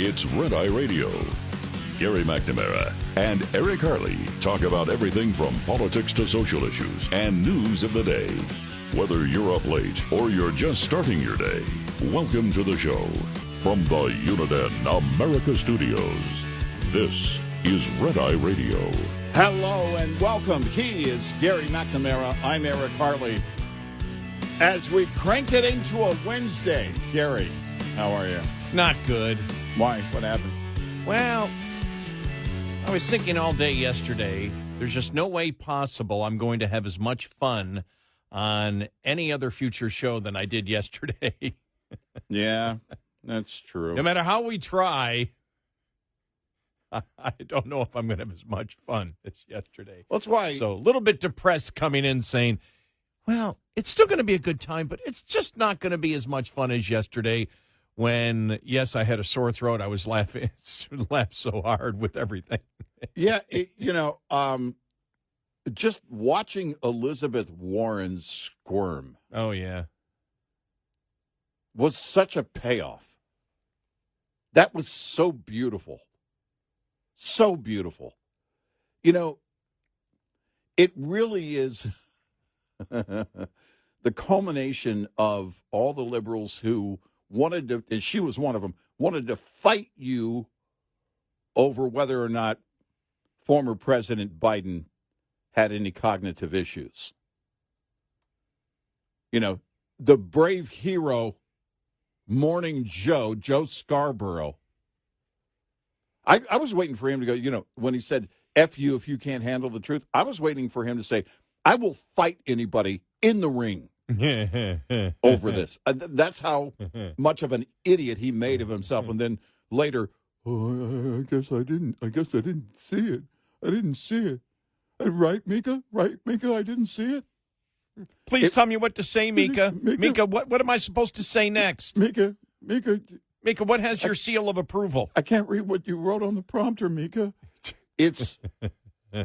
It's Red Eye Radio. Gary McNamara and Eric Harley talk about everything from politics to social issues and news of the day. Whether you're up late or you're just starting your day, welcome to the show. From the Uniden America Studios, this is Red Eye Radio. Hello and welcome. He is Gary McNamara. I'm Eric Harley. As we crank it into a Wednesday, Gary, how are you? Not good. Why? What happened? Well, I was thinking all day yesterday, there's just no way possible I'm going to have as much fun on any other future show than I did yesterday. Yeah, that's true. No matter how we try, I don't know if I'm going to have as much fun as yesterday. Well, that's why. So a little bit depressed coming in saying, well, it's still going to be a good time, but it's just not going to be as much fun as yesterday when, yes, I had a sore throat. I was laughed so hard with everything. Yeah, just watching Elizabeth Warren squirm. Oh, yeah. Was such a payoff. That was so beautiful. So beautiful. You know, it really is the culmination of all the liberals who wanted to, and she was one of them, wanted to fight you over whether or not former President Biden had any cognitive issues. You know, the brave hero, Morning Joe Scarborough. I was waiting for him to go, when he said, F you if you can't handle the truth, I was waiting for him to say, I will fight anybody in the ring over this. That's how much of an idiot he made of himself. And then later, I guess I didn't see it. I didn't see it. Right, Mika? Right, Mika? I didn't see it. Please tell me what to say, Mika. Mika, what am I supposed to say next? Mika, what has your seal of approval? I can't read what you wrote on the prompter, Mika. It's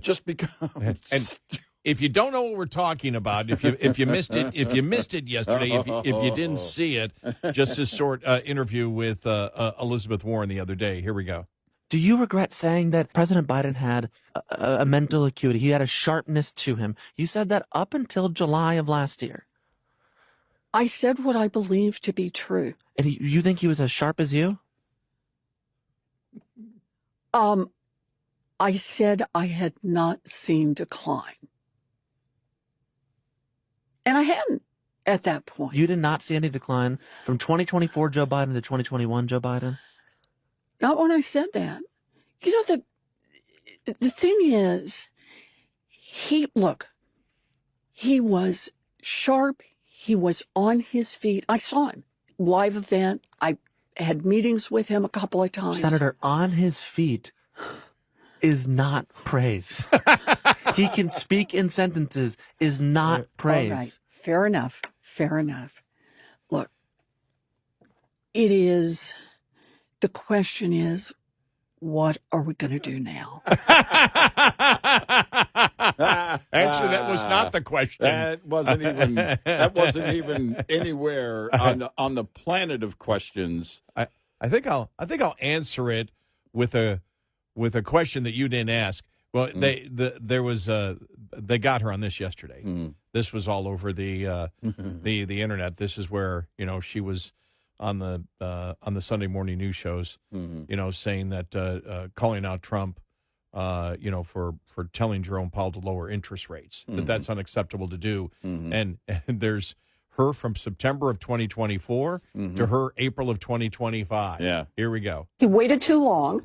just become. And if you don't know what we're talking about, if you missed it yesterday, if you didn't see it, just this short interview with Elizabeth Warren the other day. Here we go. Do you regret saying that President Biden had a mental acuity? He had a sharpness to him. You said that up until July of last year. I said what I believe to be true. And you think he was as sharp as you? I said I had not seen decline. And I hadn't at that point. You did not see any decline from 2024 Joe Biden to 2021 Joe Biden? Not when I said that. The thing is, he was sharp. He was on his feet. I saw him. Live event. I had meetings with him a couple of times. Senator, on his feet is not praise. He can speak in sentences is not praise. All right. Fair enough. Look, the question is, what are we going to do now? Actually, that was not the question. That wasn't even anywhere on the planet of questions. I think I'll answer it with a question that you didn't ask. Well, they got her on this yesterday. This was all over the internet. This is where she was on the Sunday morning news shows, saying that calling out Trump, for telling Jerome Powell to lower interest rates, that's unacceptable to do. And there's her from September of 2024 to her April of 2025. Yeah. Here we go. He waited too long.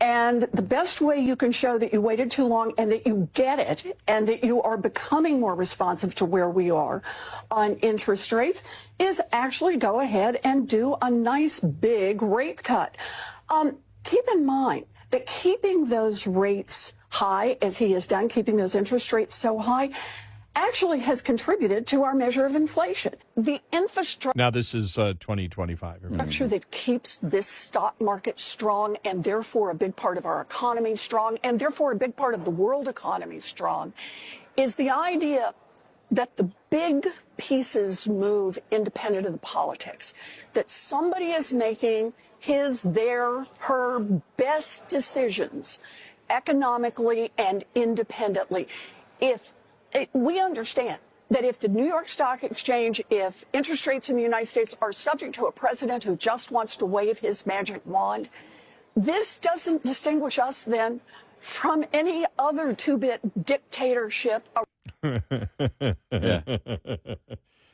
And the best way you can show that you waited too long and that you get it and that you are becoming more responsive to where we are on interest rates is actually go ahead and do a nice big rate cut. Keep in mind that keeping those rates high, as he has done, keeping those interest rates so high, actually has contributed to our measure of inflation. The infrastructure. Now, this is 2025. That keeps this stock market strong and therefore a big part of our economy strong and therefore a big part of the world economy strong is the idea that the big pieces move independent of the politics, that somebody is making her best decisions economically and independently. We understand that if the New York Stock Exchange, if interest rates in the United States are subject to a president who just wants to wave his magic wand, this doesn't distinguish us then from any other two-bit dictatorship. Yeah.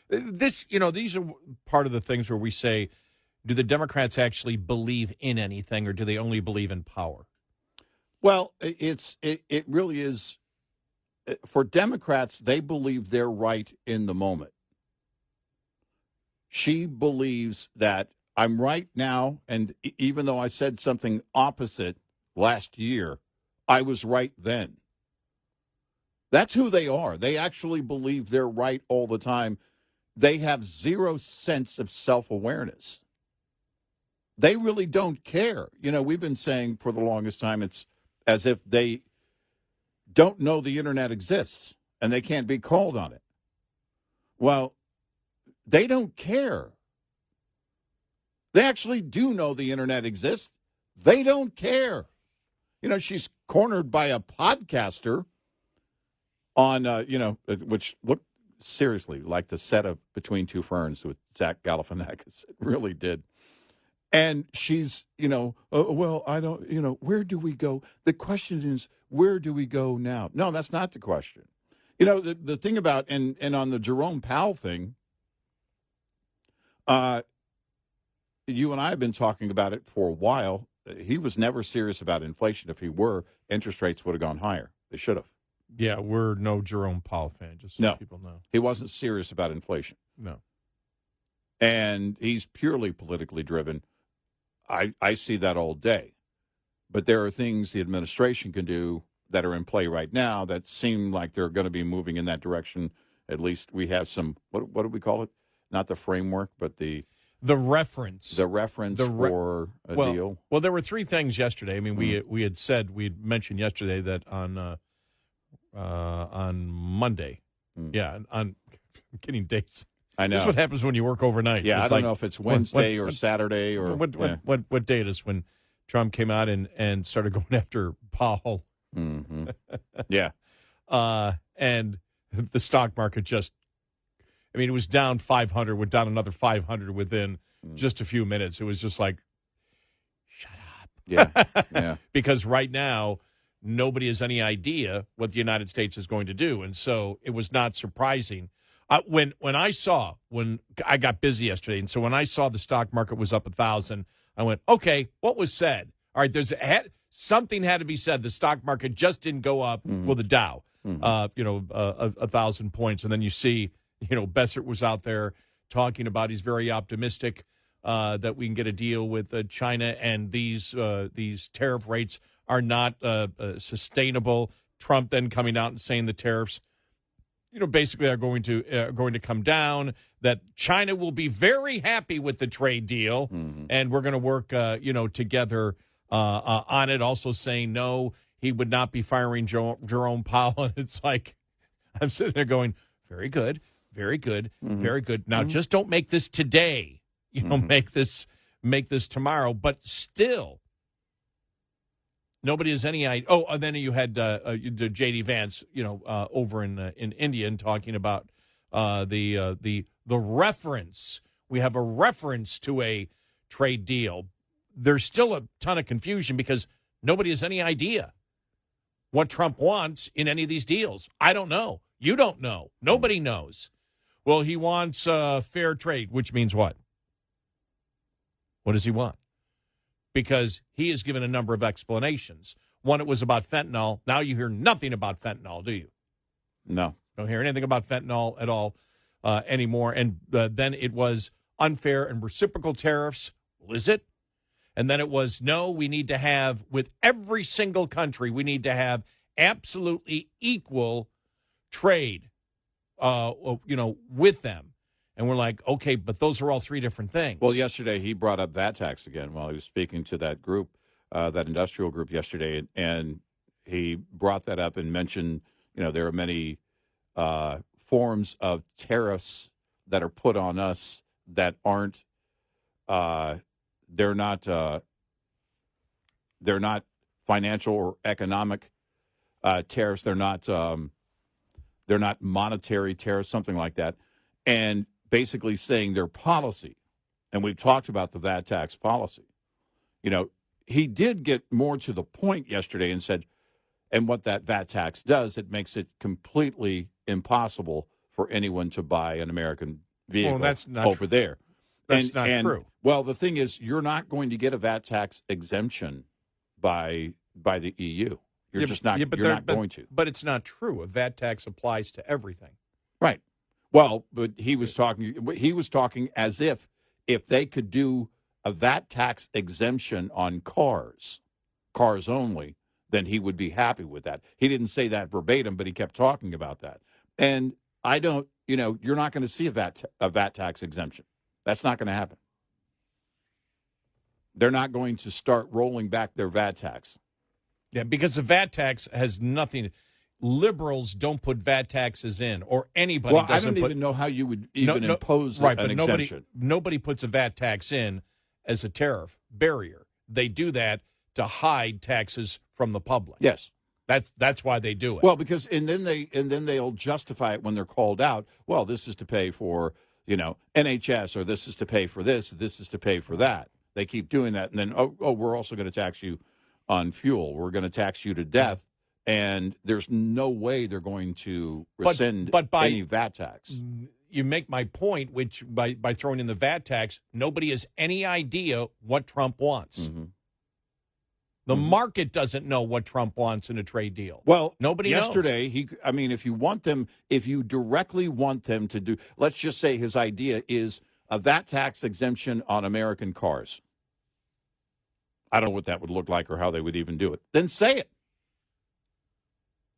These are part of the things where we say, do the Democrats actually believe in anything, or do they only believe in power? Well, it really is. For Democrats, they believe they're right in the moment. She believes that I'm right now, and even though I said something opposite last year, I was right then. That's who they are. They actually believe they're right all the time. They have zero sense of self-awareness. They really don't care. We've been saying for the longest time it's as if they don't know the internet exists and they can't be called on it. Well, they don't care. They actually do know the internet exists. They don't care. She's cornered by a podcaster on, which looked seriously like the setup Between Two Ferns with Zach Galifianakis. It really did. And she's, well, I don't, where do we go? The question is, where do we go now? No, that's not the question. The thing about, and on the Jerome Powell thing, you and I have been talking about it for a while. He was never serious about inflation. If he were, interest rates would have gone higher. They should have. Yeah, we're no Jerome Powell fan, just so people know. He wasn't serious about inflation. No. And he's purely politically driven. I see that all day. But there are things the administration can do that are in play right now that seem like they're going to be moving in that direction. At least we have some, what do we call it? Not the framework, but the reference. The reference for a deal. Well, there were three things yesterday. I mean, we had mentioned yesterday that on Monday. I'm getting dates. I know. That's what happens when you work overnight. Yeah, it's I don't know if it's Wednesday or Saturday or what day it is when Trump came out and started going after Powell. Mm-hmm. Yeah. And the stock market it was down 500, went down another 500 within just a few minutes. It was just like, shut up. Yeah. Because right now, nobody has any idea what the United States is going to do. And so it was not surprising. When I got busy yesterday, and so when I saw the stock market was up 1,000, I went, okay, what was said? All right, something had to be said. The stock market just didn't go up. Well, the Dow, 1,000 points. And then you see, Bessert was out there talking about he's very optimistic that we can get a deal with China, and these tariff rates are not sustainable. Trump then coming out and saying the tariffs, basically are going to come down, that China will be very happy with the trade deal, and we're going to work, together on it. Also saying, no, he would not be firing Jerome Powell. And it's like, I'm sitting there going, very good, very good, very good. Now, just don't make this today. Make this tomorrow. But still, nobody has any idea. Oh, and then you had J.D. Vance, over in India, and talking about the reference. We have a reference to a trade deal. There's still a ton of confusion because nobody has any idea what Trump wants in any of these deals. I don't know. You don't know. Nobody knows. Well, he wants fair trade, which means what? What does he want? Because he has given a number of explanations. One, it was about fentanyl. Now you hear nothing about fentanyl, do you? No. Don't hear anything about fentanyl at all anymore. And then it was unfair and reciprocal tariffs. Well, is it? And then it was, no, we need to have, with every single country, we need to have absolutely equal trade, with them. And we're like, okay, but those are all three different things. Well, yesterday he brought up VAT tax again while he was speaking to that group, that industrial group yesterday. And he brought that up and mentioned, there are many forms of tariffs that are put on us that aren't They're not financial or economic tariffs. They're not monetary tariffs, something like that. And basically saying their policy, and we've talked about the VAT tax policy. You know, he did get more to the point yesterday and said, and what that VAT tax does, it makes it completely impossible for anyone to buy an American vehicle that's not over there. That's not true. Well, the thing is, you're not going to get a VAT tax exemption by the EU. You're just not. You're not going to. But it's not true. A VAT tax applies to everything. Right. Well, but he was talking. He was talking as if they could do a VAT tax exemption on cars only, then he would be happy with that. He didn't say that verbatim, but he kept talking about that. And I don't. You're not going to see a VAT tax exemption. That's not going to happen. They're not going to start rolling back their VAT tax. Yeah, because the VAT tax has nothing. Liberals don't put VAT taxes in, or anybody Well, doesn't I don't even know how you would even impose an exemption. Nobody puts a VAT tax in as a tariff barrier. They do that to hide taxes from the public. Yes. That's why they do it. Well, because and then they'll justify it when they're called out. Well, this is to pay for, NHS, or this is to pay for this is to pay for that. They keep doing that, and then we're also going to tax you on fuel. We're going to tax you to death, and there's no way they're going to rescind any VAT tax. You make my point, which by throwing in the VAT tax, nobody has any idea what Trump wants. Mm-hmm. The market doesn't know what Trump wants in a trade deal. Well, nobody yesterday, knows. if you directly want them to do, let's just say his idea is a VAT tax exemption on American cars. I don't know what that would look like or how they would even do it. Then say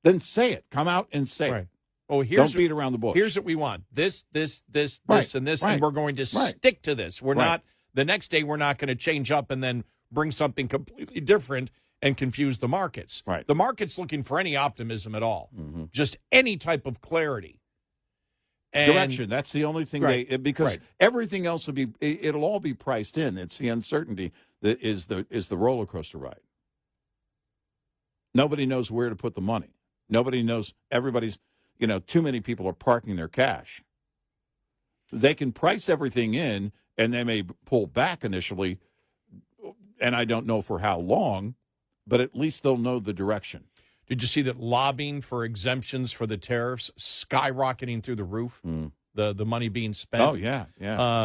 it. Come out and say it. Oh, don't beat around the bush. Here's what we want. This, and this, and we're going to stick to this. We're not, the next day, we're not going to change up and then bring something completely different and confuse the markets. Right. The market's looking for any optimism at all, just any type of clarity. And direction. That's the only thing because everything else it'll all be priced in. It's the uncertainty that is the roller coaster ride. Nobody knows where to put the money. Nobody knows. Everybody's, too many people are parking their cash. They can price everything in, and they may pull back initially, and I don't know for how long, but at least they'll know the direction. Did you see that lobbying for exemptions for the tariffs skyrocketing through the roof? The money being spent. Oh, yeah.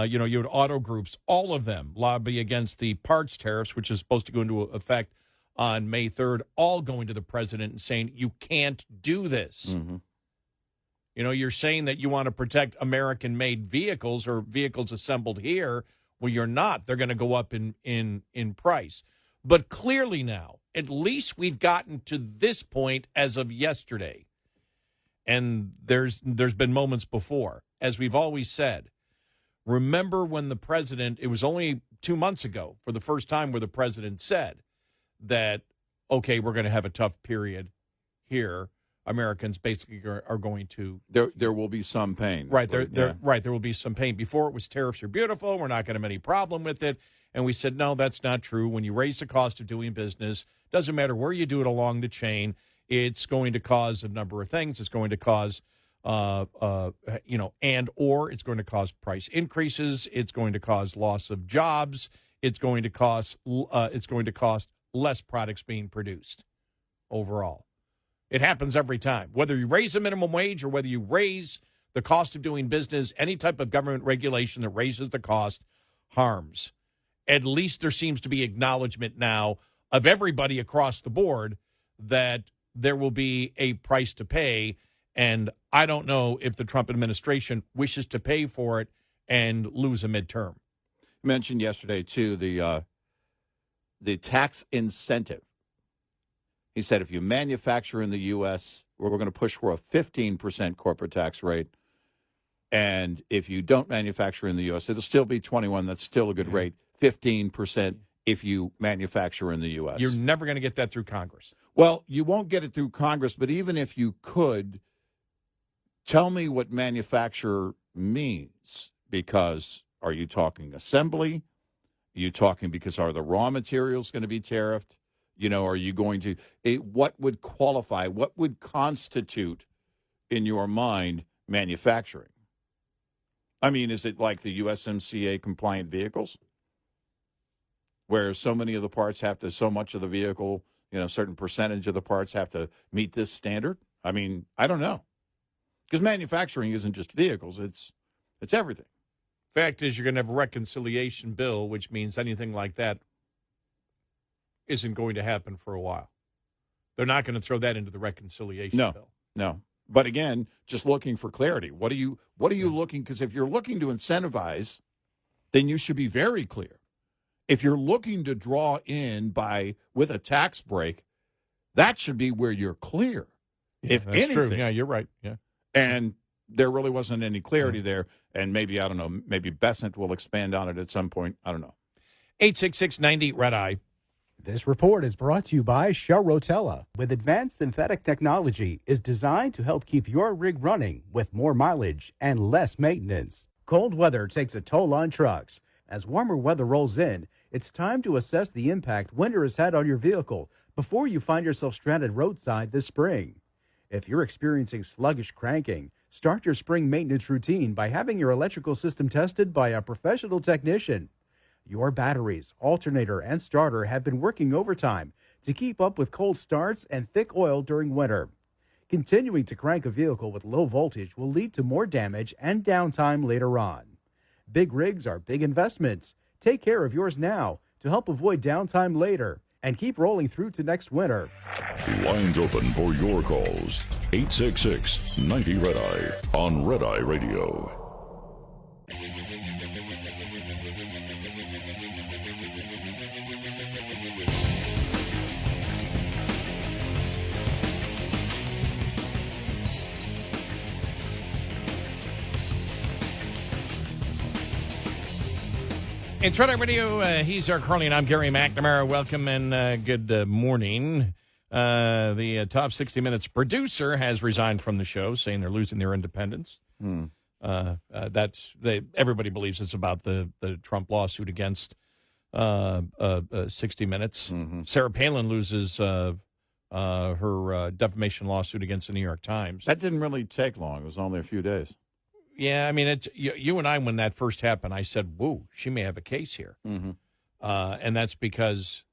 You had auto groups, all of them lobby against the parts tariffs, which is supposed to go into effect on May 3rd, all going to the president and saying, you can't do this. Mm-hmm. You're saying that you want to protect American-made vehicles or vehicles assembled here. Well, you're not. They're going to go up in price. But clearly now, at least we've gotten to this point as of yesterday. And there's been moments before. As we've always said, remember when the president, it was only 2 months ago for the first time where the president said that, okay, we're going to have a tough period here. Americans basically are going to... There will be some pain. Right, there will be some pain. Before it was tariffs are beautiful, we're not going to have any problem with it. And we said, no, that's not true. When you raise the cost of doing business, doesn't matter where you do it along the chain, it's going to cause a number of things. It's going to cause, or it's going to cause price increases. It's going to cause loss of jobs. It's going to cost less products being produced overall. It happens every time. Whether you raise the minimum wage or whether you raise the cost of doing business, any type of government regulation that raises the cost harms. At least there seems to be acknowledgement now of everybody across the board that there will be a price to pay. And I don't know if the Trump administration wishes to pay for it and lose a midterm. You mentioned yesterday, too, the tax incentive. He said if you manufacture in the U.S., we're going to push for a 15% corporate tax rate. And if you don't manufacture in the U.S., it'll still be 21. That's still a good rate. 15% if you manufacture in the U.S. You're never going to get that through Congress. Well, you won't get it through Congress, but even if you could, tell me what manufacture means. Because are you talking assembly? You talking because are the raw materials going to be tariffed? Are you going to what would qualify? What would constitute in your mind manufacturing? I mean, is it like the USMCA compliant vehicles, where so many of the parts so much of the vehicle, a certain percentage of the parts have to meet this standard? I mean, I don't know, because manufacturing isn't just vehicles; it's everything. Fact is, you're going to have a reconciliation bill, which means anything like that isn't going to happen for a while. They're not going to throw that into the reconciliation bill. No. But again, just looking for clarity. What are you looking? Because if you're looking to incentivize, then you should be very clear. If you're looking to draw in with a tax break, that should be where you're clear. Yeah, if that's anything, true. Yeah, you're right. Yeah, and there really wasn't any clarity there. And maybe, I don't know, maybe Besant will expand on it at some point. I don't know. 866-90 Red Eye. This report is brought to you by Shell Rotella. With advanced synthetic technology, is designed to help keep your rig running with more mileage and less maintenance. Cold weather takes a toll on trucks. As warmer weather rolls in, it's time to assess the impact winter has had on your vehicle before you find yourself stranded roadside this spring. If you're experiencing sluggish cranking, start your spring maintenance routine by having your electrical system tested by a professional technician. Your batteries, alternator, and starter have been working overtime to keep up with cold starts and thick oil during winter. Continuing to crank a vehicle with low voltage will lead to more damage and downtime later on. Big rigs are big investments. Take care of yours now to help avoid downtime later and keep rolling through to next winter. Lines open for your calls. 866-90 Red Eye on Red Eye Radio. It's Red Eye Radio. He's our Harley, and I'm Gary McNamara. Welcome and good morning. The Top 60 Minutes producer has resigned from the show, saying they're losing their independence. Everybody believes it's about the Trump lawsuit against 60 Minutes. Mm-hmm. Sarah Palin loses her defamation lawsuit against the New York Times. That didn't really take long. It was only a few days. Yeah, I mean, it's you and I, when that first happened, I said, whoa, she may have a case here. Mm-hmm. And that's because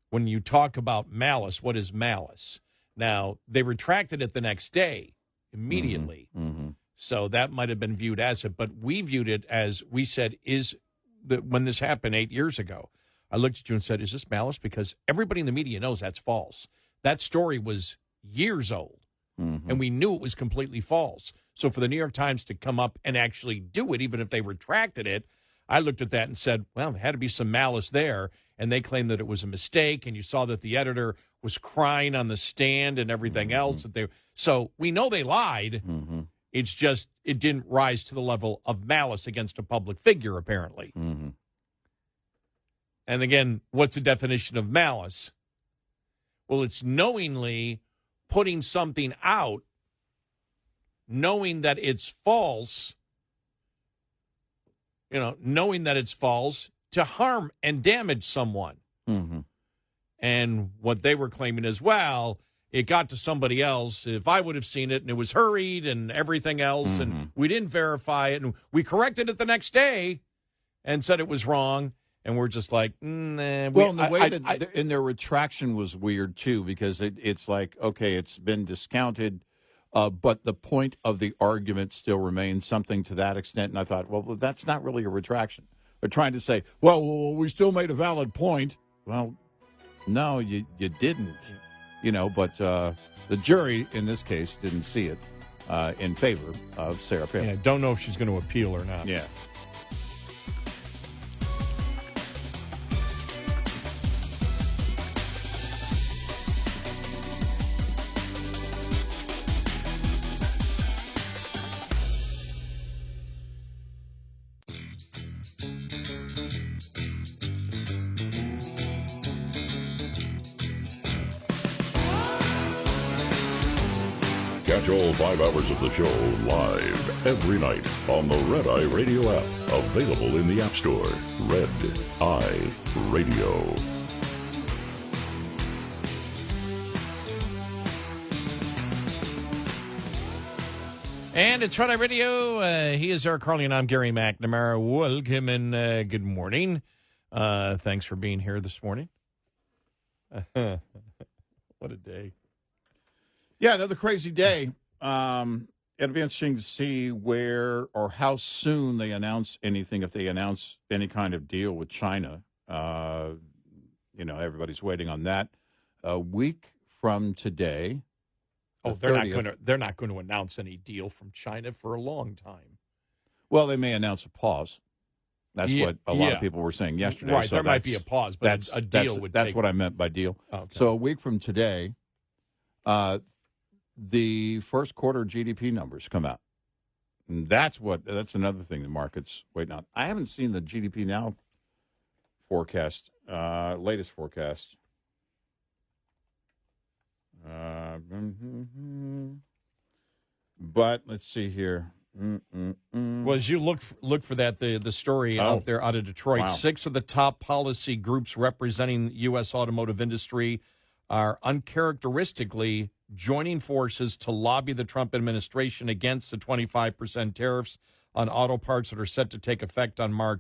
when you talk about malice, what is malice? Now, they retracted it the next day, immediately. Mm-hmm. So that might have been viewed as it. But we viewed it as, we said, when this happened 8 years ago, I looked at you and said, is this malice? Because everybody in the media knows that's false. That story was years old. Mm-hmm. And we knew it was completely false. So for the New York Times to come up and actually do it, even if they retracted it, I looked at that and said, well, there had to be some malice there. And they claimed that it was a mistake. And you saw that the editor was crying on the stand and everything else. So we know they lied. Mm-hmm. It's just it didn't rise to the level of malice against a public figure, apparently. Mm-hmm. And again, what's the definition of malice? Well, it's knowingly putting something out, knowing that it's false, knowing that it's false to harm and damage someone. Mm-hmm. And what they were claiming is, well, it got to somebody else. If I would have seen it and it was hurried and everything else, and we didn't verify it, and we corrected it the next day and said it was wrong. And we're just like, nah. Well, and the way and their retraction was weird, too, because it's like, okay, it's been discounted, but the point of the argument still remains, something to that extent. And I thought, well, that's not really a retraction. They're trying to say, well, we still made a valid point. Well, no, you didn't, but the jury, in this case, didn't see it in favor of Sarah Palin. Yeah, don't know if she's going to appeal or not. Yeah. Catch all 5 hours of the show live every night on the Red Eye Radio app. Available in the App Store. Red Eye Radio. And it's Friday Radio. He is Eric Harley, and I'm Gary McNamara. Welcome and good morning. Thanks for being here this morning. What a day. Yeah, another crazy day. It'll be interesting to see where or how soon they announce anything, if they announce any kind of deal with China. Everybody's waiting on that. A week from today. Oh, they're not going to announce any deal from China for a long time. Well, they may announce a pause. That's what a lot of people were saying yesterday. Right, so there might be a pause, but a deal would That's take... what I meant by deal. Okay. So a week from today, the first quarter GDP numbers come out. And that's another thing the market's waiting on. I haven't seen the GDP Now forecast, latest forecast. But let's see here. Well, as you look for that, the story out there out of Detroit, Wow. 6 of the top policy groups representing U.S. automotive industry are uncharacteristically joining forces to lobby the Trump administration against the 25% tariffs on auto parts that are set to take effect on May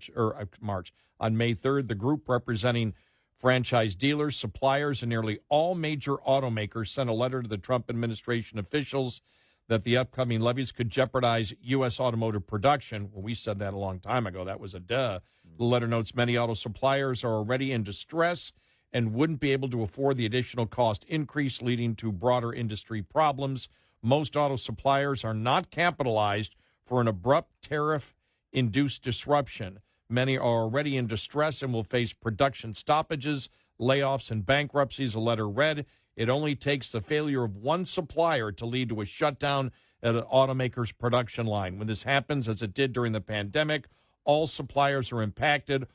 3rd. The group representing franchise dealers, suppliers, and nearly all major automakers sent a letter to the Trump administration officials that the upcoming levies could jeopardize U.S. automotive production. Well, we said that a long time ago. That was a duh. The letter notes many auto suppliers are already in distress and wouldn't be able to afford the additional cost increase, leading to broader industry problems. Most auto suppliers are not capitalized for an abrupt tariff-induced disruption. Many are already in distress and will face production stoppages, layoffs, and bankruptcies. The letter read, it only takes the failure of one supplier to lead to a shutdown at an automaker's production line. When this happens, as it did during the pandemic, all suppliers are impacted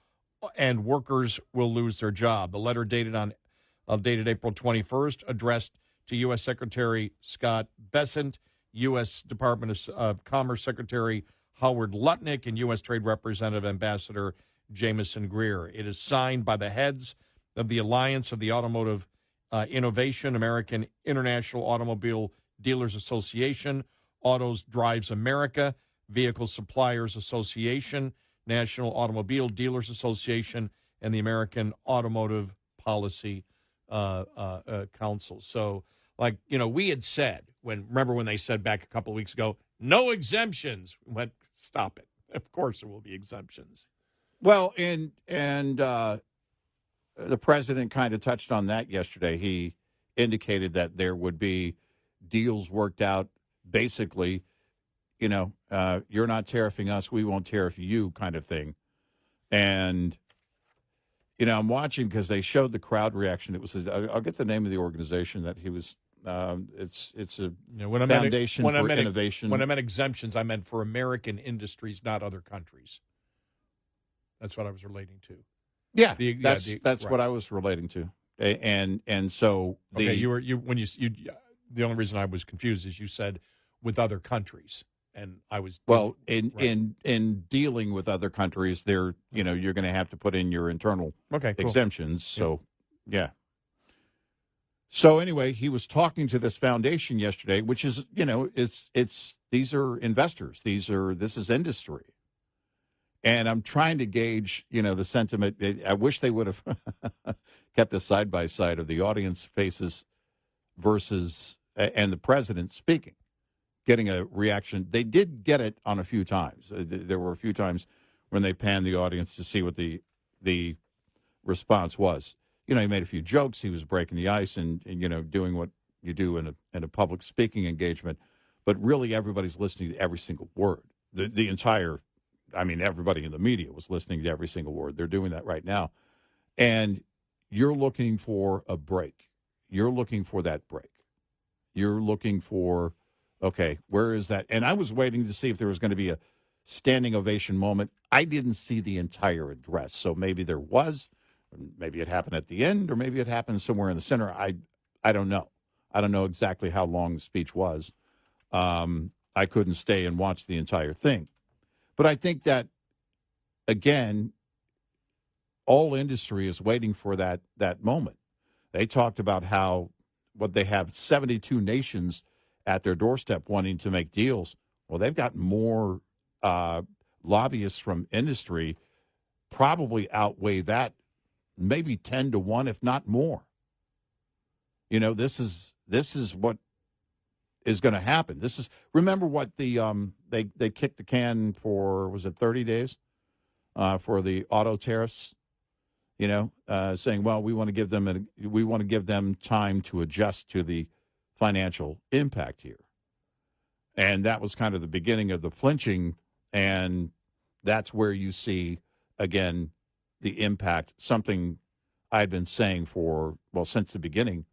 and workers will lose their job. The letter dated April 21st, addressed to U.S. Secretary Scott Bessent, U.S. Department of Commerce Secretary Howard Lutnick, and U.S. Trade Representative Ambassador Jameson Greer. It is signed by the heads of the Alliance of the Automotive Innovation, American International Automobile Dealers Association, Autos Drives America, Vehicle Suppliers Association, National Automobile Dealers Association, and the American Automotive Policy Council. So, we had said, remember when they said back a couple of weeks ago, no exemptions, we went, stop it. Of course there will be exemptions. Well, and the president kind of touched on that yesterday. He indicated that there would be deals worked out, basically, you're not tariffing us, we won't tariff you kind of thing. And, I'm watching because they showed the crowd reaction. It was, I'll get the name of the organization that he was, it's a foundation for innovation. When I meant exemptions, I meant for American industries, not other countries. That's what I was relating to. Yeah, that's right. What I was relating to. And so the only reason I was confused is you said with other countries. And I was in dealing with other countries, you're going to have to put in your internal exemptions. So yeah. So anyway, he was talking to this foundation yesterday, which is these are investors. This is industry, and I'm trying to gauge the sentiment. I wish they would have kept the side by side of the audience faces versus and the president speaking. Getting a reaction. They did get it on a few times. There were a few times when they panned the audience to see what the response was. He made a few jokes. He was breaking the ice and doing what you do in a public speaking engagement. But really, everybody's listening to every single word. The entire, everybody in the media was listening to every single word. They're doing that right now. And you're looking for a break. You're looking for that break. You're looking for, okay, where is that? And I was waiting to see if there was going to be a standing ovation moment. I didn't see the entire address, so maybe there was. Maybe it happened at the end, or maybe it happened somewhere in the center. I don't know. I don't know exactly how long the speech was. I couldn't stay and watch the entire thing. But I think that, again, all industry is waiting for that moment. They talked about how they have 72 nations at their doorstep wanting to make deals. Well, they've got more lobbyists from industry, probably outweigh that, maybe 10 to 1, if not more. This is what is going to happen. Remember what they kicked the can for, was it 30 days for the auto tariffs? Saying, well, we want to give them time to adjust to the financial impact here. And that was kind of the beginning of the flinching, and that's where you see, again, the impact. Something I've been saying since the beginning,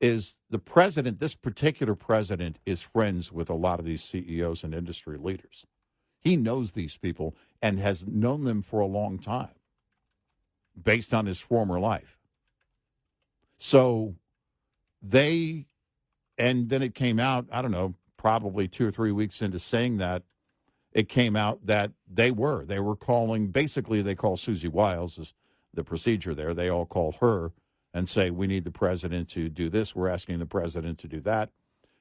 is the president, this particular president, is friends with a lot of these CEOs and industry leaders. He knows these people and has known them for a long time, based on his former life. So and then it came out, I don't know, probably 2 or 3 weeks into saying that, it came out that they were calling, basically they call Susie Wiles, is the procedure there. They all call her and say, we need the president to do this. We're asking the president to do that.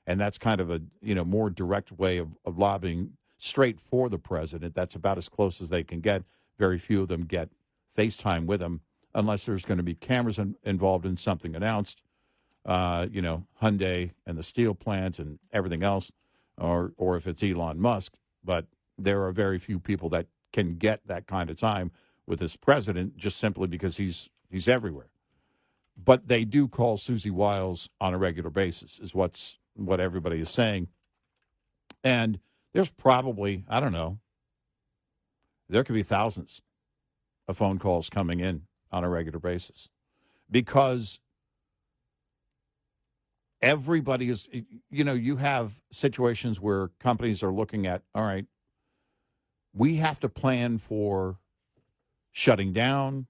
And that's kind of a, more direct way of lobbying straight for the president. That's about as close as they can get. Very few of them get FaceTime with him unless there's going to be cameras involved in something announced, Hyundai and the steel plant and everything else, or if it's Elon Musk. But there are very few people that can get that kind of time with this president, just simply because he's everywhere. But they do call Susie Wiles on a regular basis, is what everybody is saying. And there's probably, I don't know, there could be thousands of phone calls coming in on a regular basis, because everybody is, you have situations where companies are looking at, all right, we have to plan for shutting down.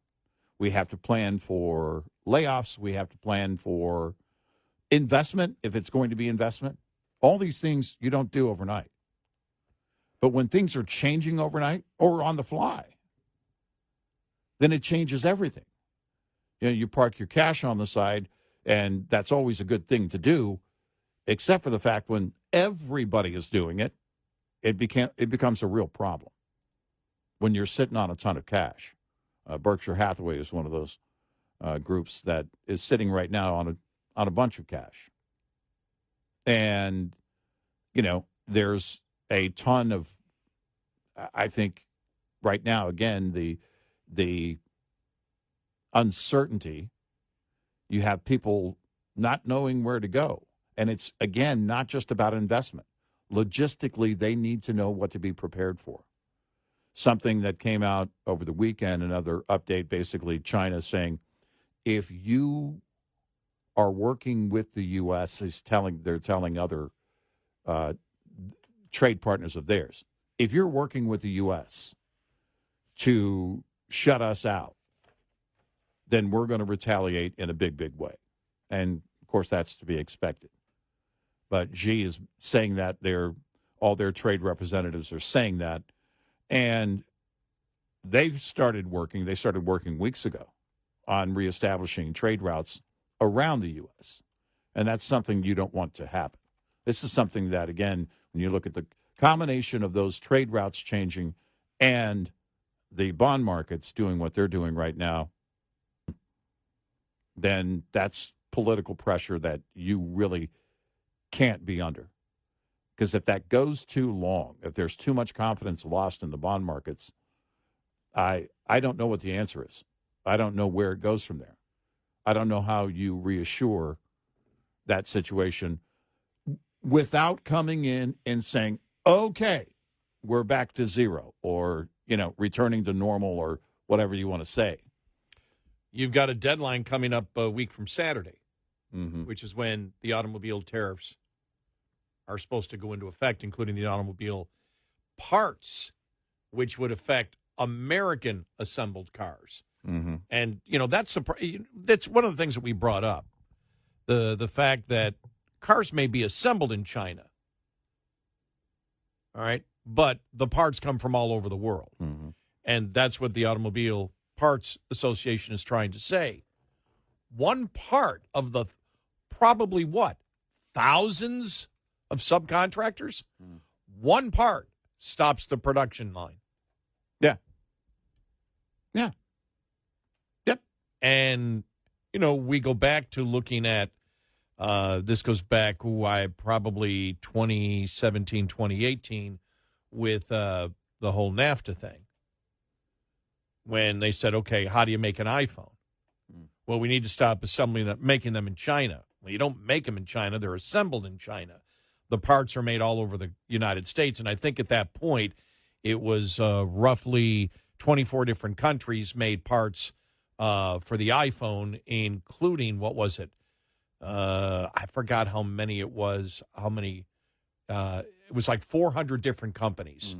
We have to plan for layoffs. We have to plan for investment, if it's going to be investment. All these things you don't do overnight. But when things are changing overnight or on the fly, then it changes everything. You park your cash on the side, and that's always a good thing to do, except for the fact when everybody is doing it, it becomes a real problem. When you're sitting on a ton of cash. Berkshire Hathaway is one of those groups that is sitting right now on a bunch of cash. And, there's a ton of, I think, right now, again, the uncertainty. You have people not knowing where to go. And it's, again, not just about investment. Logistically, they need to know what to be prepared for. Something that came out over the weekend, another update, basically China saying, if you are working with the U.S., they're telling other trade partners of theirs, if you're working with the U.S. to shut us out, then we're going to retaliate in a big, big way. And, of course, that's to be expected. But Xi is saying that all their trade representatives are saying that. And they started working weeks ago on reestablishing trade routes around the U.S. And that's something you don't want to happen. This is something that, again, when you look at the combination of those trade routes changing and the bond markets doing what they're doing right now, then that's political pressure that you really can't be under. Because if that goes too long, if there's too much confidence lost in the bond markets, I don't know what the answer is. I don't know where it goes from there. I don't know how you reassure that situation without coming in and saying, okay, we're back to zero, or, returning to normal, or whatever you want to say. You've got a deadline coming up a week from Saturday, which is when the automobile tariffs are supposed to go into effect, including the automobile parts, which would affect American assembled cars. Mm-hmm. And, that's one of the things that we brought up, the fact that cars may be assembled in China, all right? But the parts come from all over the world. Mm-hmm. And that's what the Automobile Parts Association is trying to say. One part of the probably thousands of subcontractors, one part stops the production line. Yeah. Yeah. Yep. And, we go back to looking at, this goes back, probably 2017, 2018 with the whole NAFTA thing. When they said, okay, how do you make an iPhone? Well, we need to stop making them in China. Well, you don't make them in China. They're assembled in China. The parts are made all over the United States. And I think at that point, it was roughly 24 different countries made parts for the iPhone, including, what was it? I forgot how many it was. It was like 400 different companies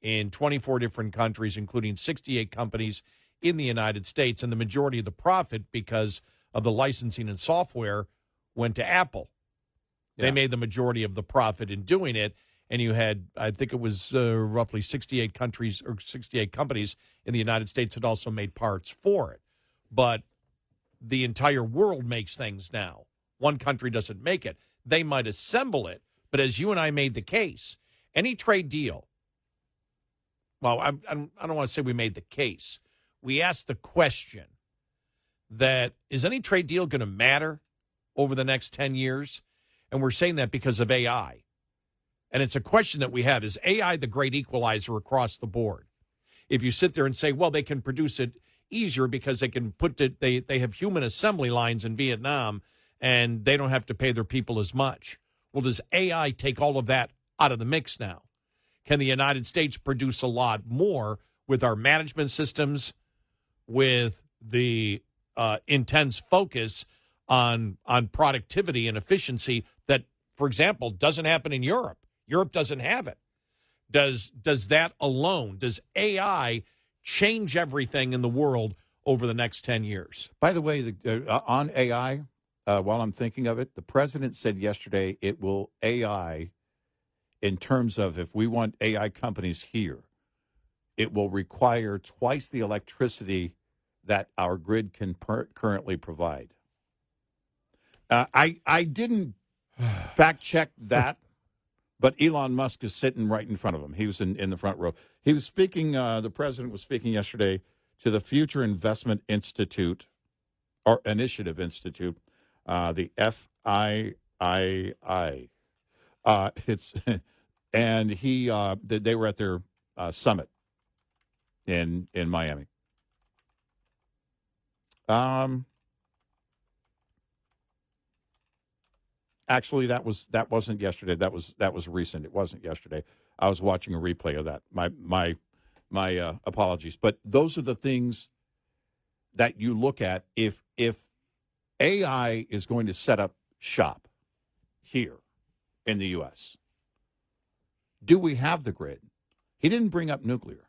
in 24 different countries, including 68 companies in the United States. And the majority of the profit, because of the licensing and software, went to Apple. Yeah. They made the majority of the profit in doing it. And you had, I think it was roughly 68 countries or 68 companies in the United States that also made parts for it. But the entire world makes things now. One country doesn't make it. They might assemble it. But as you and I made the case, any trade deal, well, I don't want to say we made the case. We asked the question that, is any trade deal going to matter over the next 10 years? And we're saying that because of AI. And it's a question that we have. Is AI the great equalizer across the board? If you sit there and say, well, they can produce it easier because they can they have human assembly lines in Vietnam and they don't have to pay their people as much. Well, does AI take all of that out of the mix now? Can the United States produce a lot more with our management systems, with the intense focus on productivity and efficiency that, for example, doesn't happen in Europe? Europe doesn't have it. Does that alone, does AI change everything in the world over the next 10 years? By the way, on AI, while I'm thinking of it, the president said yesterday it will AI, in terms of if we want AI companies here, it will require twice the electricity that our grid can currently provide. I didn't fact check that, but Elon Musk is sitting right in front of him. He was in the front row. He was speaking, the president was speaking yesterday to the Future Investment Institute, or Initiative Institute, the FIII. And they were at their summit in Miami. Actually, that wasn't yesterday. That was recent. It wasn't yesterday. I was watching a replay of that. My apologies. But those are the things that you look at if AI is going to set up shop here in the U.S. Do we have the grid? He didn't bring up nuclear.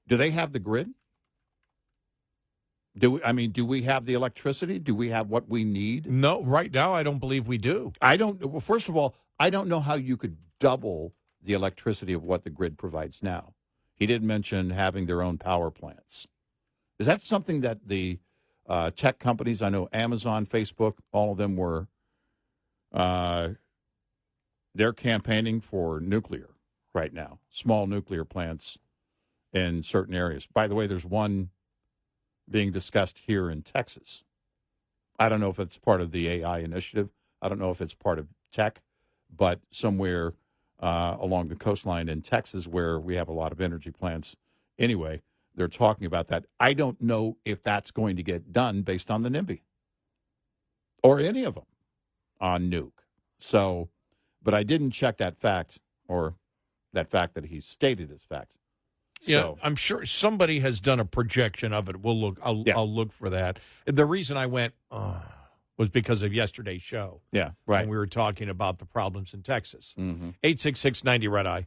Do they have the grid? Do we have the electricity? Do we have what we need? No, right now I don't believe we do. Well, first of all, I don't know how you could double the electricity of what the grid provides now. He did mention having their own power plants. Is that something that the tech companies, I know Amazon, Facebook, all of them were, they're campaigning for nuclear right now, small nuclear plants in certain areas. By the way, there's one being discussed here in Texas. I don't know if it's part of the AI initiative. I don't know if it's part of tech, but somewhere along the coastline in Texas where we have a lot of energy plants. Anyway, they're talking about that. I don't know if that's going to get done based on the NIMBY or any of them on nuke. So, but I didn't check that fact, or that fact that he stated as fact. Yeah, So, I'm sure somebody has done a projection of it. We'll look. I'll look for that. The reason I went was because of yesterday's show. Yeah, right. And we were talking about the problems in Texas. Mm-hmm. 866-90 Red Eye.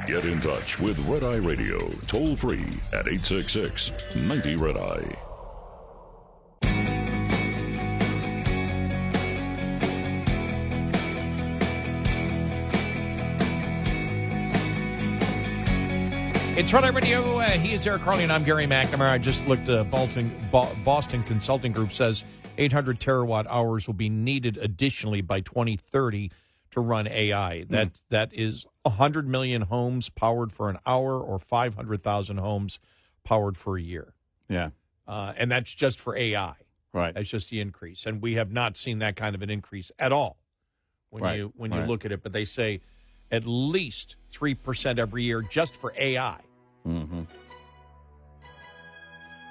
Get in touch with Red Eye Radio, toll free at 866-90 Red Eye. It's Red Eye Radio. He is Eric Harley, and I'm Gary McNamara. I just looked. Boston Consulting Group says 800 terawatt hours will be needed additionally by 2030 to run AI. That is 100 million homes powered for an hour, or 500,000 homes powered for a year. Yeah. And that's just for AI. Right. That's just the increase. And we have not seen that kind of an increase at all when you look at it. But they say at least 3% every year just for AI. Mm-hmm.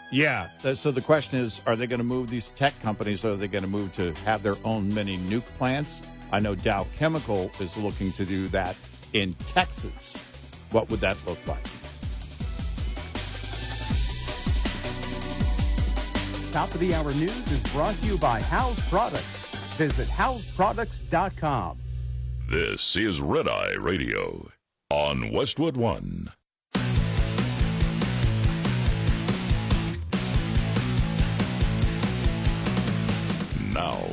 Yeah. So the question is, are they going to move these tech companies, or are they going to move to have their own mini nuke plants? I know Dow Chemical is looking to do that in Texas. What would that look like? Top of the Hour News is brought to you by House Products. Visit houseproducts.com. This is Red Eye Radio on Westwood One. Now,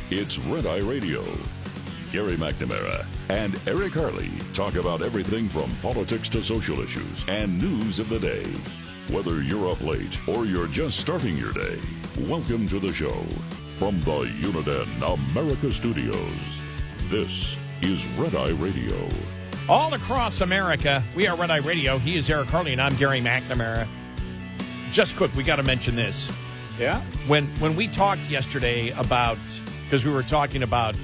it's Red Eye Radio. Gary McNamara and Eric Harley talk about everything from politics to social issues and news of the day. Whether you're up late or you're just starting your day, welcome to the show. From the Uniden America Studios, this is Red Eye Radio. All across America, we are Red Eye Radio. He is Eric Harley, and I'm Gary McNamara. Just quick, we got to mention this. Yeah? When we talked yesterday about, because we were talking about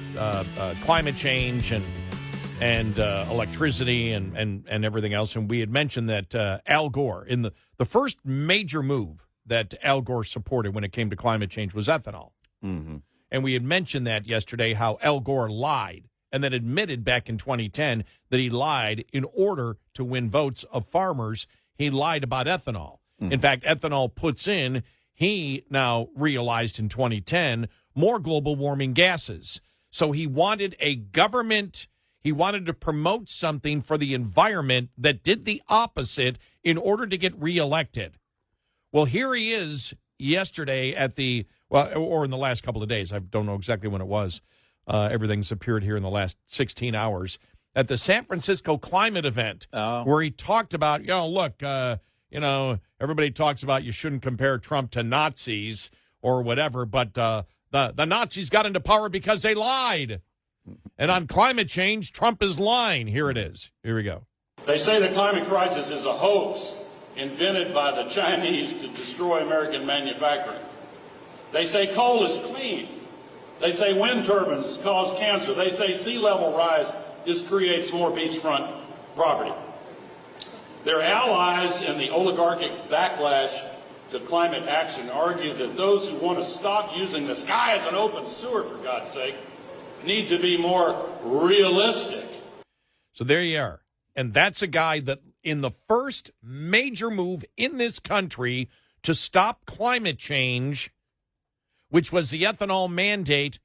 climate change and electricity and everything else, and we had mentioned that Al Gore, in the first major move that Al Gore supported when it came to climate change was ethanol. Mm-hmm. And we had mentioned that yesterday, how Al Gore lied and then admitted back in 2010 that he lied in order to win votes of farmers. He lied about ethanol. In fact, ethanol puts in, he now realized in 2010, more global warming gases. So he wanted a government, he wanted to promote something for the environment that did the opposite in order to get reelected. Well, here he is yesterday or in the last couple of days. I don't know exactly when it was. Everything's appeared here in the last 16 hours at the San Francisco climate event, where he talked about, look, everybody talks about you shouldn't compare Trump to Nazis or whatever, but the Nazis got into power because they lied. And on climate change, Trump is lying. Here it is. Here we go. They say the climate crisis is a hoax invented by the Chinese to destroy American manufacturing. They say coal is clean. They say wind turbines cause cancer. They say sea level rise just creates more beachfront property. Their allies in the oligarchic backlash to climate action argue that those who want to stop using the sky as an open sewer, for God's sake, need to be more realistic. So there you are. And that's a guy that in the first major move in this country to stop climate change, which was the ethanol mandate,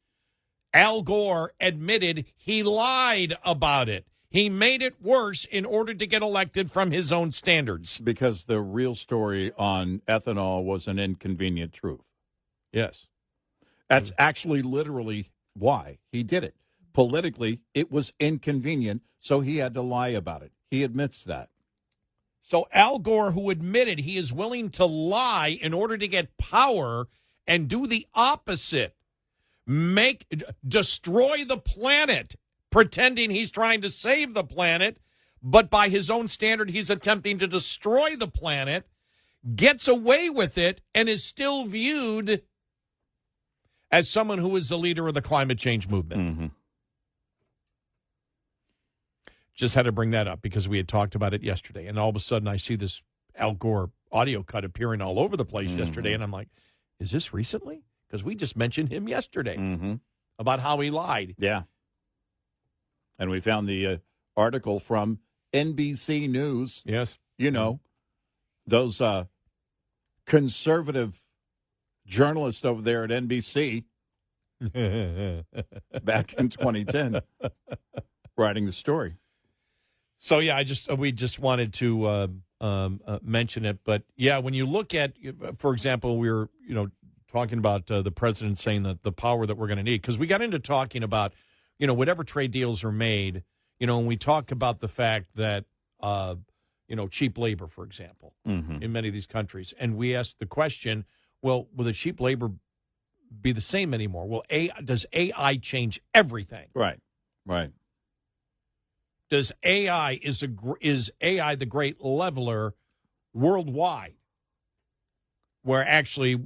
Al Gore admitted he lied about it. He made it worse in order to get elected from his own standards. Because the real story on ethanol was an inconvenient truth. Yes. That's actually literally why he did it. Politically, it was inconvenient, so he had to lie about it. He admits that. So Al Gore, who admitted he is willing to lie in order to get power and do the opposite, destroy the planet, pretending he's trying to save the planet, but by his own standard, he's attempting to destroy the planet, gets away with it, and is still viewed as someone who is the leader of the climate change movement. Mm-hmm. Just had to bring that up because we had talked about it yesterday. And all of a sudden, I see this Al Gore audio cut appearing all over the place yesterday. And I'm like, is this recently? Because we just mentioned him yesterday about how he lied. Yeah. And we found the article from NBC News. Yes. You know, those conservative journalists over there at NBC back in 2010 writing the story. So, yeah, we just wanted to mention it. But, yeah, when you look at, for example, we were, talking about the president saying that the power that we're going to need, because we got into talking about, whatever trade deals are made, and we talk about the fact that, cheap labor, for example, Mm-hmm. in many of these countries. And we asked the question, well, will the cheap labor be the same anymore? Well, does AI change everything? Right. Does AI is AI the great leveler worldwide? Where actually,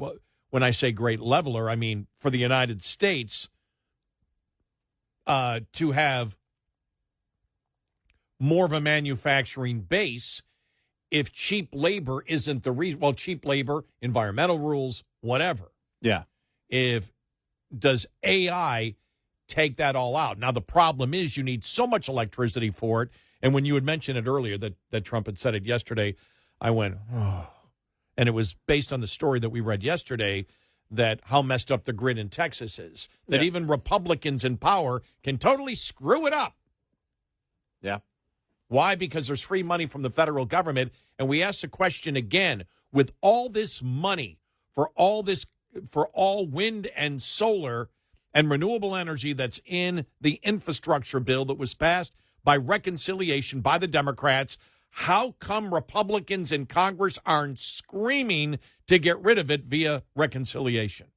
when I say great leveler, I mean for the United States to have more of a manufacturing base, if cheap labor isn't the reason. Well, cheap labor, environmental rules, whatever. Yeah. Does AI take that all out? Now, the problem is you need so much electricity for it. And when you had mentioned it earlier that Trump had said it yesterday, I went, oh. And it was based on the story that we read yesterday that how messed up the grid in Texas is, that even Republicans in power can totally screw it up. Yeah. Why? Because there's free money from the federal government. And we ask the question again, with all this money for all wind and solar and renewable energy that's in the infrastructure bill that was passed by reconciliation by the Democrats, how come Republicans in Congress aren't screaming to get rid of it via reconciliation?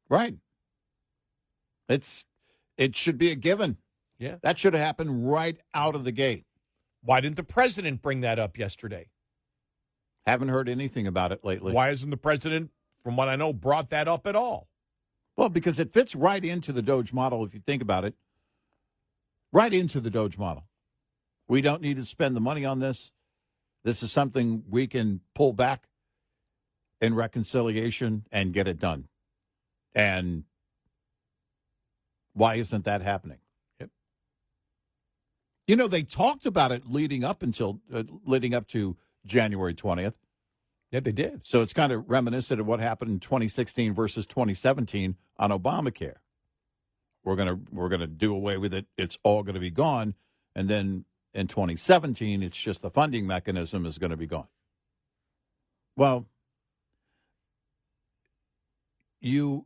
Right. It should be a given. Yeah. That should have happened right out of the gate. Why didn't the president bring that up yesterday? Haven't heard anything about it lately. Why hasn't the president, from what I know, brought that up at all? Well, because it fits right into the Doge model, if you think about it. Right into the Doge model. We don't need to spend the money on this. This is something we can pull back in reconciliation and get it done. And why isn't that happening? Yep. They talked about it leading up to January 20th. Yeah, they did. So it's kind of reminiscent of what happened in 2016 versus 2017 on Obamacare. We're gonna do away with it. It's all going to be gone, and then in 2017, it's just the funding mechanism is going to be gone. Well, you've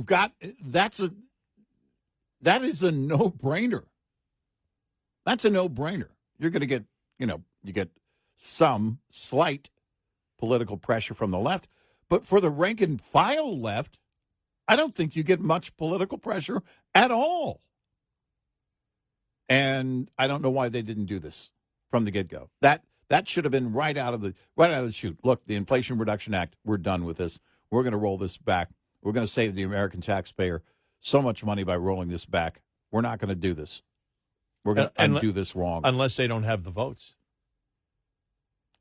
got that is a no-brainer. That's a no-brainer. You're going to get you get some slight political pressure from the left, but for the rank and file left, I don't think you get much political pressure at all. And I don't know why they didn't do this from the get-go. That should have been right out of the chute. Look, the Inflation Reduction Act, we're done with this. We're going to roll this back. We're going to save the American taxpayer so much money by rolling this back. We're not going to do this. We're going to undo this wrong. Unless they don't have the votes.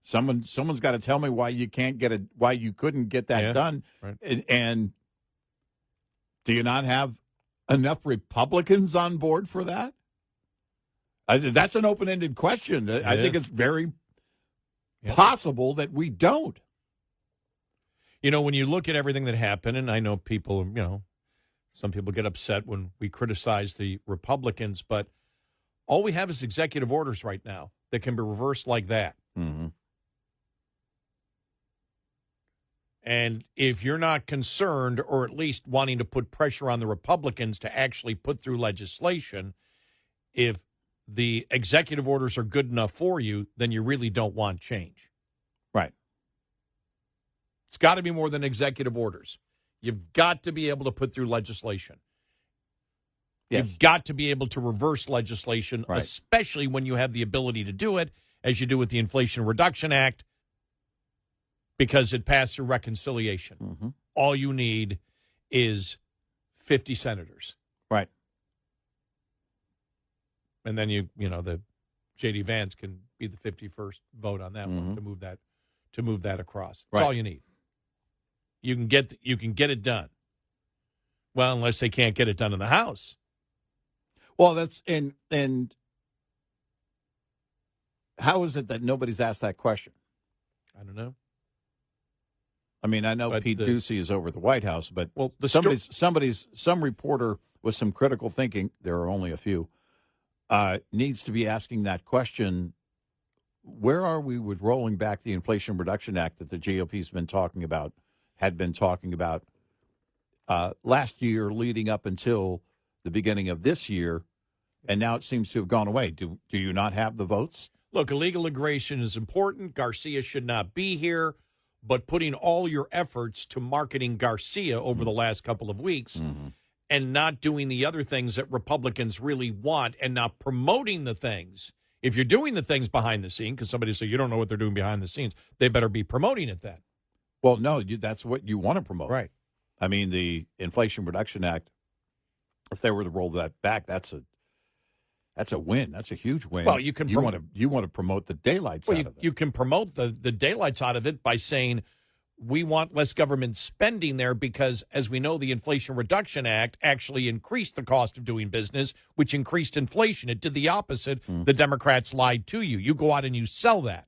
Someone's got to tell me why you can't get it, why you couldn't get that done. Right. And do you not have enough Republicans on board for that? That's an open-ended question. I think it's very possible that we don't. When you look at everything that happened, and I know people, some people get upset when we criticize the Republicans, but all we have is executive orders right now that can be reversed like that. Mm-hmm. And if you're not concerned, or at least wanting to put pressure on the Republicans to actually put through legislation, if the executive orders are good enough for you, then you really don't want change. Right. It's got to be more than executive orders. You've got to be able to put through legislation. Yes. You've got to be able to reverse legislation, right, especially when you have the ability to do it, as you do with the Inflation Reduction Act, because it passed through reconciliation. Mm-hmm. All you need is 50 senators. Right. And then the J.D. Vance can be the 51st vote on that one to move that across. That's all you need. You can get it done. Well, unless they can't get it done in the House. Well, that's and how is it that nobody's asked that question? I don't know. I mean, I know But Pete Ducey is over at the White House, but some reporter with some critical thinking, there are only a few, needs to be asking that question. Where are we with rolling back the Inflation Reduction Act that the GOP's had been talking about last year leading up until the beginning of this year, and now it seems to have gone away. Do you not have the votes? look, illegal immigration is important. Garcia should not be here. But putting all your efforts to marketing Garcia over the last couple of weeks and not doing the other things that Republicans really want and not promoting the things. If you're doing the things behind the scene, because somebody said you don't know what they're doing behind the scenes, they better be promoting it then. Well, no, that's what you want to promote. Right. I mean, the Inflation Reduction Act, if they were to roll that back, that's a win. That's a huge win. Well, you want to promote the daylights out of it. You can promote the daylights out of it by saying we want less government spending there because, as we know, the Inflation Reduction Act actually increased the cost of doing business, which increased inflation. It did the opposite. The Democrats lied to you. You go out and you sell that,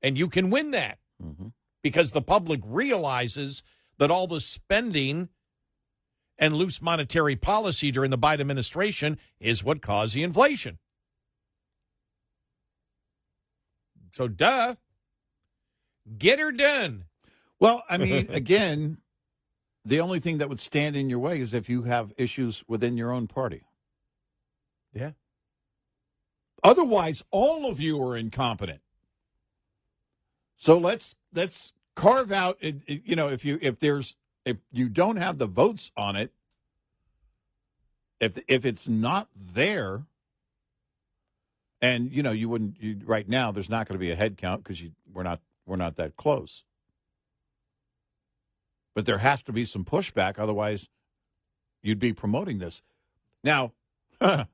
and you can win that because the public realizes that all the spending and loose monetary policy during the Biden administration is what caused the inflation. So, duh. Get her done. Well, I mean, again, the only thing that would stand in your way is if you have issues within your own party. Yeah. Otherwise, all of you are incompetent. So let's carve out. If you don't have the votes on it, if it's not there, and right now there's not going to be a head count because we're not that close. But there has to be some pushback, otherwise you'd be promoting this. Now, I'm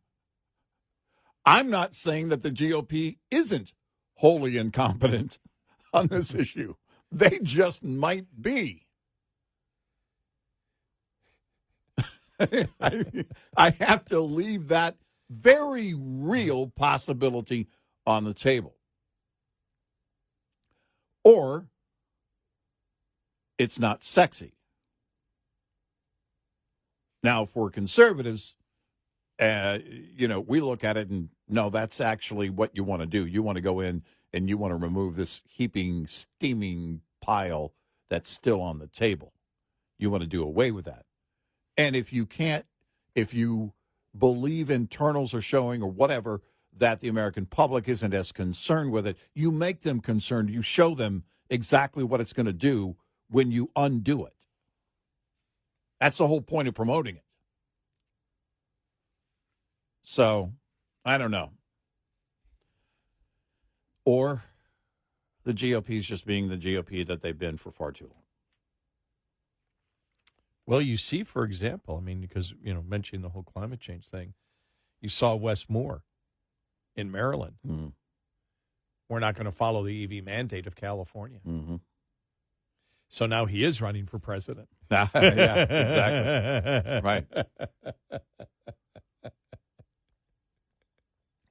not saying that the GOP isn't wholly incompetent on this issue. They just might be. I have to leave that very real possibility on the table. Or it's not sexy. Now, for conservatives, we look at it and, no, that's actually what you want to do. You want to go in and you want to remove this heaping, steaming pile that's still on the table. You want to do away with that. And if you believe internals are showing or whatever that the American public isn't as concerned with it, you make them concerned. You show them exactly what it's going to do when you undo it. That's the whole point of promoting it. So, I don't know. Or the GOP is just being the GOP that they've been for far too long. Well, you see, for example, because, mentioning the whole climate change thing, you saw Wes Moore in Maryland. Mm-hmm. We're not going to follow the EV mandate of California. Mm-hmm. So now he is running for president. Yeah, exactly. Right.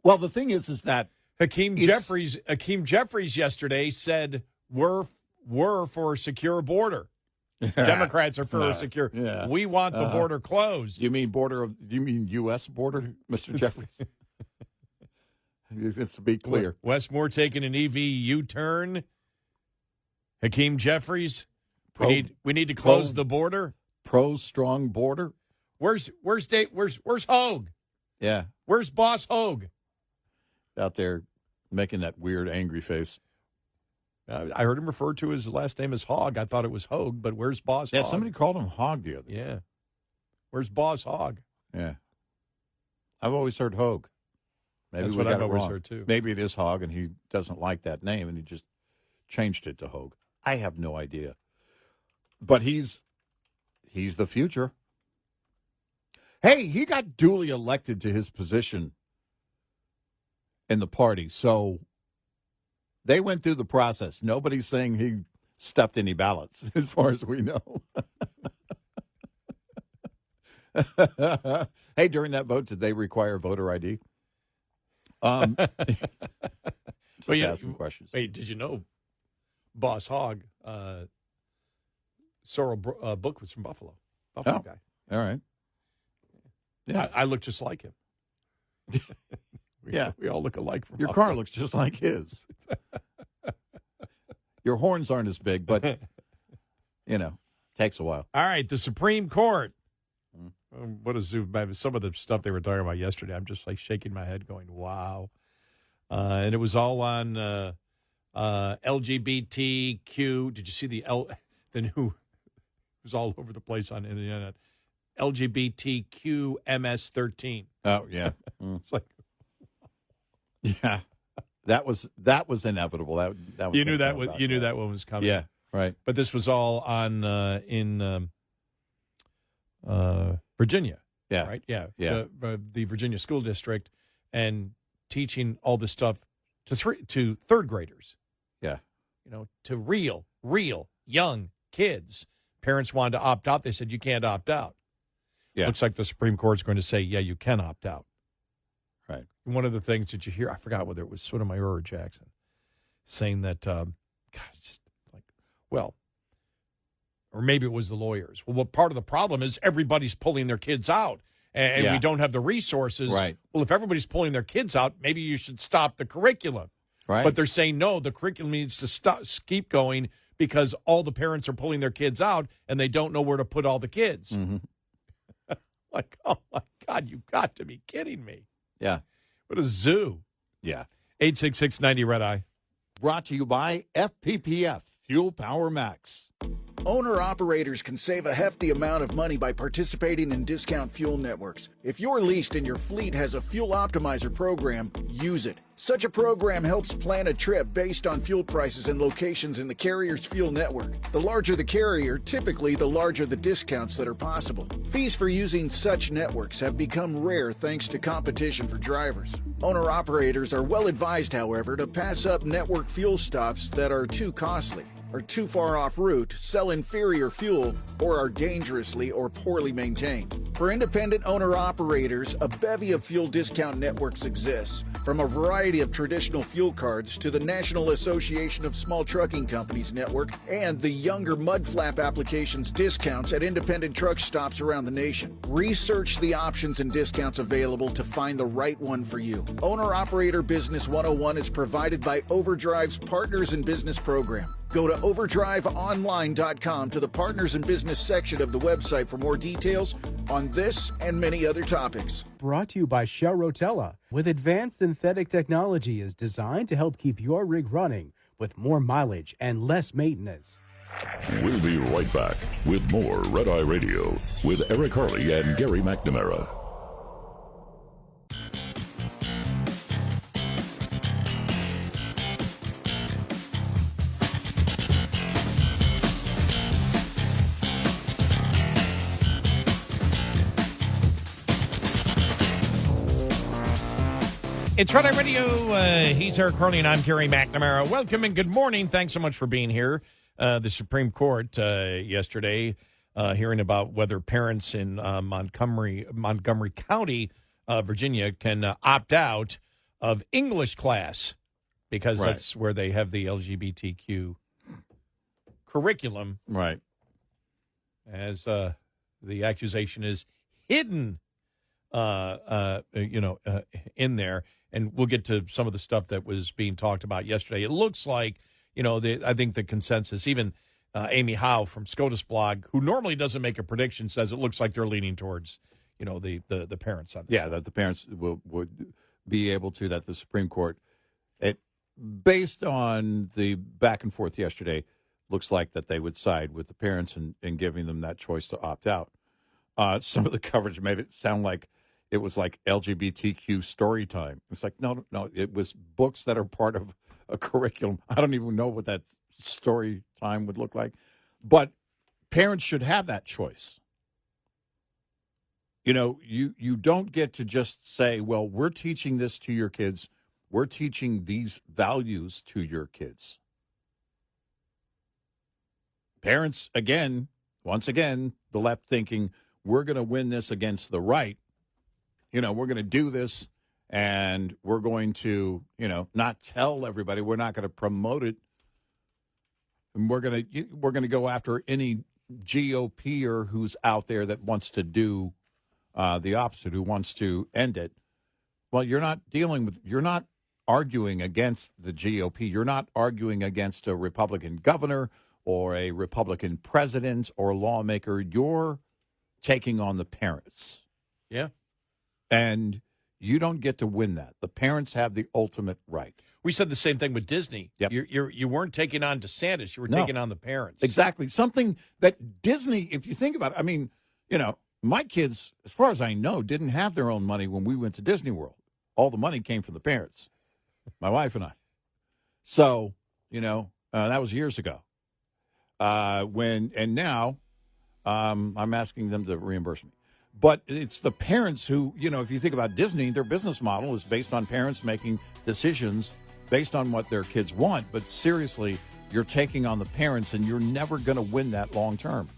Well, the thing is that Hakeem Jeffries yesterday said we're for a secure border. Democrats are for a secure. Yeah. We want the border closed. You mean U.S. border, Mr. Jeffries? Just to be clear. Wes Moore taking an EV U-turn. Hakeem Jeffries. We need to close the border. Pro-strong border. Where's Hogue? Yeah. Where's Boss Hogue? Out there making that weird angry face. I heard him referred to his last name as Hogg. I thought it was Hogue, but where's Boss Hogg? Yeah, somebody called him Hogg the other day. Yeah. Where's Boss Hogg? Yeah. I've always heard Hogue. Maybe That's we what got I've it always wrong. heard, too. Maybe it is Hogg, and he doesn't like that name, and he just changed it to Hogue. I have no idea. But he's the future. Hey, he got duly elected to his position in the party, so they went through the process. Nobody's saying he stuffed any ballots, as far as we know. Hey, during that vote, did they require voter ID? Just asking questions. Wait, did you know Boss Hogg, Sorrel Book was from Buffalo guy. All right. Yeah, I look just like him. Yeah, we all look alike. From your Buffalo. car looks just like his. Your horns aren't as big, but takes a while. All right, the Supreme Court. What is some of the stuff they were talking about yesterday? I'm just like shaking my head, going, "Wow." And it was all on LGBTQ. Did you see the new? It was all over the place on the internet. LGBTQ MS-13. Oh yeah, It's like, yeah. That was inevitable. That was you knew that one was coming. Yeah, right. But this was all on in Virginia. Yeah, Right. Yeah. Yeah. The Virginia school district, and teaching all this stuff to third graders. Yeah. To real young kids. Parents wanted to opt out. They said you can't opt out. Yeah. Looks like the Supreme Court's going to say, yeah, you can opt out. Right. One of the things that you hear, I forgot whether it was Sotomayor or Jackson, saying that, God, just like, well, or maybe it was the lawyers. Well, part of the problem is everybody's pulling their kids out, and we don't have the resources. Right. Well, if everybody's pulling their kids out, maybe you should stop the curriculum. Right. But they're saying, no, the curriculum needs to keep going because all the parents are pulling their kids out, and they don't know where to put all the kids. Mm-hmm. Like, oh, my God, you've got to be kidding me. Yeah. What a zoo. Yeah. 866-90 Red Eye. Brought to you by FPPF, Fuel Power Max. Owner-operators can save a hefty amount of money by participating in discount fuel networks. If you're leased and your fleet has a fuel optimizer program, use it. Such a program helps plan a trip based on fuel prices and locations in the carrier's fuel network. The larger the carrier, typically the larger the discounts that are possible. Fees for using such networks have become rare thanks to competition for drivers. Owner-operators are well advised, however, to pass up network fuel stops that are too costly, are too far off route, sell inferior fuel, or are dangerously or poorly maintained. For independent owner-operators, a bevy of fuel discount networks exists, from a variety of traditional fuel cards to the National Association of Small Trucking Companies network and the younger mudflap applications discounts at independent truck stops around the nation. Research the options and discounts available to find the right one for you. Owner-Operator Business 101 is provided by Overdrive's Partners in Business program. Go to overdriveonline.com to the Partners in Business section of the website for more details on this and many other topics. Brought to you by Shell Rotella. With advanced synthetic technology is designed to help keep your rig running with more mileage and less maintenance. We'll be right back with more Red Eye Radio with Eric Harley and Gary McNamara. It's Red Eye Radio. He's Eric Harley, and I'm Gary McNamara. Welcome and good morning. Thanks so much for being here. The Supreme Court yesterday hearing about whether parents in Montgomery County, Virginia, can opt out of English class because that's where they have the LGBTQ curriculum. Right. As the accusation is hidden, in there. And we'll get to some of the stuff that was being talked about yesterday. It looks like, I think the consensus, even Amy Howe from SCOTUS blog, who normally doesn't make a prediction, says it looks like they're leaning towards, the parents on this. Yeah, that the parents would be able to, that the Supreme Court, based on the back and forth yesterday, looks like that they would side with the parents in giving them that choice to opt out. Some of the coverage made it sound like it was like LGBTQ story time. It's like, no, it was books that are part of a curriculum. I don't even know what that story time would look like. But parents should have that choice. You don't get to just say, well, we're teaching this to your kids. We're teaching these values to your kids. Parents, once again, the left thinking, we're going to win this against the right. We're going to do this, and we're going to, not tell everybody. We're not going to promote it. And we're going to go after any GOPer who's out there that wants to do the opposite, who wants to end it. Well, you're not arguing against the GOP. You're not arguing against a Republican governor or a Republican president or lawmaker. You're taking on the parents. Yeah. And You don't get to win that. The parents have the ultimate right. We said the same thing with Disney. Yep. You weren't taking on DeSantis. You were taking on the parents. Exactly. Something that Disney, if you think about it, I mean, my kids, as far as I know, didn't have their own money when we went to Disney World. All the money came from the parents, my wife and I. So, that was years ago. Now I'm asking them to reimburse me. But it's the parents who, if you think about Disney, their business model is based on parents making decisions based on what their kids want. But seriously, you're taking on the parents, and you're never going to win that long term.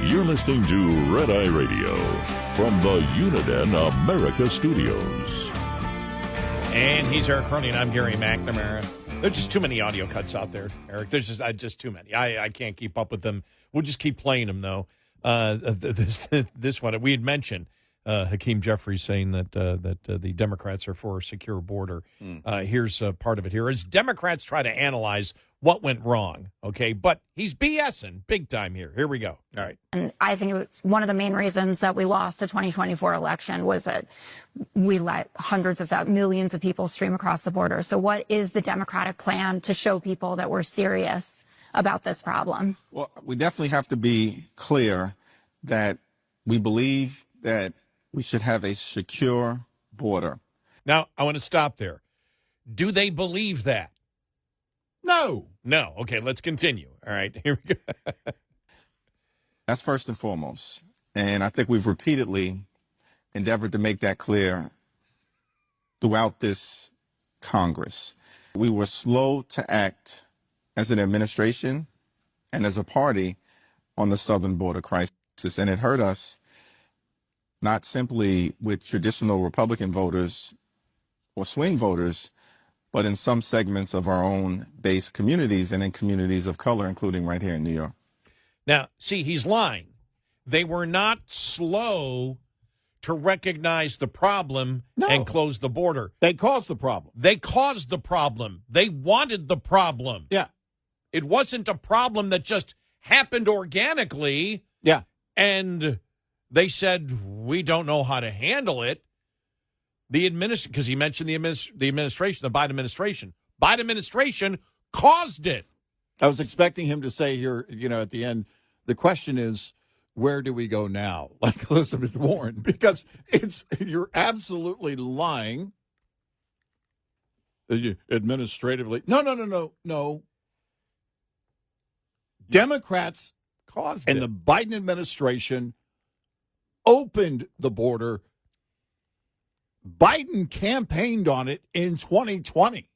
You're listening to Red Eye Radio from the Uniden America Studios. And he's Eric Harley, and I'm Gary McNamara. There's just too many audio cuts out there, Eric. There's just too many. I can't keep up with them. We'll just keep playing them, though. This one, we had mentioned Hakeem Jeffries saying that the Democrats are for a secure border. Here's part of it here. As Democrats try to analyze what went wrong, okay? But he's BSing big time here. Here we go. All right. And I think it's one of the main reasons that we lost the 2024 election was that we let millions of people stream across the border. So what is the Democratic plan to show people that we're serious about this problem? Well, we definitely have to be clear that we believe that we should have a secure border. Now, I want to stop there. Do they believe that? No. Okay, let's continue. All right, here we go. That's first and foremost. And I think we've repeatedly endeavored to make that clear throughout this Congress. We were slow to act as an administration and as a party on the southern border crisis. And it hurt us not simply with traditional Republican voters or swing voters, but in some segments of our own base communities and in communities of color, including right here in New York. Now, see, he's lying. They were not slow to recognize the problem and close the border. They caused the problem. They caused the problem. They wanted the problem. Yeah. It wasn't a problem that just happened organically. Yeah. And they said, we don't know how to handle it. Because he mentioned the administration, the Biden administration. Biden administration caused it. I was expecting him to say here, at the end, the question is, where do we go now? Like Elizabeth Warren, because you're absolutely lying. Administratively. No. Democrats caused and it. the Biden administration opened the border. Biden campaigned on it in 2020.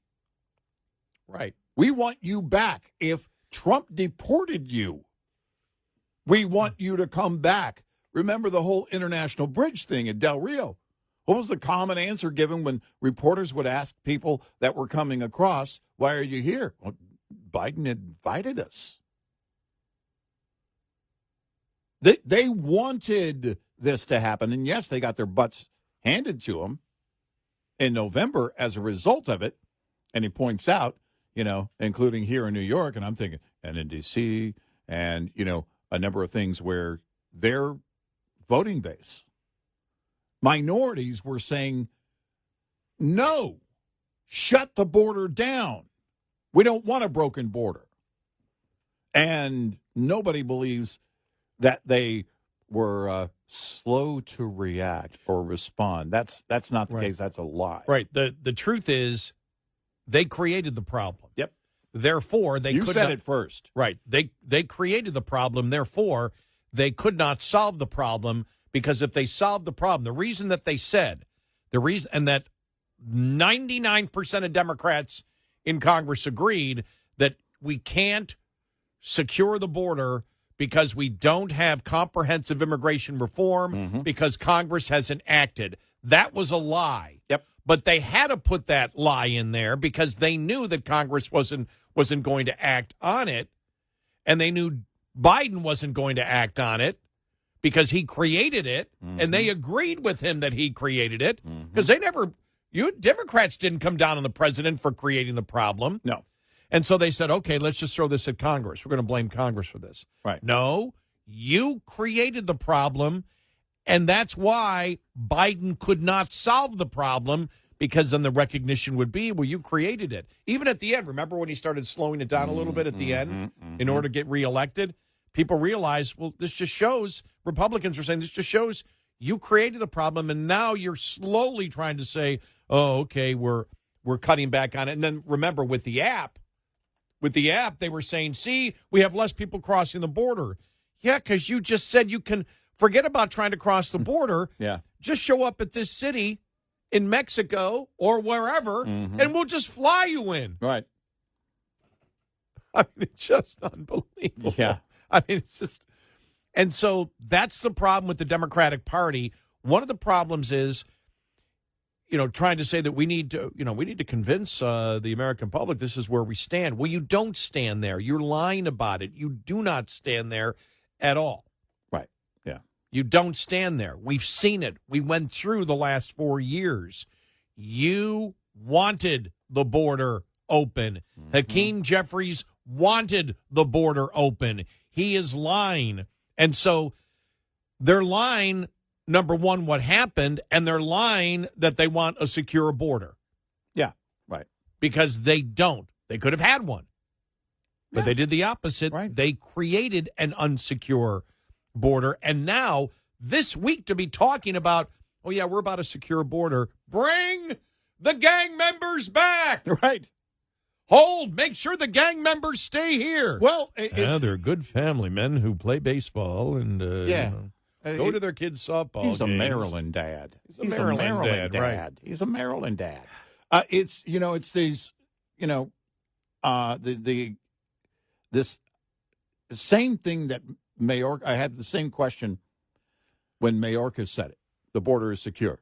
Right. We want you back. If Trump deported you, we want you to come back. Remember the whole international bridge thing at Del Rio. What was the common answer given when reporters would ask people that were coming across, why are you here? Well, Biden invited us. They wanted this to happen. And yes, they got their butts handed to them in November as a result of it. And he points out, including here in New York, and I'm thinking, and in D.C., and, a number of things where their voting base, minorities were saying, no, shut the border down. We don't want a broken border. And nobody believes that they were slow to react or respond. That's not the case. That's a lie. Right. The truth is they created the problem. Yep. Therefore, You said it first. Right. They created the problem. Therefore, they could not solve the problem, because if they solved the problem, the reason that they said, and that 99% of Democrats in Congress agreed that we can't secure the border because we don't have comprehensive immigration reform, because Congress hasn't acted. That was a lie. Yep. But they had to put that lie in there because they knew that Congress wasn't going to act on it. and they knew Biden wasn't going to act on it because he created it, and they agreed with him that he created it because Democrats didn't come down on the president for creating the problem. No. And so they said, okay, let's just throw this at Congress. We're going to blame Congress for this. Right. No, you created the problem, and that's why Biden could not solve the problem, because then the recognition would be, well, you created it. Even at the end, remember when he started slowing it down a little bit at the end in order to get reelected? People realized, well, this just shows, Republicans are saying, this just shows you created the problem, and now you're slowly trying to say, oh, okay, we're cutting back on it. And then remember, with the app, they were saying, see, we have less people crossing the border. Yeah, because you just said you can forget about trying to cross the border. Yeah. Just show up at this city in Mexico or wherever, and we'll just fly you in. Right. I mean, it's just unbelievable. Yeah. I mean, it's just, and so that's the problem with the Democratic Party. One of the problems is, trying to say that we need to convince the American public this is where we stand. Well, you don't stand there. You're lying about it. You do not stand there at all. Right. Yeah. You don't stand there. We've seen it. We went through the last 4 years. You wanted the border open. Hakeem Jeffries wanted the border open. He is lying. And so they're lying, number one, what happened, and they're lying that they want a secure border. Yeah, right. Because they don't. They could have had one. But they did the opposite. Right. They created an unsecure border. And now, this week, to be talking about, oh, yeah, we're about a secure border. Bring the gang members back. Right. Hold. Make sure the gang members stay here. Well, they're good family men who play baseball and go to their kids' softball He's a games. Maryland dad. He's a Maryland dad, right. He's a Maryland dad. It's these, this same thing that Mayorkas, I had the same question when Mayorkas said it. The border is secure.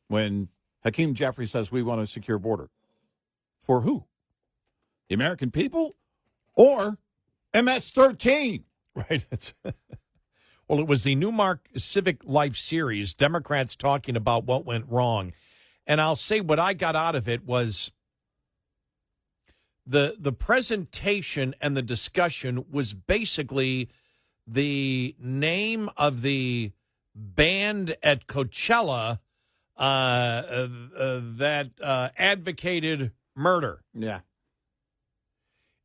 When Hakeem Jeffries says we want a secure border. For who? The American people or MS-13? Right. Well, it was the Newmark Civic Life Series, Democrats talking about what went wrong. And I'll say what I got out of it was the presentation and the discussion was basically the name of the band at Coachella that advocated murder. Yeah.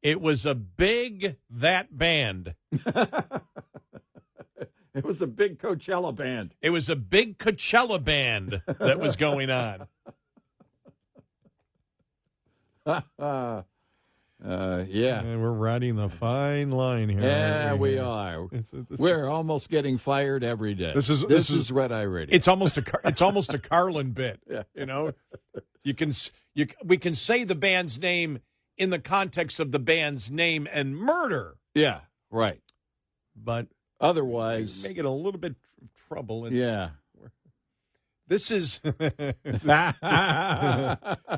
It was a big that band. It was a big Coachella band. It was a big Coachella band that was going on. Yeah. And we're riding the fine line here. Yeah, we are. We're almost getting fired every day. This is Red Eye Radio. It's almost a Carlin bit. Yeah. We can say the band's name in the context of the band's name and murder. Yeah, right. But otherwise, make it a little bit trouble. Yeah. This is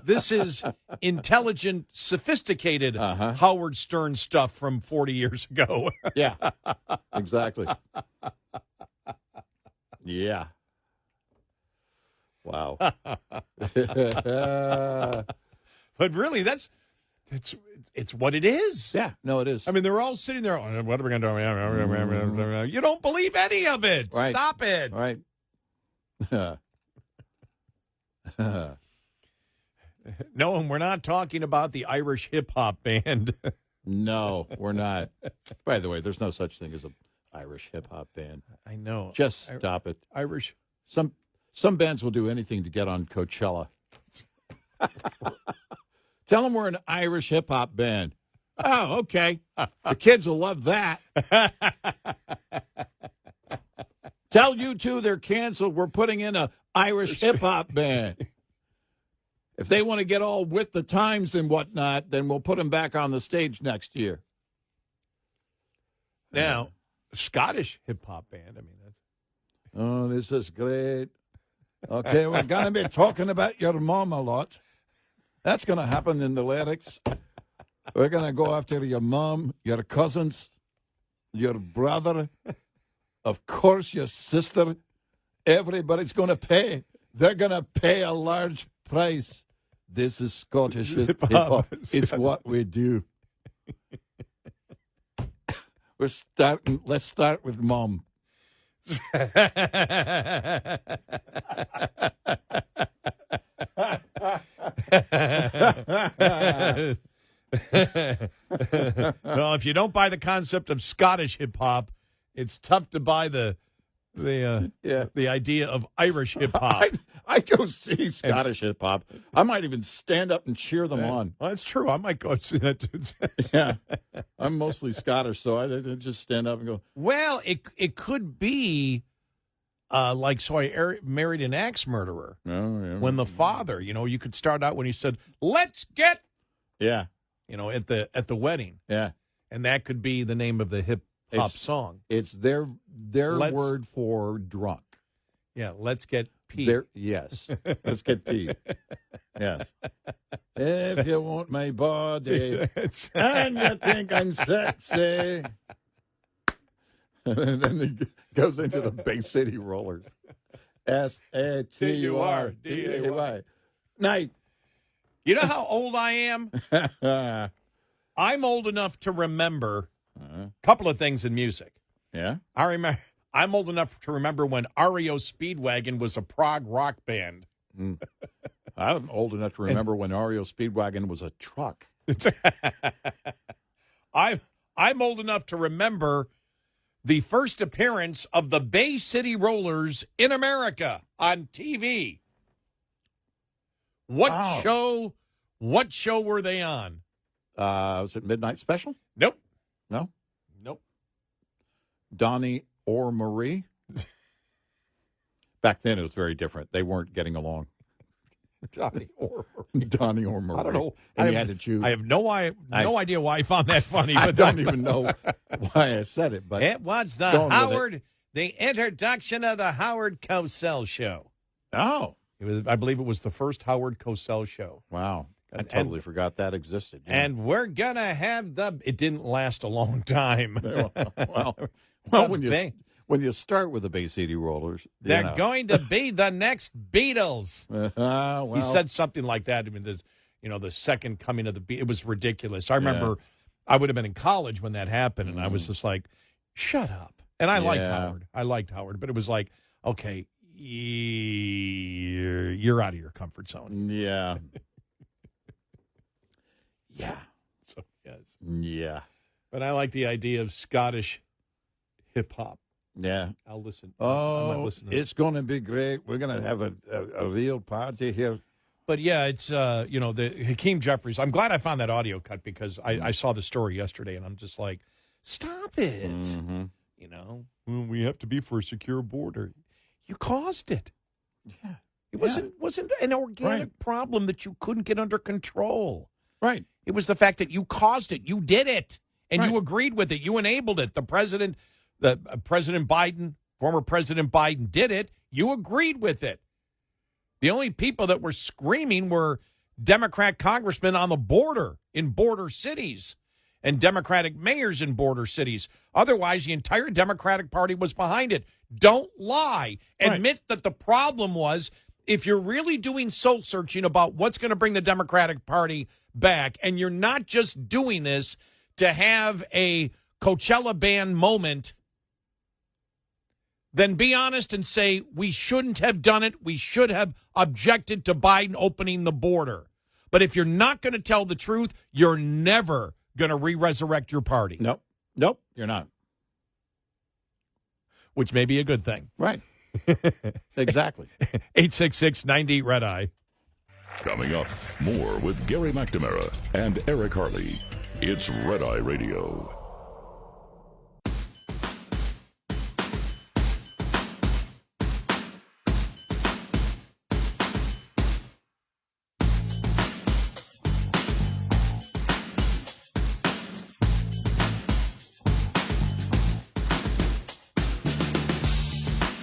this is intelligent, sophisticated Howard Stern stuff from 40 years ago. Yeah, exactly. Yeah. Wow. But really, it's what it is. Yeah, no, it is. I mean, they're all sitting there. Oh, what are we going to do? You don't believe any of it. Right. Stop it. Right. No, and we're not talking about the Irish hip hop band. No, we're not. By the way, there's no such thing as an Irish hip hop band. I know. Just stop it. Irish. Some bands will do anything to get on Coachella. Tell them we're an Irish hip hop band. Oh, okay. The kids will love that. Tell U2 they're canceled. We're putting in an Irish hip hop band. If they want to get all with the times and whatnot, then we'll put them back on the stage next year. Now, Scottish hip hop band. I mean, that's. Oh, this is great. Okay, we're going to be talking about your mom a lot. That's going to happen in the lyrics. We're going to go after your mom, your cousins, your brother, of course, your sister. Everybody's going to pay. They're going to pay a large price. This is Scottish hip-hop. It's what we do. Let's start with mom. Well, if you don't buy the concept of Scottish hip hop, it's tough to buy the idea of Irish hip hop. I go see Scottish hip hop. I might even stand up and cheer them on. Well, that's true. I might go see that too. Yeah, I'm mostly Scottish, so I just stand up and go. Well, it could be so I married an axe murderer. Oh, yeah. When the father, you could start out when he said, "Let's get," at the wedding. Yeah, and that could be the name of the hip hop song. It's their word for drunk. Yeah, let's get P. Yes, let's get P. Yes. If you want my body and you think I'm sexy. And then he goes into the Bay City Rollers. SATURDAY. Night. You know how old I am? I'm old enough to remember a couple of things in music. Yeah? I'm old enough to remember when REO Speedwagon was a prog rock band. I'm old enough to remember when REO Speedwagon was a truck. I'm old enough to remember the first appearance of the Bay City Rollers in America on TV. What show were they on? Was it Midnight Special? Nope. No? Nope. Donnie or Marie? Back then it was very different. They weren't getting along. Donnie or Marie. I don't know. And you had to choose. I have no idea why I found that funny. I But don't even know why I said it. But it was the introduction of the Howard Cosell show. Oh. I believe it was the first Howard Cosell show. Wow. I totally forgot that existed. Yeah. And we're going to have it didn't last a long time. Well, when you start with the Bay City Rollers, they're going to be the next Beatles. He said something like that. I mean, the second coming of the Beatles. It was ridiculous. I remember I would have been in college when that happened, and I was just like, shut up. And I liked Howard. But it was like, okay, you're out of your comfort zone. Yeah. Yeah. So, yes. Yeah. But I like the idea of Scottish hip-hop. Yeah. I'll listen. Oh, it's going to be great. We're going to have a real party here. But, yeah, it's, the Hakeem Jeffries. I'm glad I found that audio cut because I saw the story yesterday, and I'm just like, stop it. Mm-hmm. We have to be for a secure border. You caused it. Yeah. It wasn't an organic problem that you couldn't get under control. Right. It was the fact that you caused it. You did it. And you agreed with it. You enabled it. President Biden, former President Biden did it. You agreed with it. The only people that were screaming were Democrat congressmen on the border in border cities and Democratic mayors in border cities. Otherwise, the entire Democratic Party was behind it. Don't lie. Admit that the problem was, if you're really doing soul searching about what's going to bring the Democratic Party back, and you're not just doing this to have a Coachella band moment, then be honest and say, we shouldn't have done it. We should have objected to Biden opening the border. But if you're not going to tell the truth, you're never going to re-resurrect your party. Nope, you're not. Which may be a good thing. Right. Exactly. 866-98-RED-EYE. Coming up, more with Gary McNamara and Eric Harley. It's Red Eye Radio.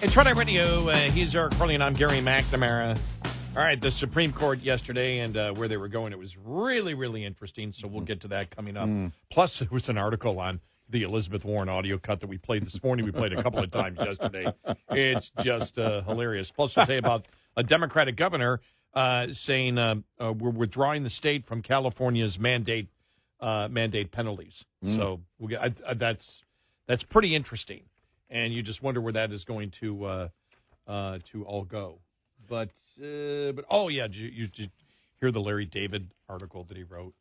It's Red Eye Radio. He's Eric Harley, and I'm Gary McNamara. All right, the Supreme Court yesterday and where they were going, it was really, really interesting. So we'll get to that coming up. Plus, there was an article on the Elizabeth Warren audio cut that we played this morning. We played a couple of times yesterday. It's just hilarious. Plus, we'll say about a Democratic governor saying we're withdrawing the state from California's mandate penalties. So we'll get, that's pretty interesting, and you just wonder where that is going to all go. But oh yeah, did you hear the Larry David article that he wrote?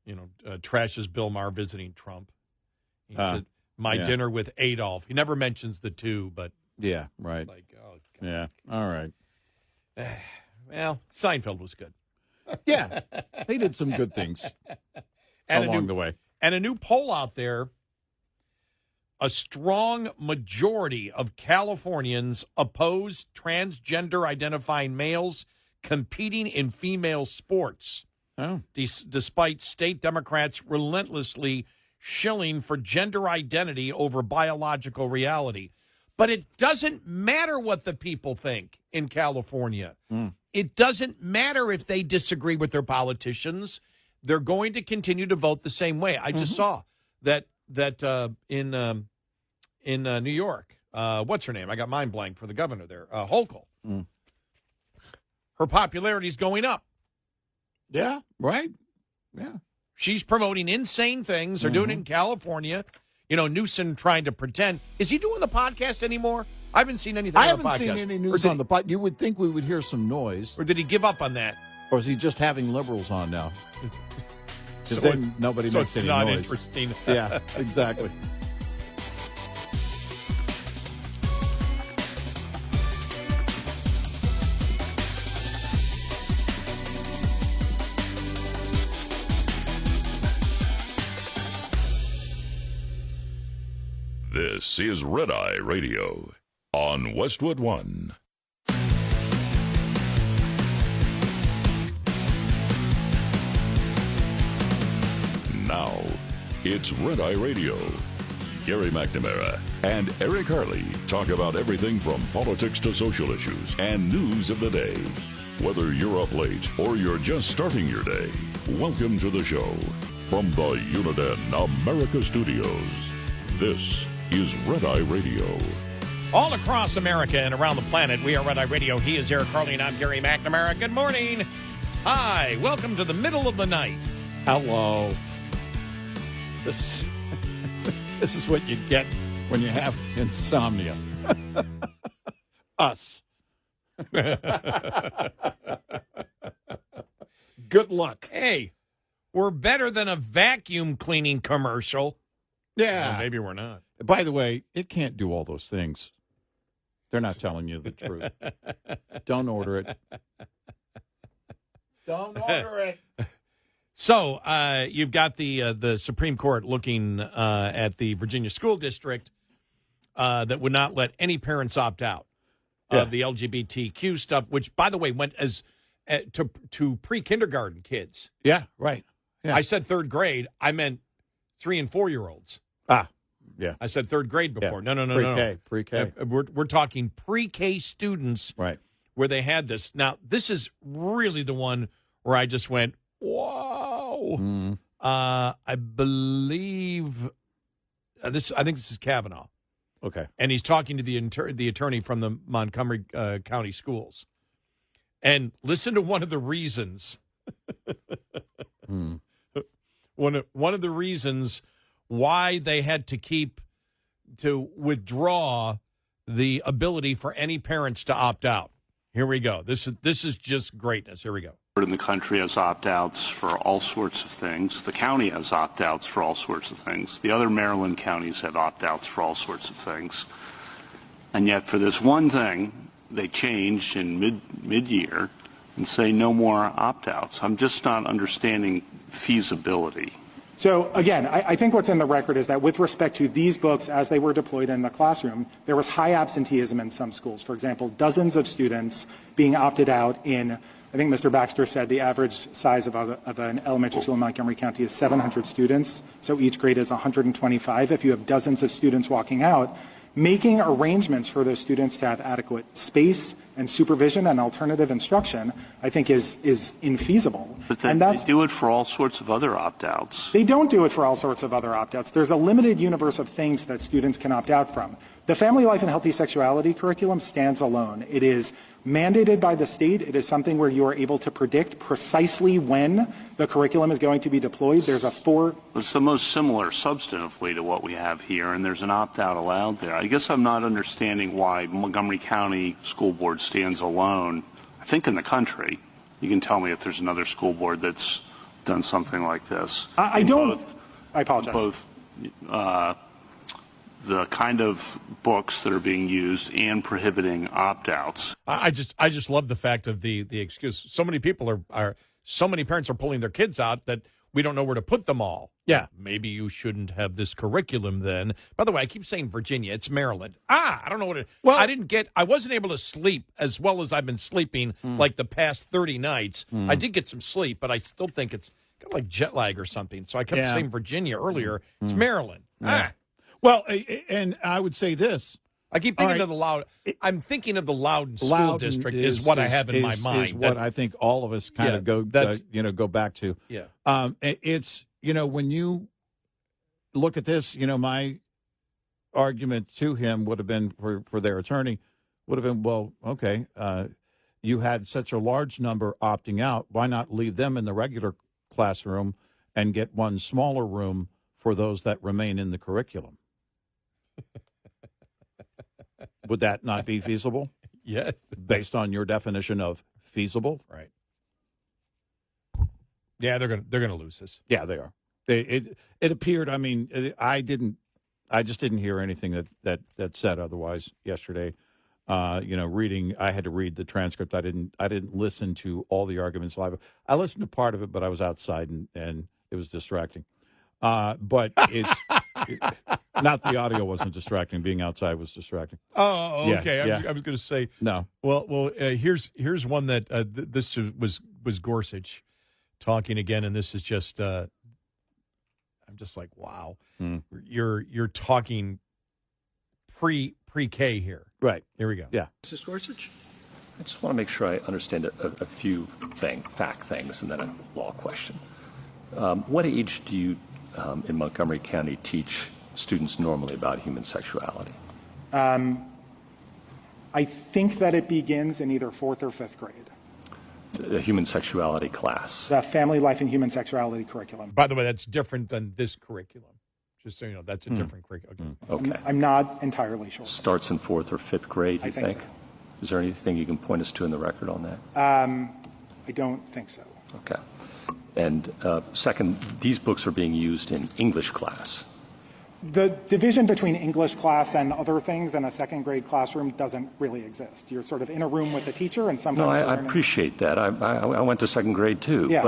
Trashes Bill Maher visiting Trump. He said, "My dinner with Adolf." He never mentions the two, but yeah, right. Like, oh, God. Yeah, all right. Well, Seinfeld was good. Yeah, he did some good things along the way. And a new poll out there. A strong majority of Californians oppose transgender identifying males competing in female sports. Despite state Democrats relentlessly shilling for gender identity over biological reality. But it doesn't matter what the people think in California. It doesn't matter if they disagree with their politicians. They're going to continue to vote the same way. I just saw that in New York, what's her name? I got mind blank for the governor there, Hochul. Her popularity is going up. Yeah, right. Yeah, she's promoting insane things. They're doing it in California. Newsom trying to pretend. Is he doing the podcast anymore? I haven't seen anything. I on the haven't podcast. seen any news on the podcast. You would think we would hear some noise, or did he give up on that? Or is he just having liberals on now? Because So then nobody makes it's any not noise. Interesting. Yeah, exactly. This is Red Eye Radio on Westwood One. Now, it's Red Eye Radio. Gary McNamara and Eric Harley talk about everything from politics to social issues and news of the day. Whether you're up late or you're just starting your day, welcome to the show. From the Uniden America Studios, this is Red Eye Radio. All across America and around the planet, we are Red Eye Radio. He is Eric Harley, and I'm Gary McNamara. Good morning. Hi. Welcome to the middle of the night. Hello. This is what you get when you have insomnia. Us. Good luck. Hey, we're better than a vacuum cleaning commercial. Yeah. Well, maybe we're not. By the way, it can't do all those things. They're not telling you the truth. Don't order it. Don't order it. So you've got the Supreme Court looking at the Virginia school district that would not let any parents opt out of the LGBTQ stuff, which, by the way, went as to pre-kindergarten kids. Yeah, right. Yeah. I said third grade. I meant 3- and 4-year-olds. Yeah. I said third grade before. Yeah. No. Pre-K. We're talking pre-K students, right? Where they had this. Now, this is really the one where I just went, whoa. I believe I think this is Kavanaugh. Okay. And he's talking to the attorney from the Montgomery County Schools. And listen to one of the reasons. One of the reasons why they had to withdraw the ability for any parents to opt out. Here we go. This is just greatness. Here we go. In the country has opt-outs for all sorts of things. The county has opt-outs for all sorts of things. The other Maryland counties have opt-outs for all sorts of things. And yet for this one thing, they changed in mid-year and say no more opt-outs. I'm just not understanding feasibility. So again, I think what's in the record is that with respect to these books as they were deployed in the classroom, there was high absenteeism in some schools. For example, dozens of students being opted out in, I think Mr. Baxter said the average size of an elementary school in Montgomery County is 700 students. So each grade is 125. If you have dozens of students walking out, making arrangements for those students to have adequate space and supervision and alternative instruction, I think is infeasible. But they do it for all sorts of other opt-outs. They don't do it for all sorts of other opt-outs. There's a limited universe of things that students can opt out from. The Family Life and Healthy Sexuality curriculum stands alone. It is mandated by the state. It is something where you are able to predict precisely when the curriculum is going to be deployed. There's It's the most similar substantively to what we have here, and there's an opt-out allowed there. I guess I'm not understanding why Montgomery County School Board stands alone. I think in the country. You can tell me if there's another school board that's done something like this. I apologize. Both the kind of books that are being used and prohibiting opt-outs. I just love the fact of the excuse. So many people so many parents are pulling their kids out that we don't know where to put them all. Yeah. Maybe you shouldn't have this curriculum then. By the way, I keep saying Virginia. It's Maryland. I don't know what it. Well, I wasn't able to sleep as well as I've been sleeping like the past 30 nights. I did get some sleep, but I still think it's kind of like jet lag or something. So I kept saying Virginia earlier. It's Maryland. Well, and I would say this. I keep thinking of the Loudon. I'm thinking of the Loudon School District is what I have in my mind. Is what I think all of us kind of go back to. Yeah. It's, when you look at this, my argument to him would have been for their attorney would have been, well, okay, you had such a large number opting out. Why not leave them in the regular classroom and get one smaller room for those that remain in the curriculum? Would that not be feasible? Yes. Based on your definition of feasible? Right. Yeah, they're gonna lose this. Yeah, they are. It appeared. I mean, I just didn't hear anything that said otherwise yesterday. Reading. I had to read the transcript. I didn't listen to all the arguments live. I listened to part of it, but I was outside and it was distracting. But it's not the audio wasn't distracting. Being outside was distracting. Oh, okay. Yeah, I was going to say no. Well. Here's one that this was Gorsuch talking again, and this is just. I'm just like, wow. You're talking pre-K here. Right. Here we go. Yeah. Mrs. Gorsuch, I just want to make sure I understand a few fact things and then a law question. What age do you, in Montgomery County, teach students normally about human sexuality? I think that it begins in either 4th or 5th grade. The human sexuality class. The Family Life and Human Sexuality curriculum. By the way, that's different than this curriculum. Just so you know, that's a different curriculum. Okay. I'm not entirely sure. Starts in 4th or 5th grade, you think? So. Is there anything you can point us to in the record on that? I don't think so. Okay. And second, these books are being used in English class. The division between English class and other things in a 2nd grade classroom doesn't really exist. You're sort of in a room with a teacher and sometimes... No, I appreciate that. I went to 2nd grade too. Yeah.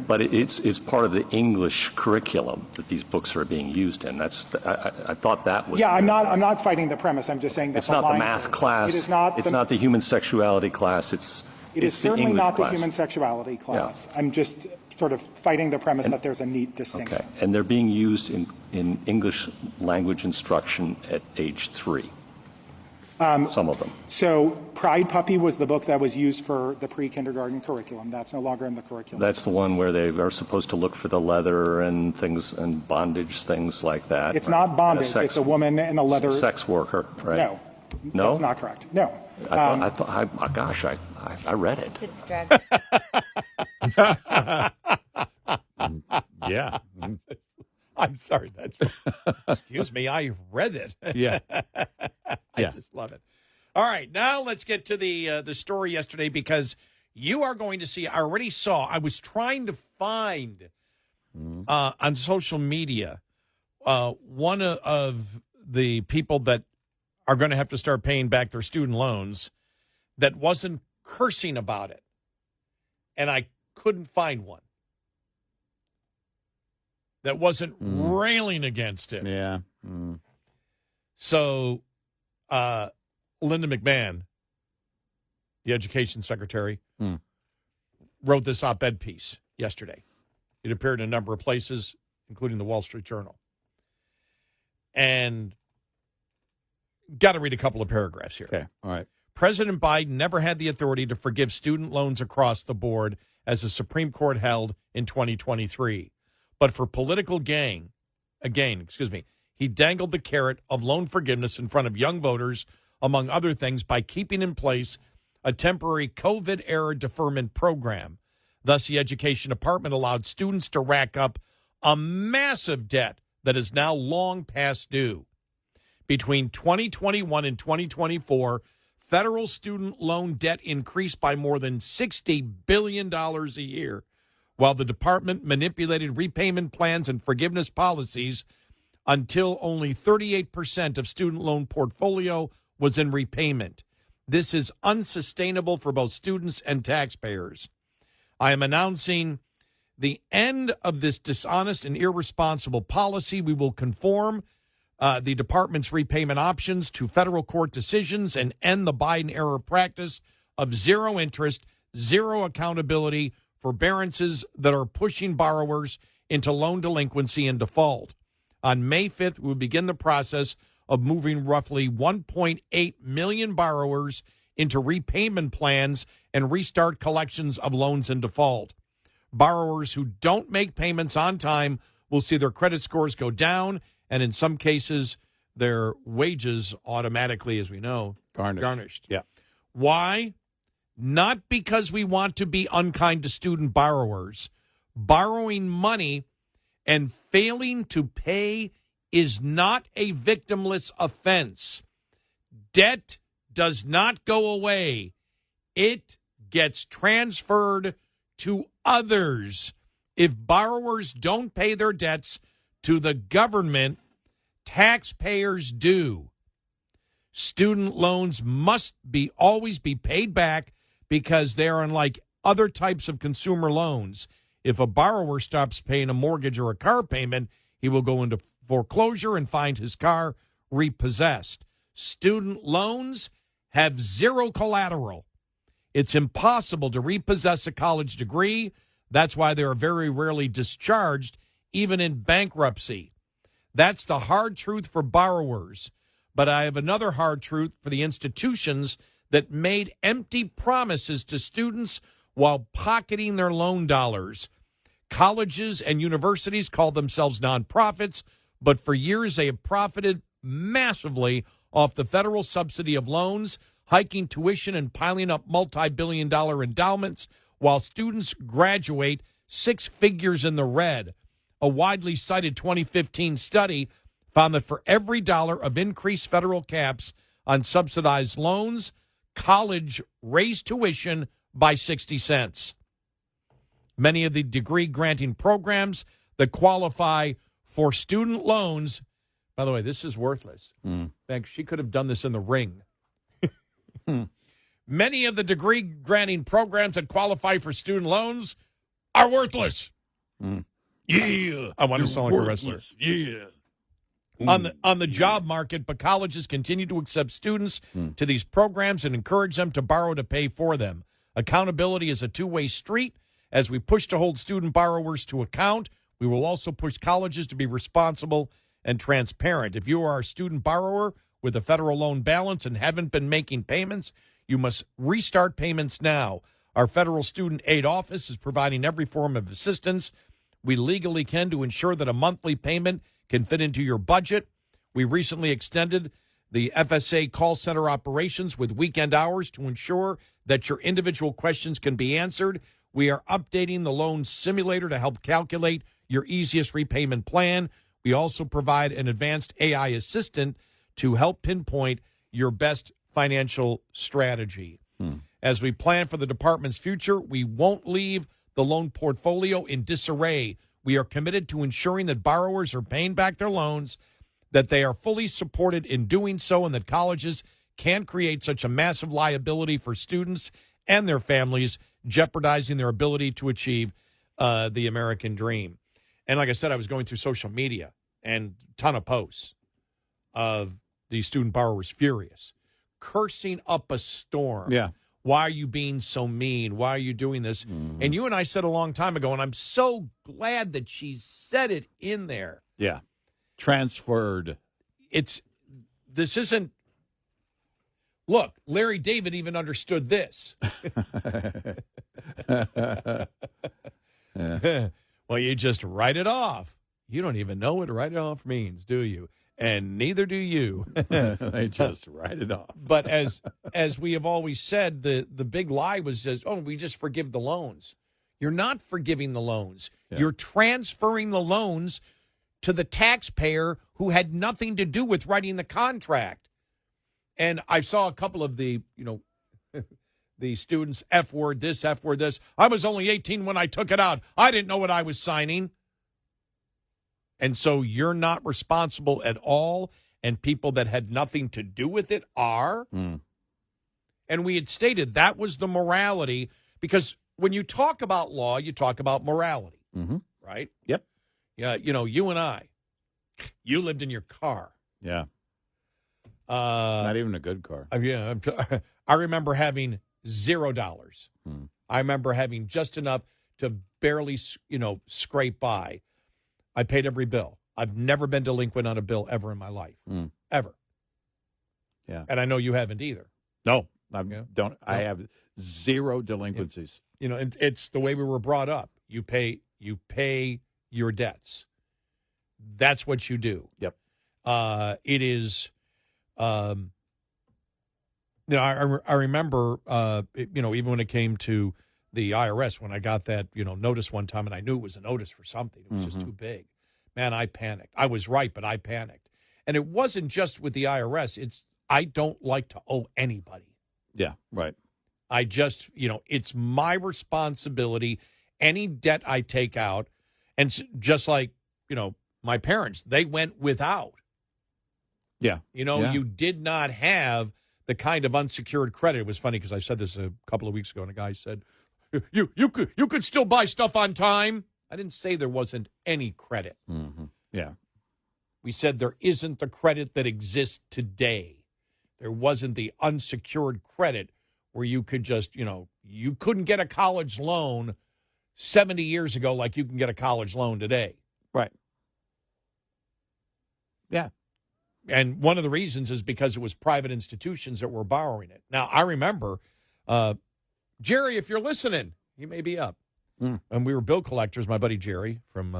But it's part of the English curriculum that these books are being used in. I thought that was... Yeah, I'm not fighting the premise. I'm just saying that it's not the math class. It is not. It's not the human sexuality class. It is certainly English not class. the human sexuality class. Yeah. I'm just sort of fighting the premise that there's a neat distinction. Okay, and they're being used in English language instruction at age 3. Some of them. So Pride Puppy was the book that was used for the pre-kindergarten curriculum. That's no longer in the curriculum. That's the one where they are supposed to look for the leather and things and bondage, things like that. It's not bondage. It's a woman in a leather... Sex worker, right? No. No? That's not correct. No. I thought, gosh, I read it. Yeah. I'm sorry. Excuse me. I read it. Yeah. I just love it. All right. Now let's get to the story yesterday because you are going to see. I already saw. I was trying to find on social media one of the people that are going to have to start paying back their student loans that wasn't cursing about it. And I couldn't find one that wasn't railing against it. Yeah. So Linda McMahon, the education secretary, wrote this op-ed piece yesterday. It appeared in a number of places, including the Wall Street Journal. And Got to read a couple of paragraphs here. Okay, all right. President Biden never had the authority to forgive student loans across the board, as the Supreme Court held in 2023. But for political gain, he dangled the carrot of loan forgiveness in front of young voters, among other things, by keeping in place a temporary COVID-era deferment program. Thus, the Education Department allowed students to rack up a massive debt that is now long past due. Between 2021 and 2024, federal student loan debt increased by more than $60 billion a year, while the department manipulated repayment plans and forgiveness policies until only 38% of student loan portfolio was in repayment. This is unsustainable for both students and taxpayers. I am announcing the end of this dishonest and irresponsible policy. We will conform the department's repayment options to federal court decisions and end the Biden-era practice of zero interest, zero accountability, forbearances that are pushing borrowers into loan delinquency and default. On May 5th, we will begin the process of moving roughly 1.8 million borrowers into repayment plans and restart collections of loans in default. Borrowers who don't make payments on time will see their credit scores go down, and in some cases, their wages automatically, as we know, garnished. Yeah. Why? Not because we want to be unkind to student borrowers. Borrowing money and failing to pay is not a victimless offense. Debt does not go away. It gets transferred to others. If borrowers don't pay their debts to the government, taxpayers do. Student loans must always be paid back because they are unlike other types of consumer loans. If a borrower stops paying a mortgage or a car payment, he will go into foreclosure and find his car repossessed. Student loans have zero collateral. It's impossible to repossess a college degree. That's why they are very rarely discharged, even in bankruptcy. That's the hard truth for borrowers. But I have another hard truth for the institutions that made empty promises to students while pocketing their loan dollars. Colleges and universities call themselves nonprofits, but for years they have profited massively off the federal subsidy of loans, hiking tuition and piling up multi-billion-dollar endowments while students graduate 6 figures in the red. A widely cited 2015 study found that for every dollar of increased federal caps on subsidized loans, college raised tuition by 60 cents. Many of the degree-granting programs that qualify for student loans, by the way, this is worthless. In fact, she could have done this in the ring. Many of the degree-granting programs that qualify for student loans are worthless. Yeah. I want to sound like a wrestler. Yeah. On the job market, but colleges continue to accept students to these programs and encourage them to borrow to pay for them. Accountability is a two-way street. As we push to hold student borrowers to account, we will also push colleges to be responsible and transparent. If you are a student borrower with a federal loan balance and haven't been making payments, you must restart payments now. Our federal student aid office is providing every form of assistance we legally can to ensure that a monthly payment can fit into your budget. We recently extended the FSA call center operations with weekend hours to ensure that your individual questions can be answered. We are updating the loan simulator to help calculate your easiest repayment plan. We also provide an advanced AI assistant to help pinpoint your best financial strategy. As we plan for the department's future, we won't leave the loan portfolio in disarray. We are committed to ensuring that borrowers are paying back their loans, that they are fully supported in doing so, and that colleges can't create such a massive liability for students and their families, jeopardizing their ability to achieve the American dream. And like I said, I was going through social media and a ton of posts of these student borrowers furious, cursing up a storm. Yeah. Why are you being so mean? Why are you doing this? And you and I said a long time ago, and I'm so glad that she said it in there. Yeah. Transferred. This isn't Look, Larry David even understood this. Well, you just write it off. You don't even know what write it off means, do you? And neither do you. They just write it off. But as we have always said, the big lie was just, we just forgive the loans. You're not forgiving the loans. Yeah. You're transferring the loans to the taxpayer who had nothing to do with writing the contract. And I saw a couple of the students, F word this. I was only 18 when I took it out. I didn't know what I was signing. And so you're not responsible at all, and people that had nothing to do with it are. Mm. And we had stated that was the morality, because when you talk about law, you talk about morality, right? Yep. Yeah, you and I, you lived in your car. Yeah. Not even a good car. Yeah, I remember having $0. I remember having just enough to barely, scrape by. I paid every bill. I've never been delinquent on a bill ever in my life, ever. Yeah, and I know you haven't either. No, I don't. I have zero delinquencies. It's the way we were brought up. You pay your debts. That's what you do. Yep. It is. I remember. Even when it came to the IRS, when I got that notice one time, and I knew it was a notice for something. It was just too big. Man, I panicked. I was right, but I panicked. And it wasn't just with the IRS. I don't like to owe anybody. Yeah, right. I just, it's my responsibility. Any debt I take out, and just like, my parents, they went without. Yeah. You did not have the kind of unsecured credit. It was funny because I said this a couple of weeks ago, and a guy said, you could still buy stuff on time. I didn't say there wasn't any credit. Yeah. We said there isn't the credit that exists today. There wasn't the unsecured credit where you could just, you couldn't get a college loan 70 years ago like you can get a college loan today. Right. Yeah. And one of the reasons is because it was private institutions that were borrowing it. Now, I remember, Jerry, if you're listening, you may be up. And we were bill collectors, my buddy Jerry from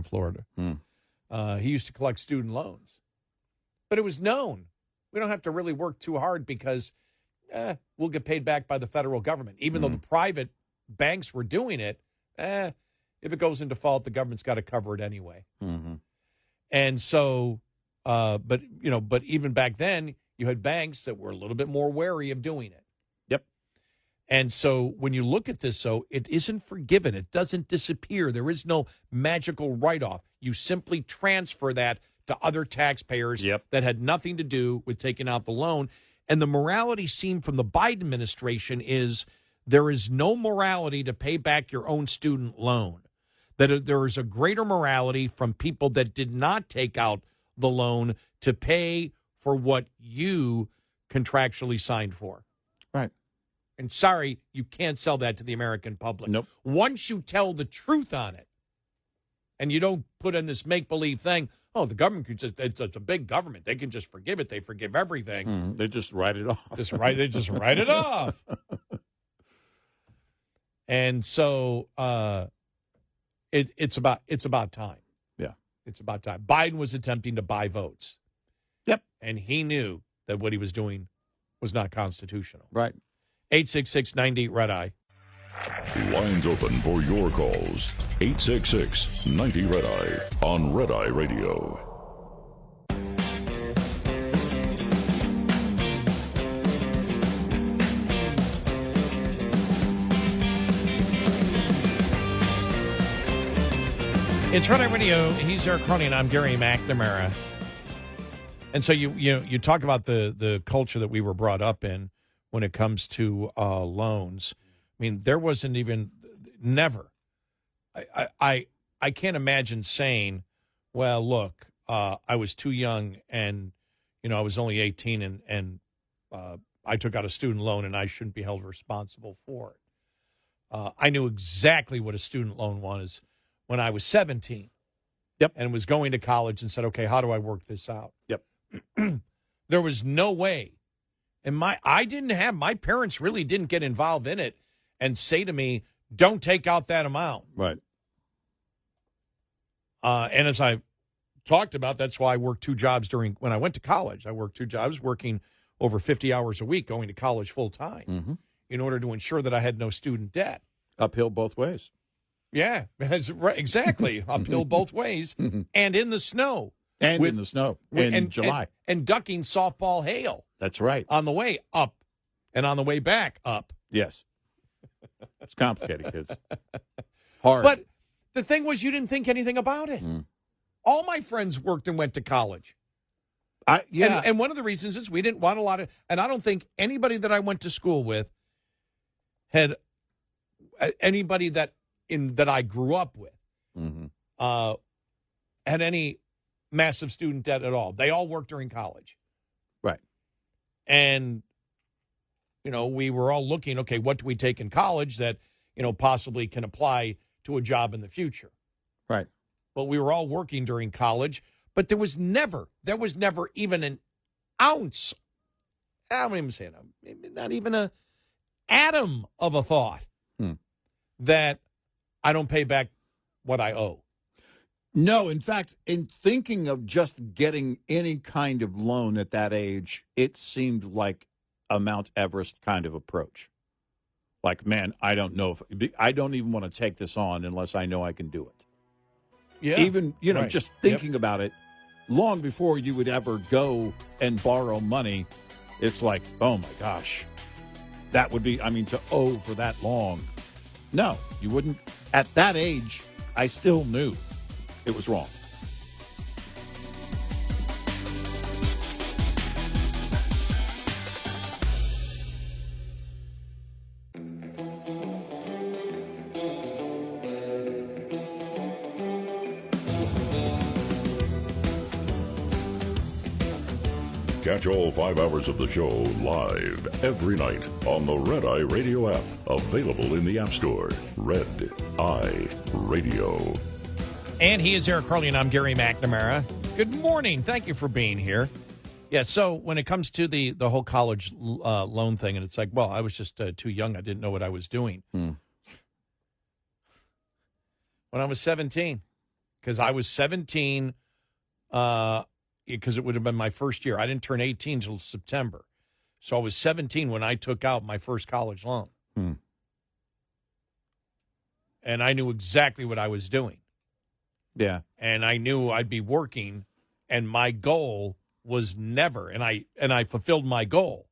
Florida. He used to collect student loans. But it was known. We don't have to really work too hard because we'll get paid back by the federal government. Even though the private banks were doing it, if it goes in default, the government's got to cover it anyway. And so, but even back then, you had banks that were a little bit more wary of doing it. Yep. And so when you look at this, it isn't forgiven. It doesn't disappear. There is no magical write-off. You simply transfer that to other taxpayers that had nothing to do with taking out the loan. And the morality seen from the Biden administration is there is no morality to pay back your own student loan. That there is a greater morality from people that did not take out the loan to pay for what you contractually signed for. Right. And sorry, you can't sell that to the American public. Nope. Once you tell the truth on it, and you don't put in this make-believe thing, the government could it's a big government. They can just forgive it. They forgive everything. They just write it off. They just write it off. And so it's about time. Yeah. It's about time. Biden was attempting to buy votes. Yep. And he knew that what he was doing was not constitutional. Right. 866-90-RED-EYE. Lines open for your calls. 866-90-RED-EYE on Red Eye Radio. It's Red Eye Radio. He's Eric Harley, and I'm Gary McNamara. And so you talk about the culture that we were brought up in when it comes to loans. I mean, there wasn't even never. I can't imagine saying, well, look, I was too young and, I was only 18 and I took out a student loan and I shouldn't be held responsible for it. I knew exactly what a student loan was when I was 17. Yep. And was going to college and said, okay, how do I work this out? Yep. There was no way And my parents really didn't get involved in it and say to me, don't take out that amount. Right. And as I talked about, that's why I worked 2 jobs when I went to college. I worked 2 jobs, working over 50 hours a week, going to college full time in order to ensure that I had no student debt. Uphill both ways. Yeah, exactly. Uphill both ways and in the snow. And in the snow in July. And ducking softball hail. That's right. On the way up and on the way back up. Yes. It's complicated, kids. Hard. But the thing was, you didn't think anything about it. All my friends worked and went to college. Yeah. And one of the reasons is we didn't want a lot of, and I don't think anybody that I went to school with had anybody that I grew up with had any massive student debt at all. They all worked during college. Right. And, we were all looking, okay, what do we take in college that, possibly can apply to a job in the future? Right. But we were all working during college, but there was never even an ounce, I don't even say it, maybe not even an atom of a thought that I don't pay back what I owe. No, in fact, in thinking of just getting any kind of loan at that age, it seemed like a Mount Everest kind of approach. Like, man, I don't know I don't even want to take this on unless I know I can do it. Yeah. Even, right. just thinking about it, long before you would ever go and borrow money, it's like, oh my gosh, that would be, to owe for that long. No, you wouldn't. At that age, I still knew it was wrong. Catch all 5 hours of the show live every night on the Red Eye Radio app. Available in the App Store. Red Eye Radio. And he is Eric Harley, and I'm Gary McNamara. Good morning. Thank you for being here. Yeah, so when it comes to the whole college loan thing, and it's like, well, I was just too young. I didn't know what I was doing. When I was 17, because I was 17 because it would have been my first year. I didn't turn 18 until September. So I was 17 when I took out my first college loan. And I knew exactly what I was doing. Yeah. And I knew I'd be working, and my goal was never, and I fulfilled my goal.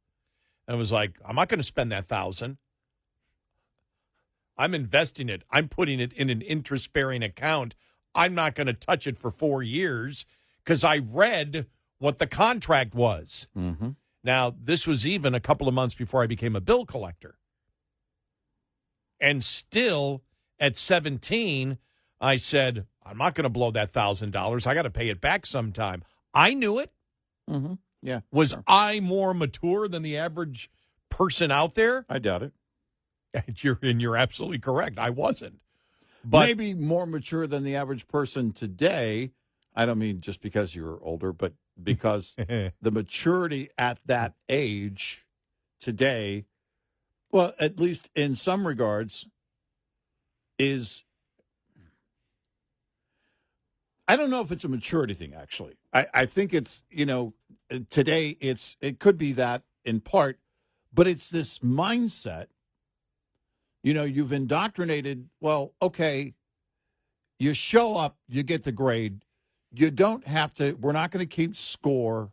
And it was like, I'm not going to spend that $1,000. I'm investing it. I'm putting it in an interest-bearing account. I'm not going to touch it for 4 years because I read what the contract was. Now, this was even a couple of months before I became a bill collector. And still, at 17, I said, I'm not going to blow that $1,000. I got to pay it back sometime. I knew it. Yeah. Was I more mature than the average person out there? I doubt it. You're absolutely correct. I wasn't. But maybe more mature than the average person today. I don't mean just because you're older, but because the maturity at that age today, well, at least in some regards, is, I don't know if it's a maturity thing, actually. I think it's, today it could be that in part, but it's this mindset. You've indoctrinated, well, okay, you show up, you get the grade. You don't have to, we're not going to keep score.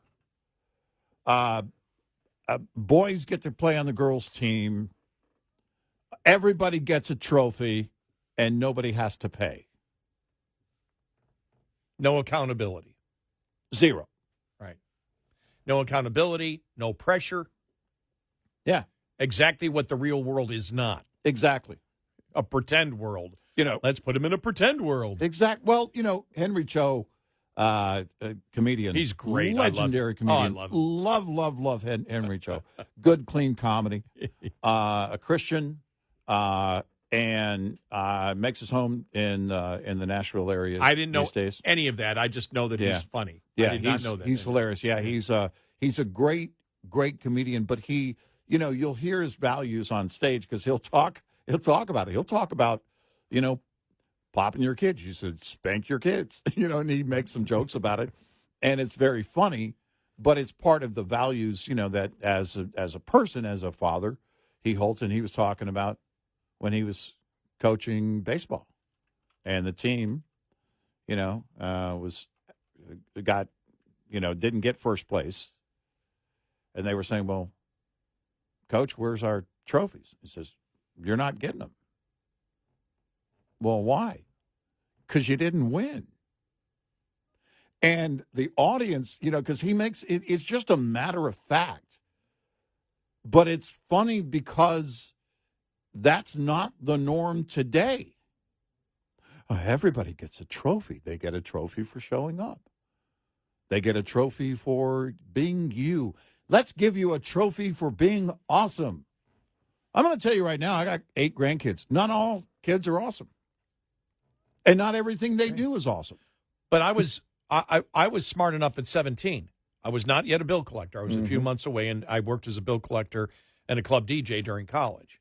Boys get to play on the girls' team. Everybody gets a trophy, and nobody has to pay. no accountability. Zero. Right. No accountability, no pressure. Yeah. Exactly what the real world is not. Exactly. A pretend world. Let's put him in a pretend world. Well, Henry Cho, a comedian. He's great. Legendary comedian. Oh, I love him. Love Henry Cho. Good, clean comedy. A Christian, and makes his home in the Nashville area. I didn't know these days. any of that. I just know that he's funny. Yeah, I did not know that. He's hilarious. Yeah, he's a great great comedian, but he, you'll hear his values on stage because he'll talk about it. He'll talk about, popping your kids. You should spank your kids, and he makes some jokes about it. And it's very funny, but it's part of the values, that as a person, as a father, he holds. And he was talking about when he was coaching baseball and the team, didn't get first place. And they were saying, well, Coach, where's our trophies? He says, you're not getting them. Well, why? Because you didn't win. And the audience, because he makes it, it's just a matter of fact. But it's funny because that's not the norm today. Everybody gets a trophy. They get a trophy for showing up. They get a trophy for being you. Let's give you a trophy for being awesome. I'm going to tell you right now, I got 8 grandkids. Not all kids are awesome. And not everything they do is awesome. But I was smart enough at 17. I was not yet a bill collector. I was a few months away, and I worked as a bill collector and a club DJ during college.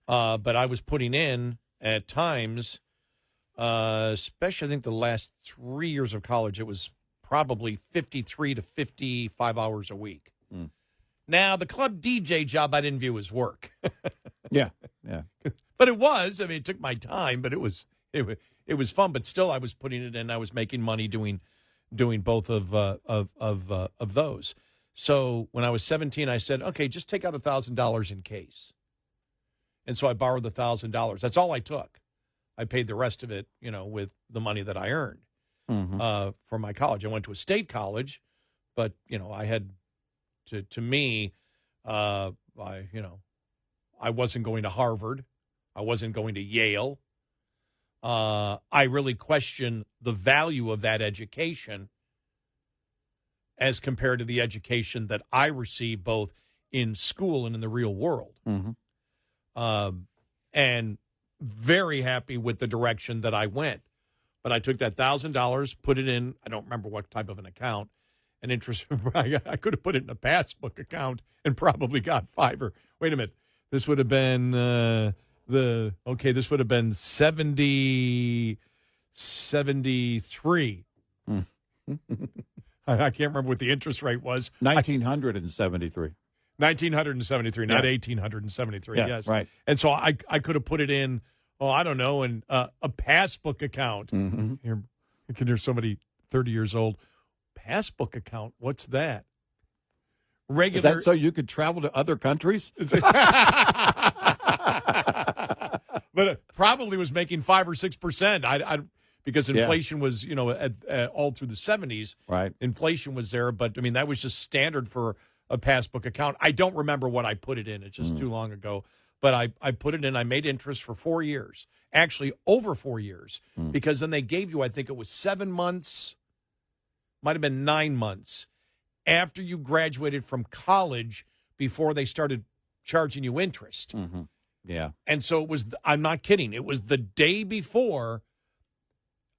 But I was putting in at times, especially I think the last 3 years of college, it was probably 53 to 55 hours a week. Now, the club DJ job I didn't view as work. Yeah. But it was. I mean, it took my time, but it was fun. But still, I was putting it in. I was making money doing both of those. So when I was 17, I said, okay, just take out $1,000 in case. And so I borrowed the $1,000. That's all I took. I paid the rest of it, with the money that I earned for my college. I went to a state college, but I had to me, I wasn't going to Harvard. I wasn't going to Yale. I really question the value of that education as compared to the education that I received both in school and in the real world. And very happy with the direction that I went. But I took that $1,000, put it in, I don't remember what type of an account, and interest, I could have put it in a passbook account and probably got wait a minute, this would have been this would have been 73. I can't remember what the interest rate was. 1973. 1973, not 1873. Yeah, yes, right. And so I could have put it in. I don't know, in a passbook account. Here, there's somebody 30 years old. Passbook account. What's that? Regular. Is that so you could travel to other countries? But it probably was making 5 or 6%. Because inflation was, all through the 70s. Right. Inflation was there, but I mean that was just standard for a passbook account. I don't remember what I put it in. It's just too long ago. But I put it in. I made interest for 4 years, actually over 4 years, because then they gave you, I think it was 7 months, might have been 9 months after you graduated from college before they started charging you interest. Yeah. And so it was, I'm not kidding, it was the day before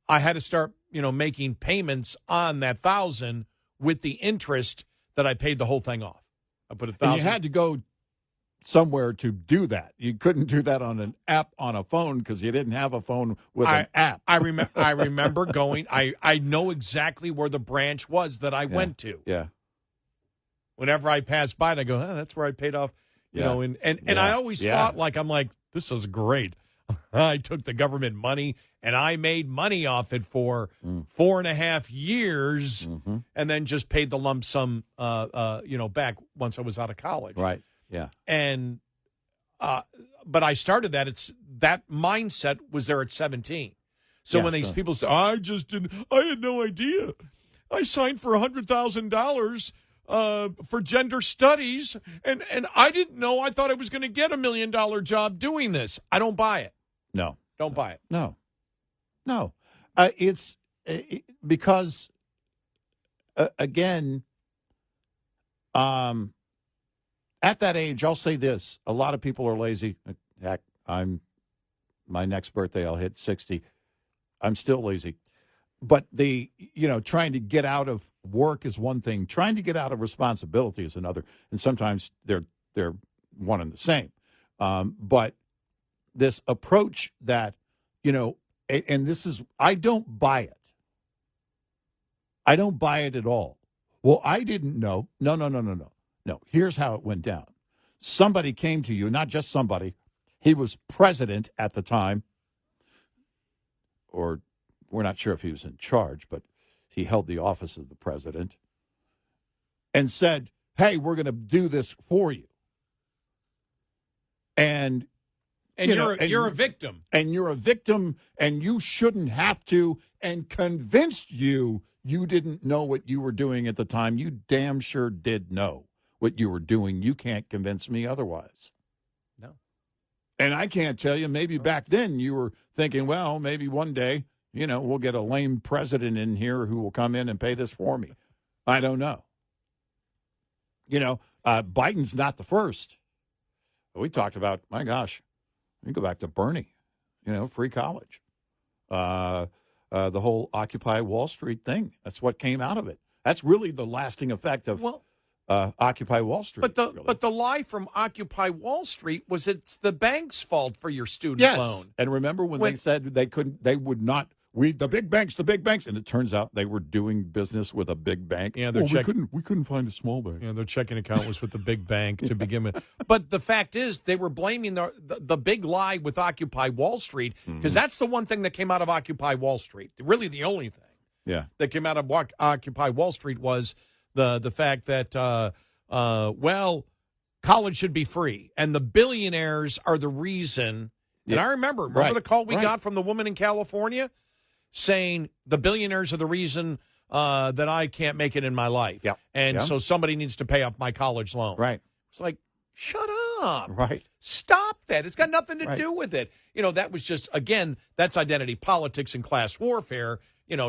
I had to start, making payments on that $1,000 with the interest that I paid the whole thing off. I put $1,000. And you had to go somewhere to do that. You couldn't do that on an app on a phone because you didn't have a phone with an app. I remember going. I know exactly where the branch was that I went to. Yeah. Whenever I passed by, I go, that's where I paid off. And I always thought I'm like, this is great. I took the government money and I made money off it for 4.5 years, and then just paid the lump sum, back once I was out of college. Right. Yeah. And, but I started that. That mindset was there at 17. So when these people say, I had no idea. I signed for $100,000 for gender studies, and I didn't know. I thought I was going to get $1 million job doing this. I don't buy it. No. Don't buy it. No. It's because, again, at that age, I'll say this. A lot of people are lazy. Heck, my next birthday, I'll hit 60. I'm still lazy. but trying to get out of work is one thing. Trying to get out of responsibility is another. And sometimes they're one and the same. But this approach that, and this is, I don't buy it. I don't buy it at all. Well, I didn't know. No. No, here's how it went down. Somebody came to you, not just somebody. He was president at the time, or we're not sure if he was in charge, but he held the office of the president, and said, hey, we're going to do this for you. And you're a victim. And you're a victim, and you shouldn't have to, and convinced you didn't know what you were doing at the time. You damn sure did know what you were doing. You can't convince me otherwise. No. And I can't tell you, maybe back then you were thinking, well, maybe one day, we'll get a lame president in here who will come in and pay this for me. I don't know. Biden's not the first. We talked about, my gosh, you go back to Bernie, free college. The whole Occupy Wall Street thing. That's what came out of it. That's really the lasting effect of Occupy Wall Street. But the lie from Occupy Wall Street was it's the bank's fault for your student loan. And remember when they said the big banks, and it turns out they were doing business with a big bank. Yeah, we couldn't find a small bank. Yeah, their checking account was with the big bank to begin with. But the fact is, they were blaming the big lie with Occupy Wall Street, because that's the one thing that came out of Occupy Wall Street. Really, the only thing that came out of Occupy Wall Street was the fact that college should be free, and the billionaires are the reason. And I remember the call we got from the woman in California saying the billionaires are the reason that I can't make it in my life. Yep. And so somebody needs to pay off my college loan. Right. It's like, shut up. Right. Stop that. It's got nothing to do with it. That was just, again, that's identity politics and class warfare,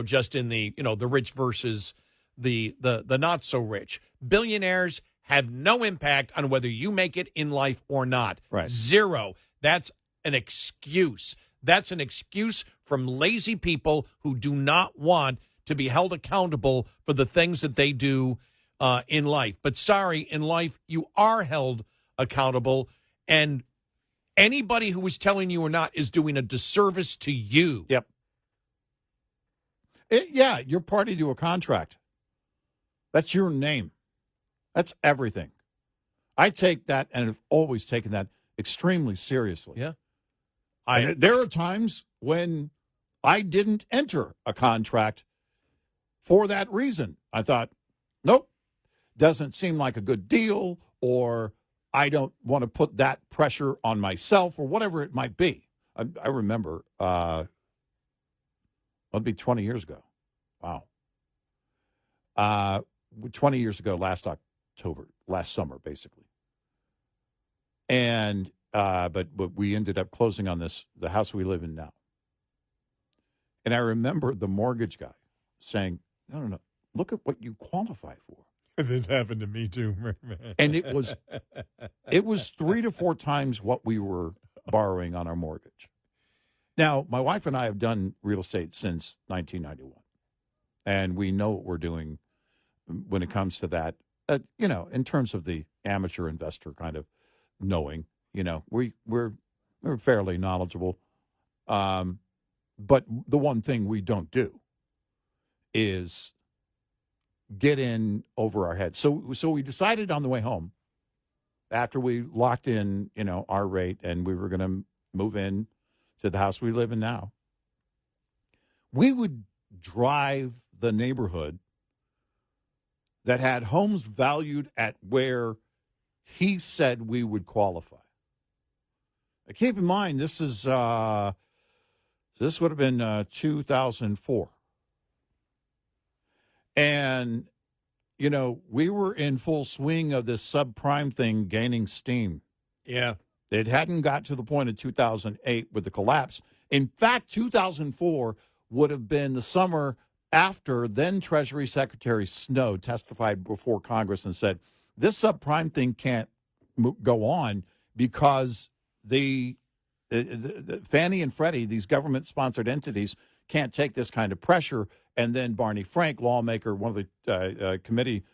just in the, the rich versus the not so rich. Billionaires have no impact on whether you make it in life or not. Right. Zero. That's an excuse. That's an excuse from lazy people who do not want to be held accountable for the things that they do in life. But sorry, in life, you are held accountable, and anybody who is telling you or not is doing a disservice to you. Yep. You're party to a contract. That's your name. That's everything. I take that, and have always taken that extremely seriously. Yeah. There are times when I didn't enter a contract for that reason. I thought, nope, doesn't seem like a good deal, or I don't want to put that pressure on myself, or whatever it might be. I remember, it'll be 20 years ago. Wow. 20 years ago, last summer, basically. And but we ended up closing on the house we live in now. And I remember the mortgage guy saying, no, look at what you qualify for. This happened to me too. And it was 3 to 4 times what we were borrowing on our mortgage. Now, my wife and I have done real estate since 1991. And we know what we're doing when it comes to that, in terms of the amateur investor kind of knowing. We're fairly knowledgeable. But the one thing we don't do is get in over our heads. So we decided on the way home, after we locked in, our rate, and we were going to move in to the house we live in now, we would drive the neighborhood that had homes valued at where he said we would qualify. Keep in mind, this would have been 2004. And, we were in full swing of this subprime thing gaining steam. Yeah. It hadn't got to the point of 2008 with the collapse. In fact, 2004 would have been the summer after then Treasury Secretary Snow testified before Congress and said, this subprime thing can't go on because the Fannie and Freddie, these government-sponsored entities, can't take this kind of pressure. And then Barney Frank, lawmaker, one of the committee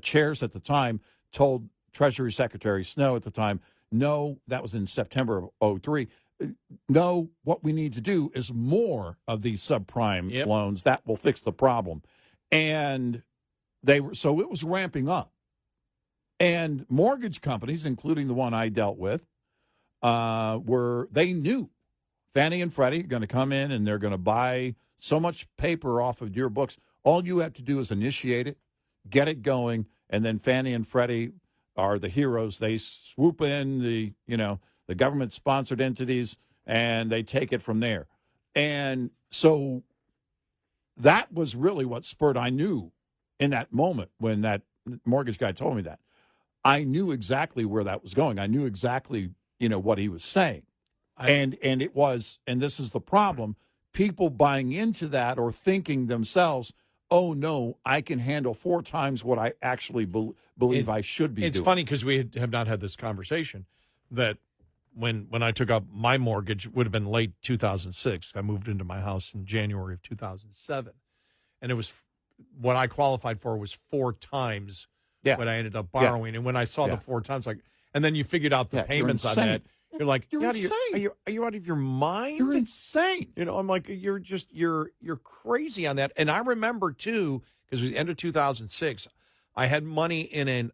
chairs at the time, told Treasury Secretary Snow at the time, no, that was in September of 2003. No, what we need to do is more of these subprime loans. That will fix the problem. And so it was ramping up. And mortgage companies, including the one I dealt with, they knew Fannie and Freddie are going to come in and they're going to buy so much paper off of your books. All you have to do is initiate it, get it going, and then Fannie and Freddie are the heroes. They swoop in the government-sponsored entities, and they take it from there. And so that was really what spurred. I knew in that moment when that mortgage guy told me that. I knew exactly where that was going. I knew exactly, what he was saying. And this is the problem, people buying into that or thinking themselves, oh, no, I can handle 4 times what I actually believe I should be doing. It's funny because we have not had this conversation that when I took up my mortgage, it would have been late 2006. I moved into my house in January of 2007. And it was what I qualified for was 4 times what I ended up borrowing. And when I saw the 4 times, and then you figured out the payments on that, you're like, you're insane. Are you out of your mind? You're insane. I'm like, you're crazy on that. And I remember too, because it was the end of 2006, I had money in an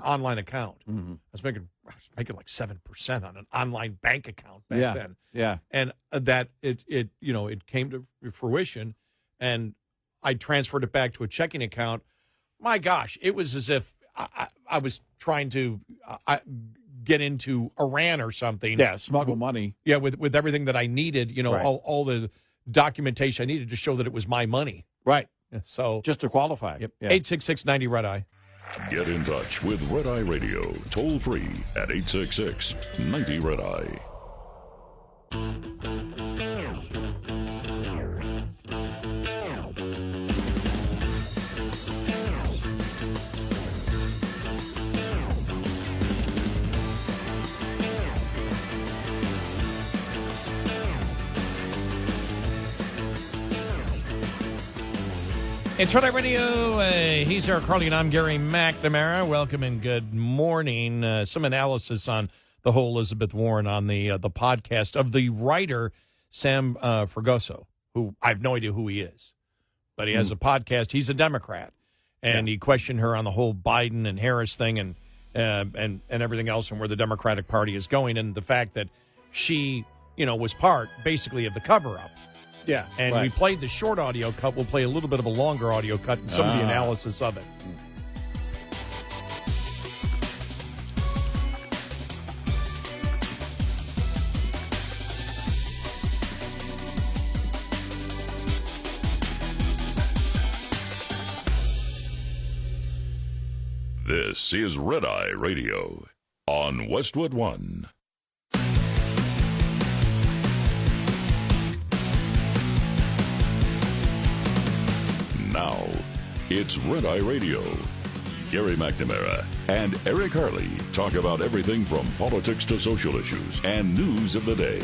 online account. Mm-hmm. I was making like 7% on an online bank account back then. Yeah. And that it came to fruition, and I transferred it back to a checking account. My gosh, it was as if I was trying to get into Iran or something. Yeah, smuggle money. Yeah, with everything that I needed, Right. all the documentation I needed to show that it was my money. Right. So just to qualify. Yep. 866-90 Red Eye. Get in touch with Red Eye Radio, toll free at 866-90 Red Eye. It's Red Eye Radio. He's Eric Harley, and I'm Gary McNamara. Welcome and good morning. Some analysis on the whole Elizabeth Warren on the podcast of the writer Sam Fragoso, who I have no idea who he is, but he has a podcast. He's a Democrat, and he questioned her on the whole Biden and Harris thing and everything else, and where the Democratic Party is going, and the fact that she, was part basically of the cover-up. Yeah. And we played the short audio cut. We'll play a little bit of a longer audio cut and some of the analysis of it. This is Red Eye Radio on Westwood One. Now, it's Red Eye Radio. Gary McNamara and Eric Harley talk about everything from politics to social issues and news of the day.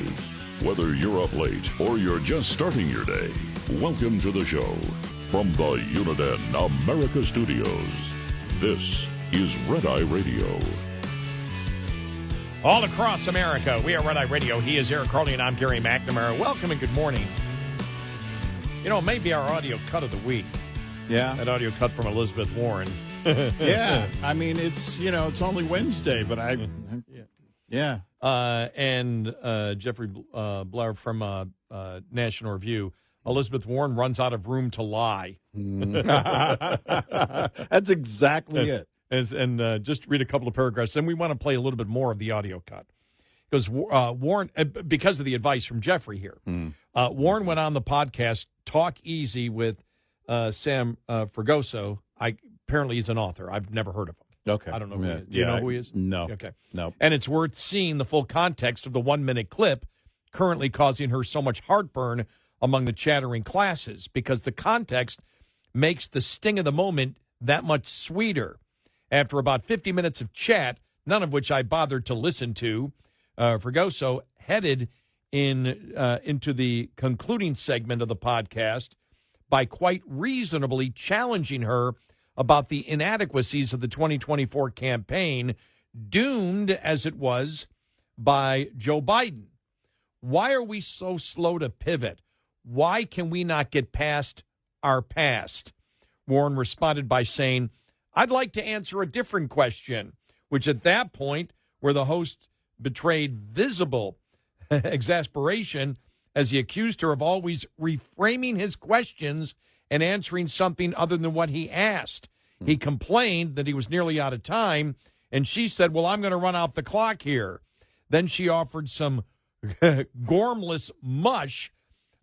Whether you're up late or you're just starting your day, welcome to the show. From the Uniden America Studios, this is Red Eye Radio. All across America, we are Red Eye Radio. He is Eric Harley, and I'm Gary McNamara. Welcome and good morning. It may be our audio cut of the week. Yeah. That audio cut from Elizabeth Warren. Yeah. I mean, it's only Wednesday, but yeah. And Jeffrey Blair from National Review, Elizabeth Warren runs out of room to lie. That's exactly it. And just read a couple of paragraphs. Then we want to play a little bit more of the audio cut. Because Warren, because of the advice from Jeffrey here, Warren went on the podcast Talk Easy with Sam Fragoso. Apparently he's an author. I've never heard of him. Okay. I don't know who he is. Do you know who he is? No. Okay. No. And it's worth seeing the full context of the 1-minute clip currently causing her so much heartburn among the chattering classes, because the context makes the sting of the moment that much sweeter. After about 50 minutes of chat, none of which I bothered to listen to, Fragoso headed into the concluding segment of the podcast by quite reasonably challenging her about the inadequacies of the 2024 campaign, doomed as it was by Joe Biden. Why are we so slow to pivot? Why can we not get past our past? Warren responded by saying, I'd like to answer a different question, which at that point, where the host betrayed visible exasperation as he accused her of always reframing his questions and answering something other than what he asked. He complained that he was nearly out of time, and she said, well, I'm going to run out the clock here. Then she offered some gormless mush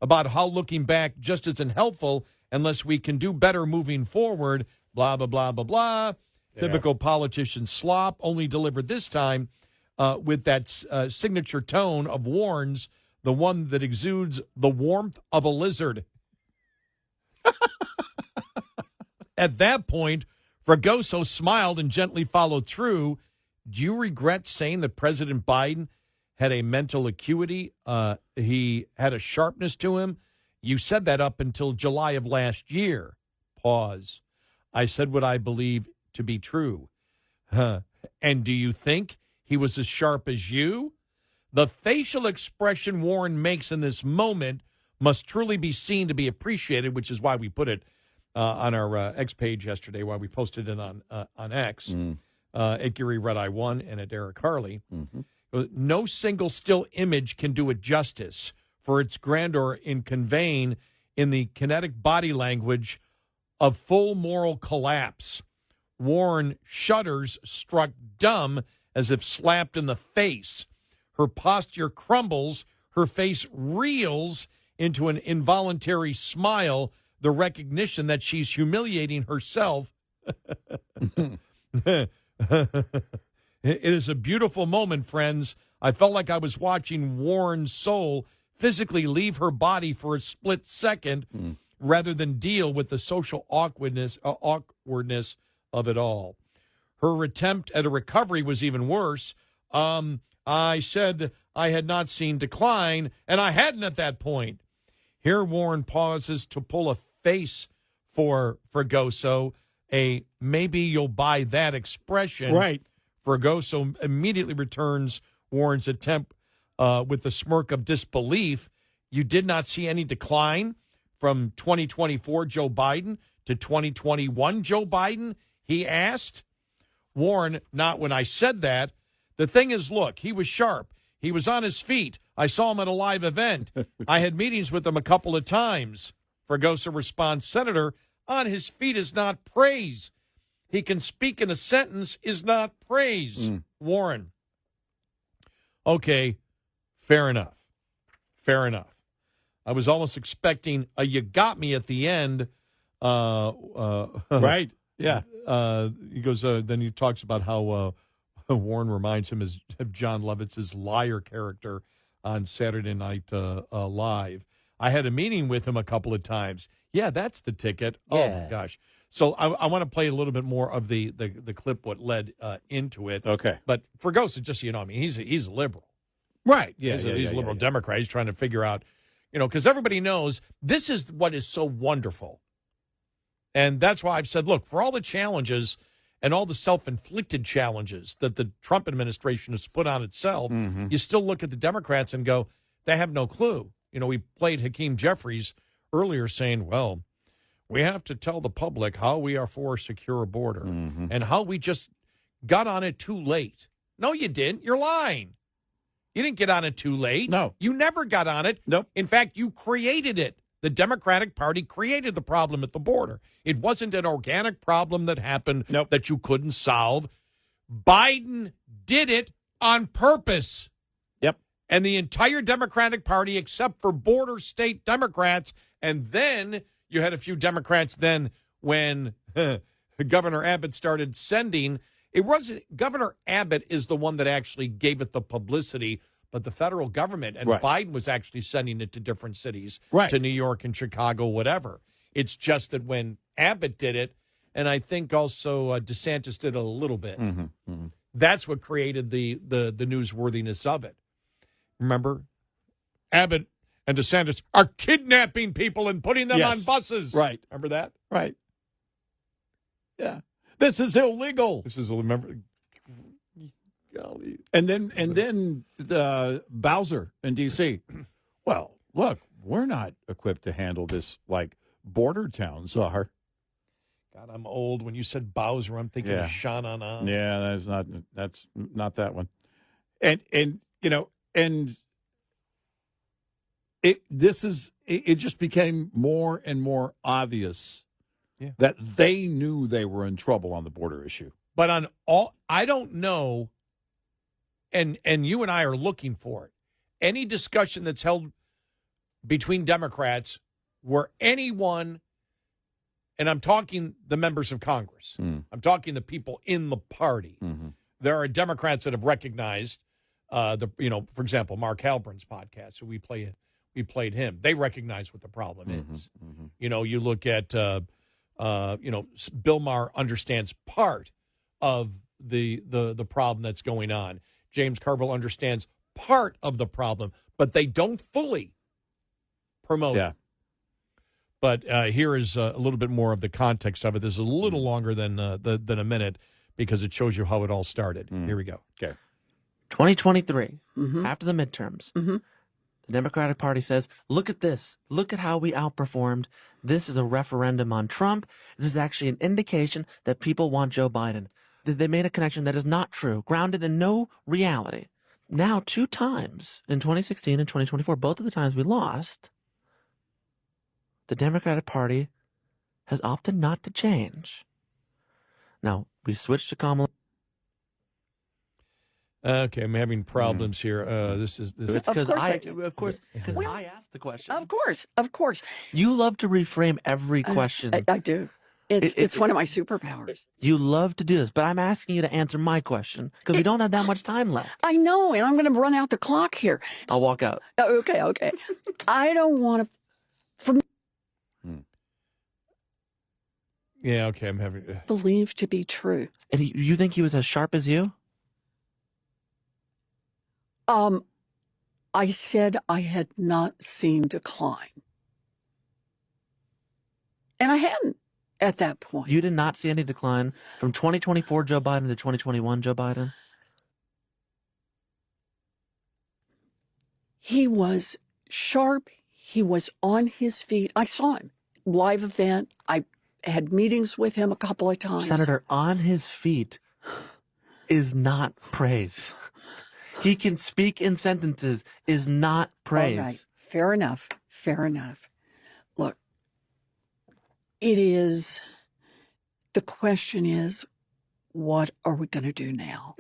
about how looking back just isn't helpful unless we can do better moving forward, blah, blah, blah, blah, blah. Yeah. Typical politician slop, only delivered this time with that signature tone of Warren's, the one that exudes the warmth of a lizard. At that point, Fragoso smiled and gently followed through. Do you regret saying that President Biden had a mental acuity? He had a sharpness to him? You said that up until July of last year. Pause. I said what I believe to be true. And do you think he was as sharp as you? The facial expression Warren makes in this moment must truly be seen to be appreciated, which is why we put it on our X page yesterday, why we posted it on X, at Gary Red Eye 1 and at Eric Harley. Mm-hmm. No single still image can do it justice for its grandeur in conveying in the kinetic body language of full moral collapse. Warren shudders, struck dumb as if slapped in the face. Her posture crumbles, her face reels into an involuntary smile, the recognition that she's humiliating herself. It is a beautiful moment, friends. I felt like I was watching Warren's soul physically leave her body for a split second rather than deal with the social awkwardness of it all. Her attempt at a recovery was even worse. I said I had not seen decline, and I hadn't at that point. Here Warren pauses to pull a face for Fragoso, a maybe you'll buy that expression. Right. Fragoso immediately returns Warren's attempt with the smirk of disbelief. You did not see any decline from 2024 Joe Biden to 2021 Joe Biden, he asked. Warren, not when I said that. The thing is, look, he was sharp. He was on his feet. I saw him at a live event. I had meetings with him a couple of times. Fragoso responds, Senator, on his feet is not praise. He can speak in a sentence is not praise. Warren. Okay, fair enough. Fair enough. I was almost expecting a you got me at the end. Right, yeah. He goes, then he talks about how Warren reminds him of John Lovitz's liar character on Saturday Night Live. I had a meeting with him a couple of times. Yeah, that's the ticket. Yeah. Oh, my gosh. So I want to play a little bit more of the clip, what led into it. Okay. But Fragoso, just so you know, I mean, he's a liberal. Right. Yeah, he's a liberal Democrat. He's trying to figure out, because everybody knows this is what is so wonderful. And that's why I've said, look, for all the challenges and all the self-inflicted challenges that the Trump administration has put on itself, you still look at the Democrats and go, they have no clue. We played Hakeem Jeffries earlier saying, well, we have to tell the public how we are for a secure border and how we just got on it too late. No, you didn't. You're lying. You didn't get on it too late. No. You never got on it. Nope. In fact, you created it. The Democratic Party created the problem at the border. It wasn't an organic problem that happened that you couldn't solve. Biden did it on purpose. Yep. And the entire Democratic Party, except for border state Democrats, and then you had a few Democrats then when Governor Abbott started sending. It wasn't Governor Abbott is the one that actually gave it the publicity, but the federal government, and Biden was actually sending it to different cities, to New York and Chicago, whatever. It's just that when Abbott did it, and I think also DeSantis did it a little bit, that's what created the newsworthiness of it. Remember? Abbott and DeSantis are kidnapping people and putting them on buses. Right. Remember that? Right. Yeah. This is illegal. This is remember. Golly. And then the Bowser in D.C. Well, look, we're not equipped to handle this like border towns are. God, I'm old. When you said Bowser, I'm thinking of Sha-na-na. Yeah, that's not that one. And it just became more and more obvious that they knew they were in trouble on the border issue. But I don't know, and you and I are looking for it. Any discussion that's held between Democrats where anyone, and I'm talking the members of Congress, I'm talking the people in the party. Mm-hmm. There are Democrats that have recognized for example, Mark Halpern's podcast, so we played him. They recognize what the problem is. Mm-hmm. You know, you look at Bill Maher understands part of the problem that's going on. James Carville understands part of the problem, but they don't fully promote it. But here is a little bit more of the context of it. This is a little longer than a minute because it shows you how it all started. Here we go. Okay. 2023, after the midterms, the Democratic Party says, look at this. Look at how we outperformed. This is a referendum on Trump. This is actually an indication that people want Joe Biden. They made a connection that is not true, grounded in no reality. Now, 2 times, in 2016 and 2024, both of the times we lost, the Democratic Party has opted not to change. Now, we switched to Kamala. Okay, I'm having problems here. This is It's because I asked the question. Of course. You love to reframe every question. I do. It's one of my superpowers. You love to do this, but I'm asking you to answer my question because we don't have that much time left. I know, and I'm going to run out the clock here. I'll walk out. Okay. I don't want to. Yeah, okay, I'm having. Believe to be true. And you think he was as sharp as you? I said I had not seen decline. And I hadn't at that point. You did not see any decline from 2024 Joe Biden to 2021 Joe Biden? He was sharp. He was on his feet. I saw him. Live event. I had meetings with him a couple of times. Senator, on his feet is not praise. He can speak in sentences is not praise. All right. Fair enough. Look, the question is, what are we going to do now?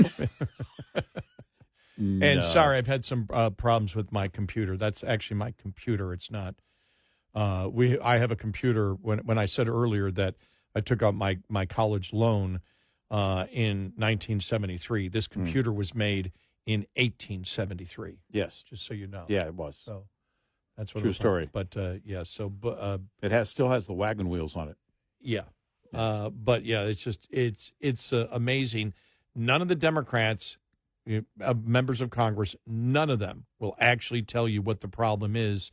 And sorry, I've had some problems with my computer. That's actually my computer. It's not. I have a computer. When I said earlier that I took out my college loan in 1973, this computer was made in 1873. Yes, just so you know. Yeah, it was. So that's what true story. But it still has the wagon wheels on it. Yeah. But yeah, it's amazing. None of the Democrats, members of Congress, none of them will actually tell you what the problem is.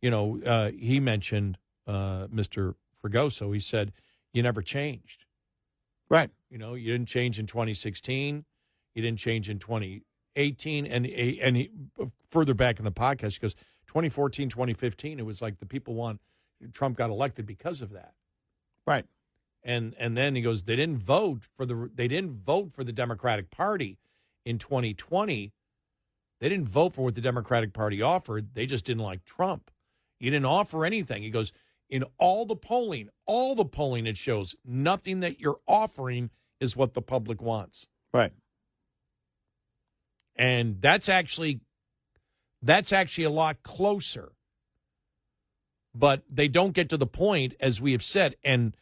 You know, he mentioned Mr. Fregoso. He said, you never changed. Right. You know, you didn't change in 2016. You didn't change in 2018. And he, further back in the podcast, he goes, 2014, 2015, it was like the people Trump got elected because of that. Right. And then he goes, they didn't vote for the Democratic Party in 2020. They didn't vote for what the Democratic Party offered. They just didn't like Trump. You didn't offer anything. He goes, in all the polling, it shows nothing that you're offering is what the public wants. Right. And that's actually a lot closer. But they don't get to the point, as we have said, and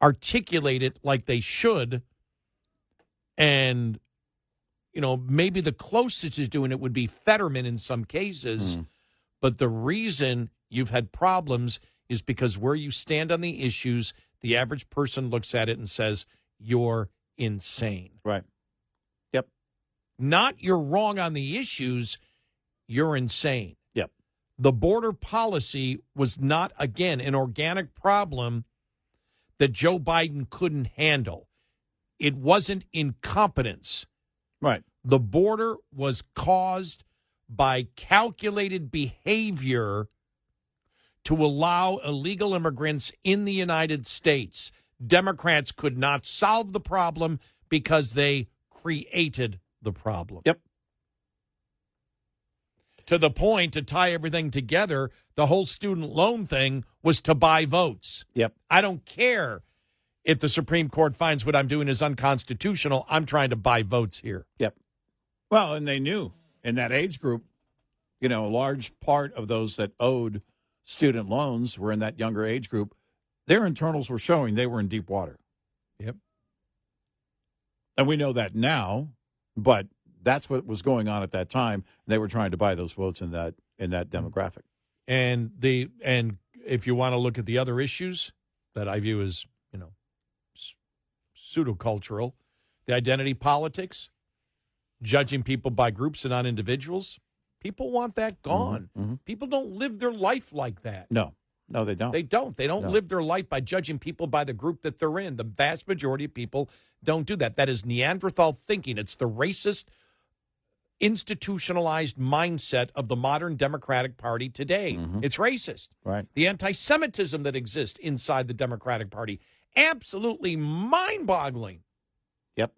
articulate it like they should. And, you know, maybe the closest to doing it would be Fetterman in some cases. But the reason you've had problems is because where you stand on the issues, the average person looks at it and says, you're insane. Right. Yep. Not you're wrong on the issues, you're insane. Yep. The border policy was not, again, an organic problem that Joe Biden couldn't handle. It wasn't incompetence. Right. The border was caused by calculated behavior to allow illegal immigrants in the United States. Democrats could not solve the problem because they created the problem. Yep. To the point, to tie everything together, the whole student loan thing was to buy votes. Yep. I don't care if the Supreme Court finds what I'm doing is unconstitutional. I'm trying to buy votes here. Yep. Well, and they knew in that age group, a large part of those that owed student loans were in that younger age group. Their internals were showing they were in deep water. Yep. And we know that now, but that's what was going on at that time. They were trying to buy those votes in that demographic. And if you want to look at the other issues that I view as, pseudo-cultural, the identity politics, judging people by groups and not individuals, people want that gone. Mm-hmm. People don't live their life like that. No, they don't. They don't. They don't No. live their life by judging people by the group that they're in. The vast majority of people don't do that. That is Neanderthal thinking. It's the racist, institutionalized mindset of the modern Democratic Party today. Mm-hmm. It's racist. Right. The anti-Semitism that exists inside the Democratic Party, absolutely mind-boggling. Yep.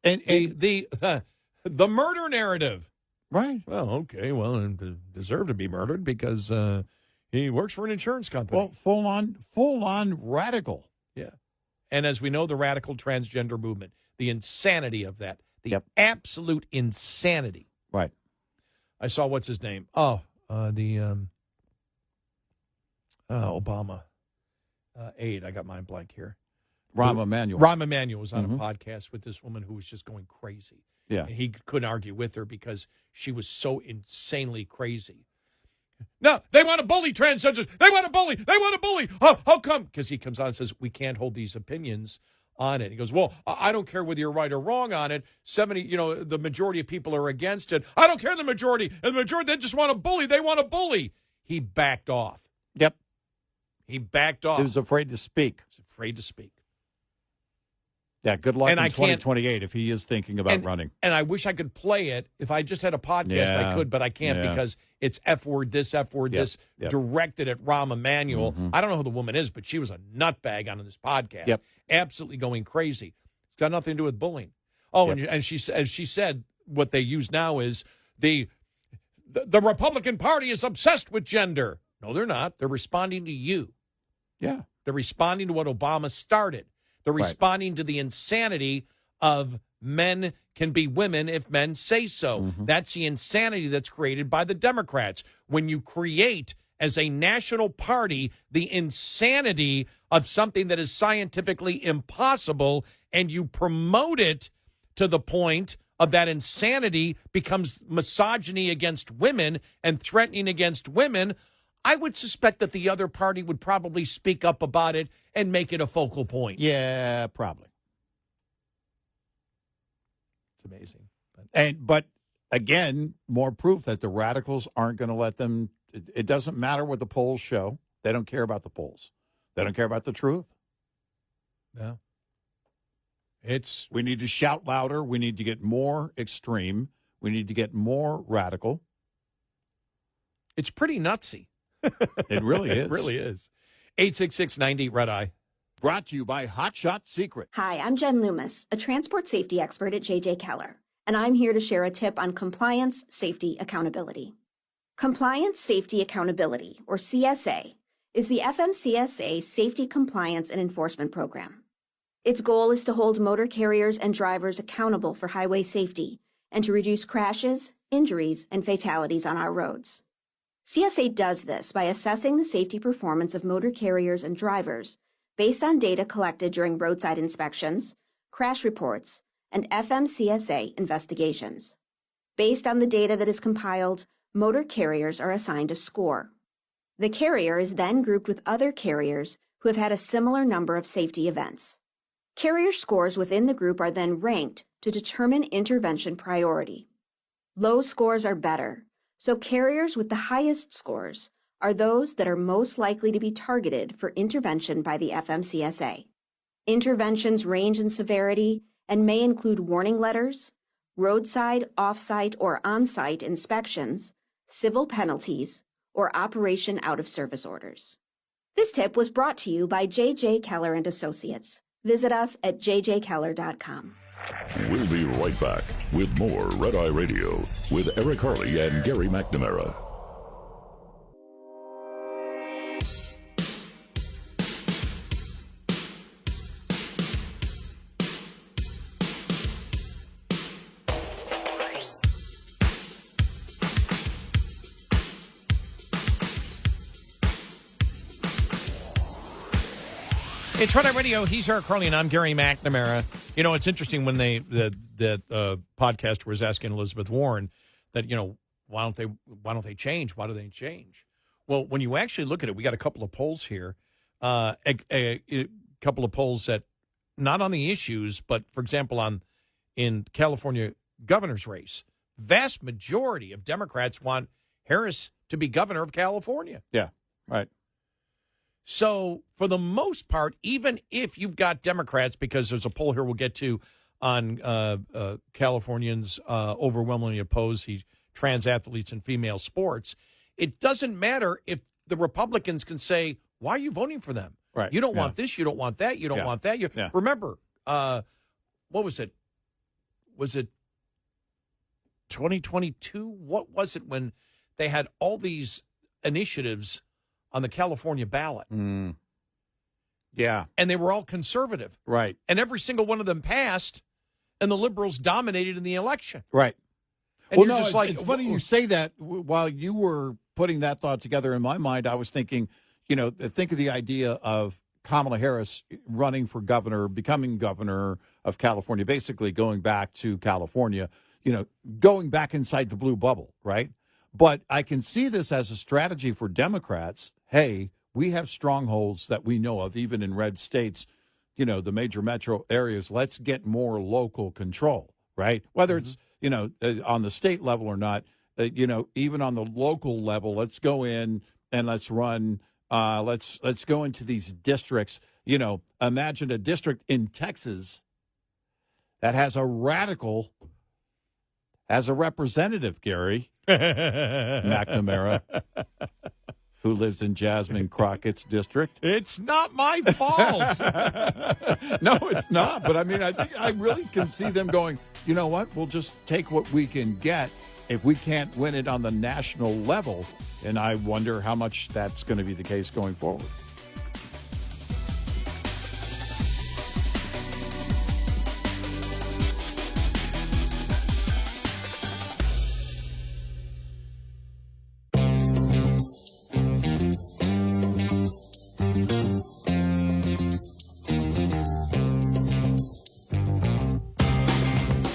And the murder narrative. Right. Well, okay. Well, and deserve to be murdered because he works for an insurance company. Well, full on radical. Yeah. And as we know, the radical transgender movement, the insanity of that, the absolute insanity. Right. I saw what's his name? Obama aide. I got mine blank here. Rahm Emanuel. Rahm Emanuel was on a podcast with this woman who was just going crazy. Yeah. And he couldn't argue with her because she was so insanely crazy. No, they want to bully transgenders. They want to bully. They want to bully. How come? Because he comes on and says, we can't hold these opinions on it. He goes, well, I don't care whether you're right or wrong on it. The majority of people are against it. I don't care the majority. And the majority, they just want to bully. They want to bully. He backed off. Yep. He backed off. He was afraid to speak. He was afraid to speak. Yeah, good luck And in I can't- 2028 if he is thinking about running. And I wish I could play it. If I just had a podcast, Yeah. I could, but I can't because it's F word this, directed at Rahm Emanuel. I don't know who the woman is, but she was a nutbag on this podcast. Yep. Absolutely going crazy. It's got nothing to do with bullying. Oh, Yep. and she said, what they use now is the Republican Party is obsessed with gender. No, they're not. They're responding to you. Yeah. They're responding to what Obama started. They're Right. responding to the insanity of men can be women if men say so. That's the insanity that's created by the Democrats. When you create, as a national party, the insanity of something that is scientifically impossible, and you promote it to the point of that insanity becomes misogyny against women and threatening against women, I would suspect that the other party would probably speak up about it and make it a focal point. Yeah, probably. It's amazing. But again, more proof that the radicals aren't going to let them. It doesn't matter what the polls show. They don't care about the polls. They don't care about the truth. No. We need to shout louder. We need to get more extreme. We need to get more radical. It's pretty nutsy. It really is. It really is. 866-90 Red Eye. Brought to you by Hot Shot Secret. Hi, I'm Jen Loomis, a transport safety expert at J.J. Keller, and I'm here to share a tip on compliance, safety, accountability. Compliance, Safety, Accountability, or CSA, is the FMCSA Safety, Compliance, and Enforcement Program. Its goal is to hold motor carriers and drivers accountable for highway safety and to reduce crashes, injuries, and fatalities on our roads. CSA does this by assessing the safety performance of motor carriers and drivers based on data collected during roadside inspections, crash reports, and FMCSA investigations. Based on the data that is compiled, motor carriers are assigned a score. The carrier is then grouped with other carriers who have had a similar number of safety events. Carrier scores within the group are then ranked to determine intervention priority. Low scores are better, So carriers with the highest scores are those that are most likely to be targeted for intervention by the FMCSA. Interventions range in severity and may include warning letters, roadside, off-site, or on-site inspections, civil penalties, or operation out-of-service orders. This tip was brought to you by J.J. Keller and Associates. Visit us at jjkeller.com. We'll be right back with more Red Eye Radio with Eric Harley and Gary McNamara. It's Red Eye Radio. He's Eric Harley, and I'm Gary McNamara. You know, it's interesting when that podcaster was asking Elizabeth Warren that, why don't they change? Why do they change? Well, when you actually look at it, we got a couple of polls here, a couple of polls that not on the issues, but for example, in California governor's race, vast majority of Democrats want Harris to be governor of California. Yeah, right. So, for the most part, even if you've got Democrats, because there's a poll here we'll get to on Californians overwhelmingly oppose trans athletes in female sports, it doesn't matter if the Republicans can say, why are you voting for them? Right. You don't want this, you don't want that, you don't want that. Remember, what was it? Was it 2022? What was it when they had all these initiatives on the California ballot? Yeah. And they were all conservative. Right. And every single one of them passed, and the liberals dominated in the election. Right. And Well, you're no, just it's funny you say that. While you were putting that thought together in my mind, I was thinking, think of the idea of Kamala Harris running for governor, becoming governor of California, basically going back to California, going back inside the blue bubble, right? But I can see this as a strategy for Democrats. Hey, we have strongholds that we know of, even in red states, the major metro areas. Let's get more local control, right? Whether it's, on the state level or not, even on the local level, let's go in and let's run, let's go into these districts. Imagine a district in Texas that has a radical as a representative, Gary McNamara, who lives in Jasmine Crockett's district. It's not my fault. No, it's not. But I really can see them going, you know what? We'll just take what we can get if we can't win it on the national level. And I wonder how much that's going to be the case going forward.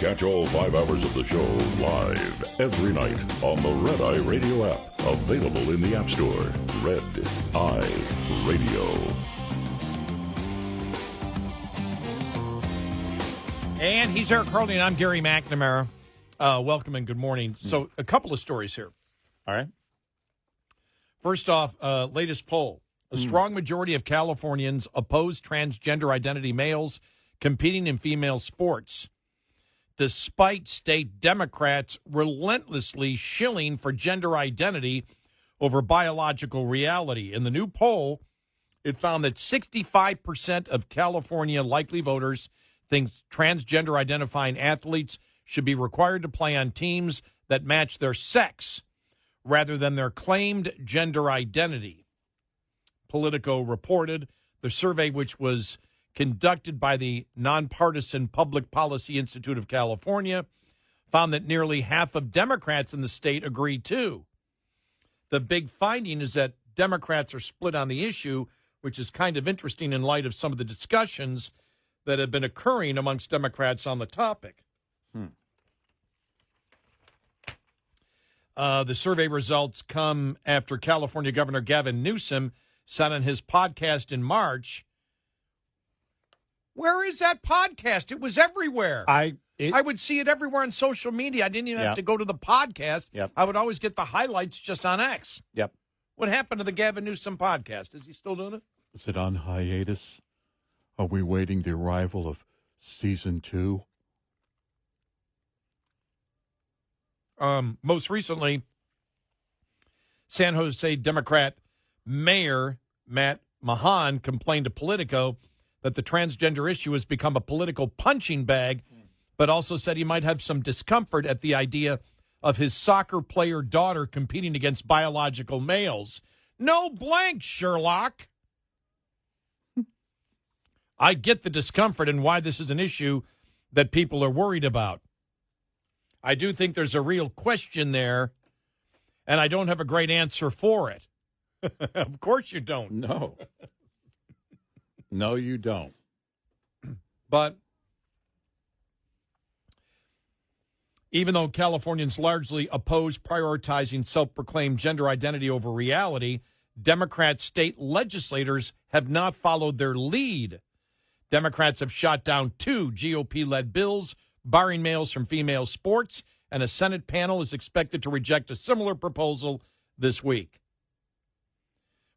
Catch all 5 hours of the show live every night on the Red Eye Radio app. Available in the App Store. Red Eye Radio. And he's Eric Harley, and I'm Gary McNamara. Welcome and good morning. So, a couple of stories here. All right. First off, latest poll. A strong majority of Californians oppose transgender identity males competing in female sports, despite state Democrats relentlessly shilling for gender identity over biological reality. In the new poll, it found that 65% of California likely voters think transgender identifying athletes should be required to play on teams that match their sex rather than their claimed gender identity. Politico reported the survey, which was conducted by the nonpartisan Public Policy Institute of California, found that nearly half of Democrats in the state agree too. The big finding is that Democrats are split on the issue, which is kind of interesting in light of some of the discussions that have been occurring amongst Democrats on the topic. The survey results come after California Governor Gavin Newsom said on his podcast in March, Where is that podcast? It was everywhere. I would see it everywhere on social media. I didn't even have to go to the podcast. Yep. I would always get the highlights just on X. Yep. What happened to the Gavin Newsom podcast? Is he still doing it? Is it on hiatus? Are we waiting the arrival of season 2? Most recently, San Jose Democrat Mayor Matt Mahan complained to Politico that the transgender issue has become a political punching bag, but also said he might have some discomfort at the idea of his soccer player daughter competing against biological males. No blank, Sherlock. I get the discomfort and why this is an issue that people are worried about. I do think there's a real question there, and I don't have a great answer for it. Of course you don't. No. No, you don't. But even though Californians largely oppose prioritizing self-proclaimed gender identity over reality, Democrat state legislators have not followed their lead. Democrats have shot down 2 GOP-led bills barring males from female sports, and a Senate panel is expected to reject a similar proposal this week.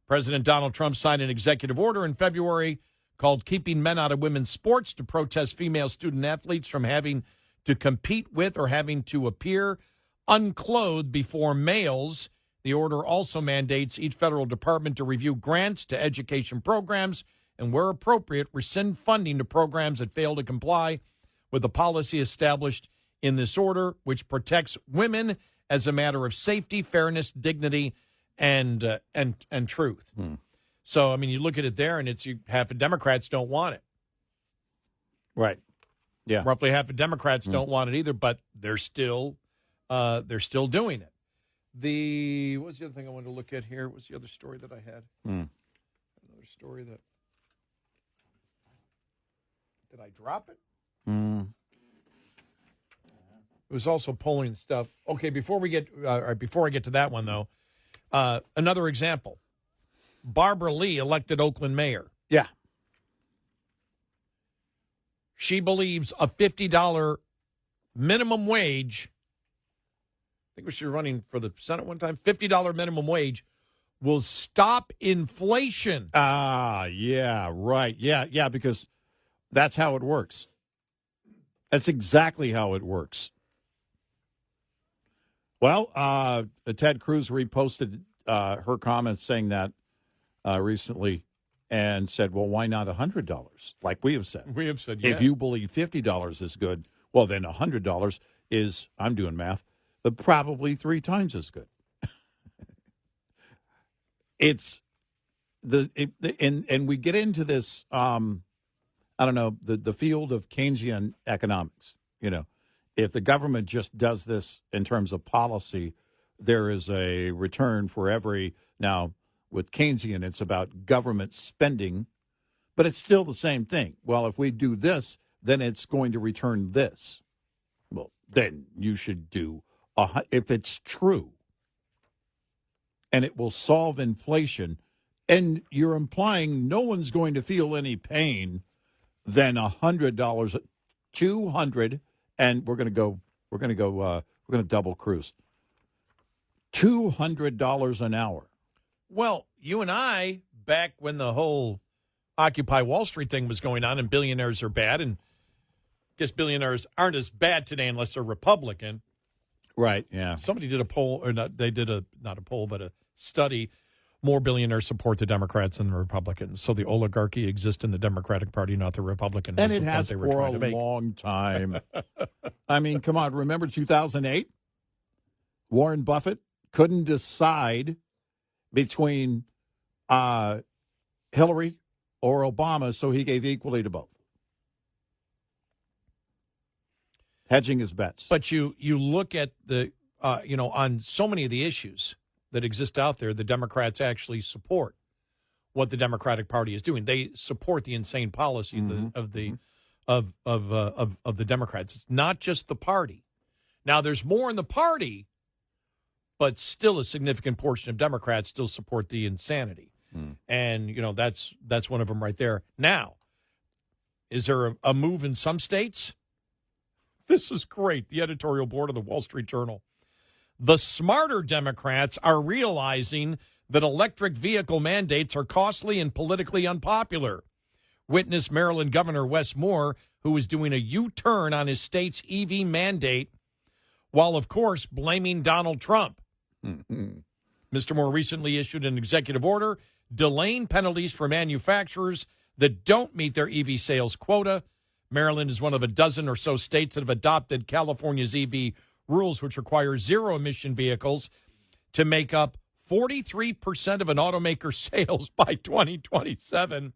President Donald Trump signed an executive order in February called Keeping Men Out of Women's Sports to protest female student athletes from having to compete with or having to appear unclothed before males. The order also mandates each federal department to review grants to education programs and, where appropriate, rescind funding to programs that fail to comply with the policy established in this order, which protects women as a matter of safety, fairness, dignity, and truth. So, I mean, you look at it there, and it's half of Democrats don't want it. Right. Yeah. Roughly half of Democrats don't want it either, but they're still doing it. What was the other thing I wanted to look at here? What was the other story that I had? Another story that. Did I drop it? It was also polling stuff. Okay, before I get to that one though, another example: Barbara Lee elected Oakland mayor. Yeah, she believes a $50 minimum wage. I think she was running for the Senate one time. $50 minimum wage will stop inflation. Yeah, right. Yeah, because that's how it works. That's exactly how it works. Well, Ted Cruz reposted her comments saying that recently and said, well, why not $100? Like we have said. We have said, yeah. If you believe $50 is good, well, then $100 is, I'm doing math, but probably 3 times as good. And we get into this, I don't know, the field of Keynesian economics. You know, if the government just does this in terms of policy, there is a return for every. Now, with Keynesian, it's about government spending, but it's still the same thing. Well, if we do this, then it's going to return this. Well, then you should do, if it's true, and it will solve inflation, and you're implying no one's going to feel any pain, then $100, $200, and we're going to double Cruz. $200 an hour. Well, you and I, back when the whole Occupy Wall Street thing was going on and billionaires are bad, and I guess billionaires aren't as bad today unless they're Republican. Right, yeah. Somebody did a poll, or not, they did not a poll, but a study. More billionaires support the Democrats than the Republicans. So the oligarchy exists in the Democratic Party, not the Republican. And it has for a long time. I mean, come on. Remember 2008? Warren Buffett couldn't decide between Hillary or Obama, so he gave equally to both. Hedging his bets. But you look at the, on so many of the issues that exist out there, the Democrats actually support what the Democratic Party is doing. They support the insane policies of the Democrats. It's not just the party. Now, there's more in the party, but still a significant portion of Democrats still support the insanity. And, that's one of them right there. Now, Is there a move in some states? This is great. The editorial board of the Wall Street Journal. The smarter Democrats are realizing that electric vehicle mandates are costly and politically unpopular. Witness Maryland Governor Wes Moore, who is doing a U-turn on his state's EV mandate, while, of course, blaming Donald Trump. Mr. Moore recently issued an executive order delaying penalties for manufacturers that don't meet their EV sales quota. Maryland is one of a dozen or so states that have adopted California's EV rules, which require zero-emission vehicles to make up 43% of an automaker's sales by 2027,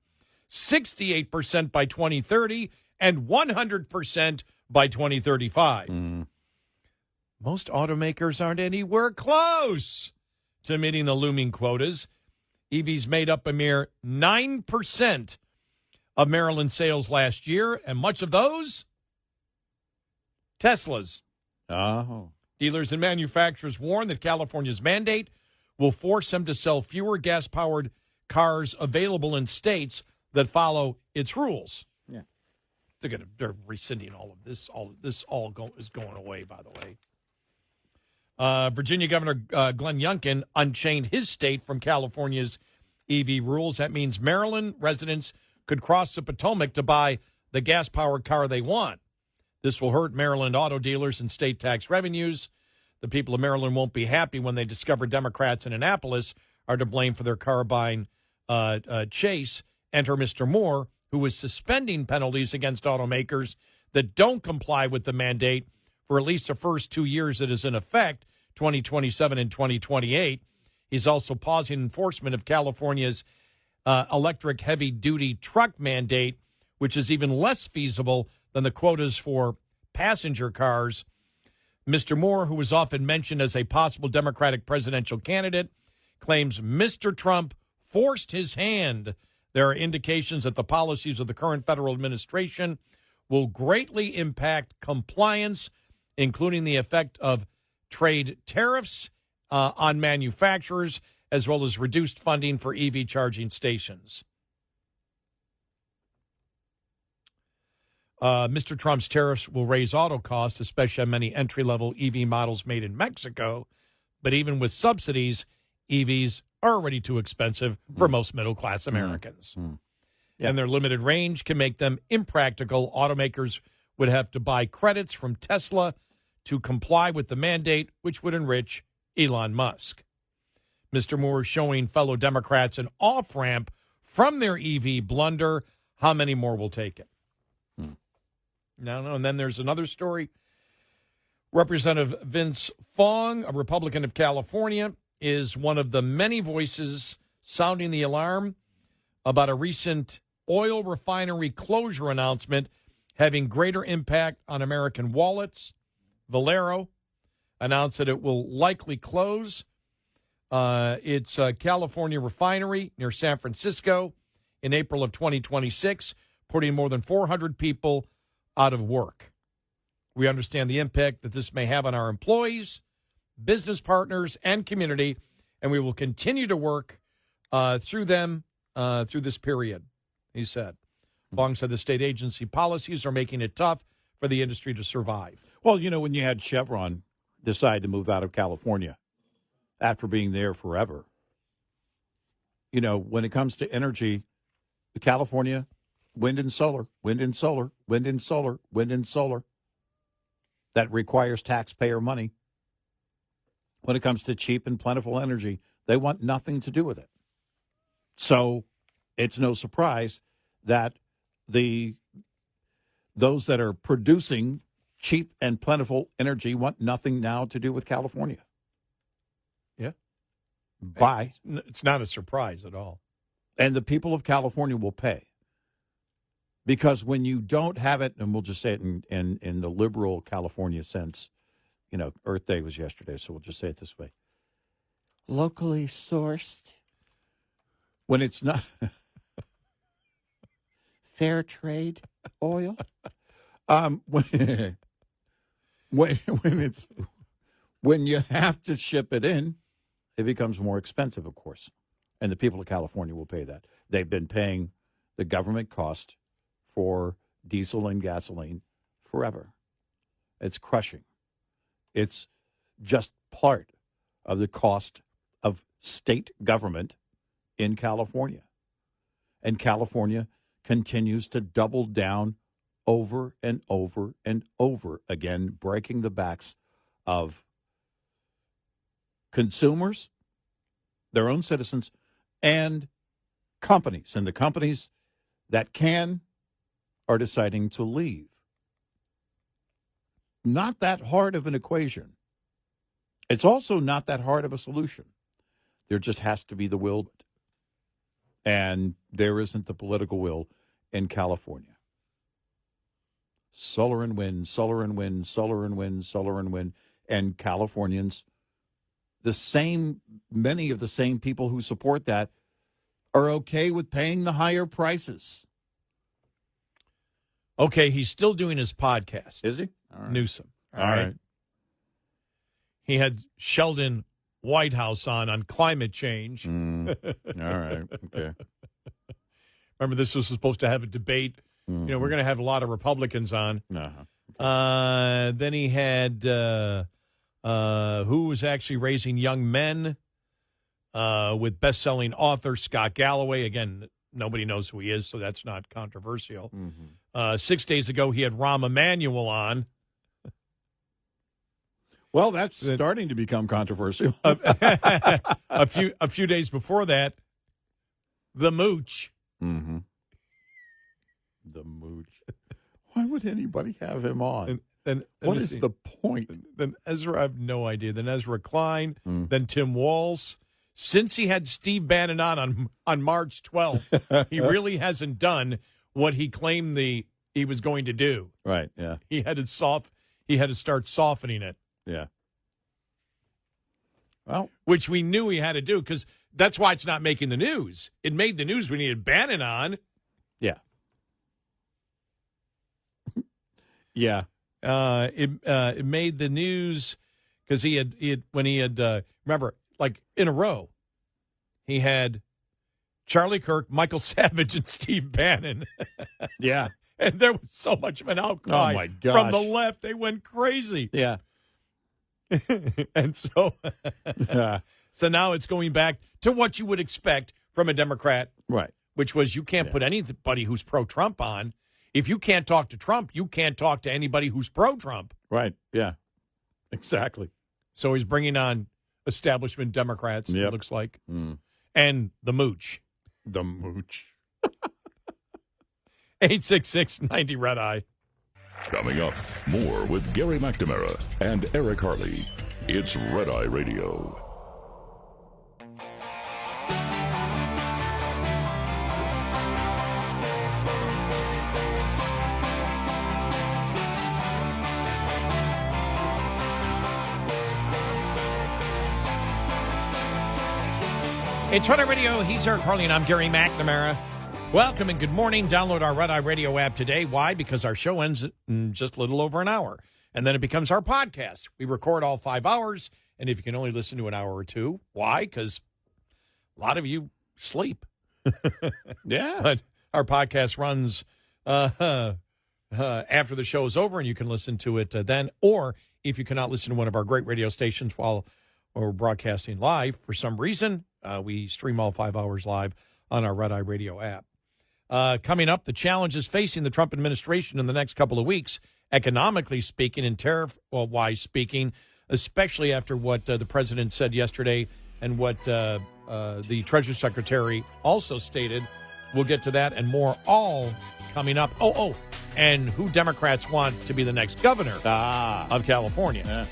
68% by 2030, and 100% by 2035. Most automakers aren't anywhere close to meeting the looming quotas. EVs made up a mere 9% of Maryland sales last year, and much of those, Teslas. Oh. Dealers and manufacturers warn that California's mandate will force them to sell fewer gas-powered cars available in states that follow its rules. Yeah. They're rescinding all of this. Is going away, by the way. Virginia Governor Glenn Youngkin unchained his state from California's EV rules. That means Maryland residents could cross the Potomac to buy the gas-powered car they want. This will hurt Maryland auto dealers and state tax revenues. The people of Maryland won't be happy when they discover Democrats in Annapolis are to blame for their car buying chase. Enter Mr. Moore, who is suspending penalties against automakers that don't comply with the mandate for at least the first 2 years it is in effect, 2027 and 2028. He's also pausing enforcement of California's electric heavy-duty truck mandate, which is even less feasible than the quotas for passenger cars. Mr. Moore, who is often mentioned as a possible Democratic presidential candidate, claims Mr. Trump forced his hand. There are indications that the policies of the current federal administration will greatly impact compliance, including the effect of trade tariffs on manufacturers, as well as reduced funding for EV charging stations. Mr. Trump's tariffs will raise auto costs, especially on many entry-level EV models made in Mexico. But even with subsidies, EVs are already too expensive for most middle-class Americans. And their limited range can make them impractical. Automakers would have to buy credits from Tesla to comply with the mandate, which would enrich Elon Musk. Mr. Moore is showing fellow Democrats an off-ramp from their EV blunder. How many more will take it? No. And then there's another story. Representative Vince Fong, a Republican of California, is one of the many voices sounding the alarm about a recent oil refinery closure announcement having greater impact on American wallets. Valero announced that it will likely close its California refinery near San Francisco in April of 2026, putting more than 400 people out of work. We understand the impact that this may have on our employees, business partners, and community, and we will continue to work through this period, he said. Fong said the state agency policies are making it tough for the industry to survive. Well, you know, when you had Chevron decide to move out of California after being there forever, you know, when it comes to energy, California, wind and solar, wind and solar, wind and solar, wind and solar. That requires taxpayer money. When it comes to cheap and plentiful energy, they want nothing to do with it. So it's no surprise that those that are producing cheap and plentiful energy want nothing now to do with California. Yeah. Bye. It's not a surprise at all. And the people of California will pay. Because when you don't have it, and we'll just say it in the liberal California sense, you know, Earth Day was yesterday, so we'll just say it this way. Locally sourced. When it's not fair trade oil. When you have to ship it in, it becomes more expensive, of course. And the people of California will pay that. They've been paying the government cost for diesel and gasoline forever. It's crushing. It's just part of the cost of state government in California. And California continues to double down over and over and over again, breaking the backs of consumers, their own citizens, and companies. And the companies that can are deciding to leave. Not that hard of an equation. It's also not that hard of a solution. There just has to be the will. And there isn't the political will in California. Solar and wind, solar and wind, solar and wind, solar and wind. And Californians, many of the same people who support that are okay with paying the higher prices. Okay, he's still doing his podcast. Is he? All right. Newsom. All right. He had Sheldon Whitehouse on climate change. All right. Okay. Remember, this was supposed to have a debate. Mm-hmm. You know, we're going to have a lot of Republicans on. Uh-huh. Then he had who was actually raising young men with best-selling author Scott Galloway. Again, nobody knows who he is, so that's not controversial. Mm-hmm. 6 days ago, he had Rahm Emanuel on. Well, that's starting to become controversial. a few days before that, the Mooch. Mm-hmm. The Mooch. Why would anybody have him on? What is the point? Then Ezra, I have no idea. Then Ezra Klein. Then Tim Walz. Since he had Steve Bannon on March 12th, he really hasn't done what he claimed he was going to do. Right. Yeah. He had to start softening it. Yeah. Well, which we knew he had to do because that's why it's not making the news. It made the news when he had Bannon on. Yeah. Yeah. It made the news because he had remember, like in a row, he had Charlie Kirk, Michael Savage, and Steve Bannon. Yeah. And there was so much of an outcry. Oh, my gosh. From the left. They went crazy. Yeah. And so, so now it's going back to what you would expect from a Democrat. Right. Which was you can't put anybody who's pro-Trump on. If you can't talk to Trump, you can't talk to anybody who's pro-Trump. Right. Yeah. Exactly. So he's bringing on establishment Democrats, it looks like. And the Mooch. The Mooch. 866-90 Red Eye. Coming up, more with Gary McNamara and Eric Harley. It's Red Eye Radio. It's Red Eye Radio. He's Eric Harley, and I'm Gary McNamara. Welcome and good morning. Download our Red Eye Radio app today. Why? Because our show ends in just a little over an hour, and then it becomes our podcast. We record all 5 hours, and if you can only listen to an hour or two, why? Because a lot of you sleep. Yeah. But our podcast runs after the show is over, and you can listen to it then. Or if you cannot listen to one of our great radio stations while we're broadcasting live for some reason, we stream all 5 hours live on our Red Eye Radio app. Coming up, the challenges facing the Trump administration in the next couple of weeks, economically speaking and tariff-wise speaking, especially after what the president said yesterday and what the Treasury Secretary also stated. We'll get to that and more, all coming up. And who Democrats want to be the next governor of California. Yeah.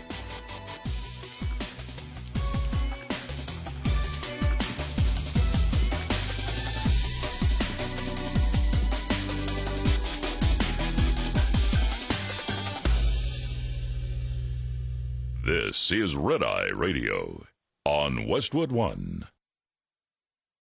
This is Red Eye Radio on Westwood One.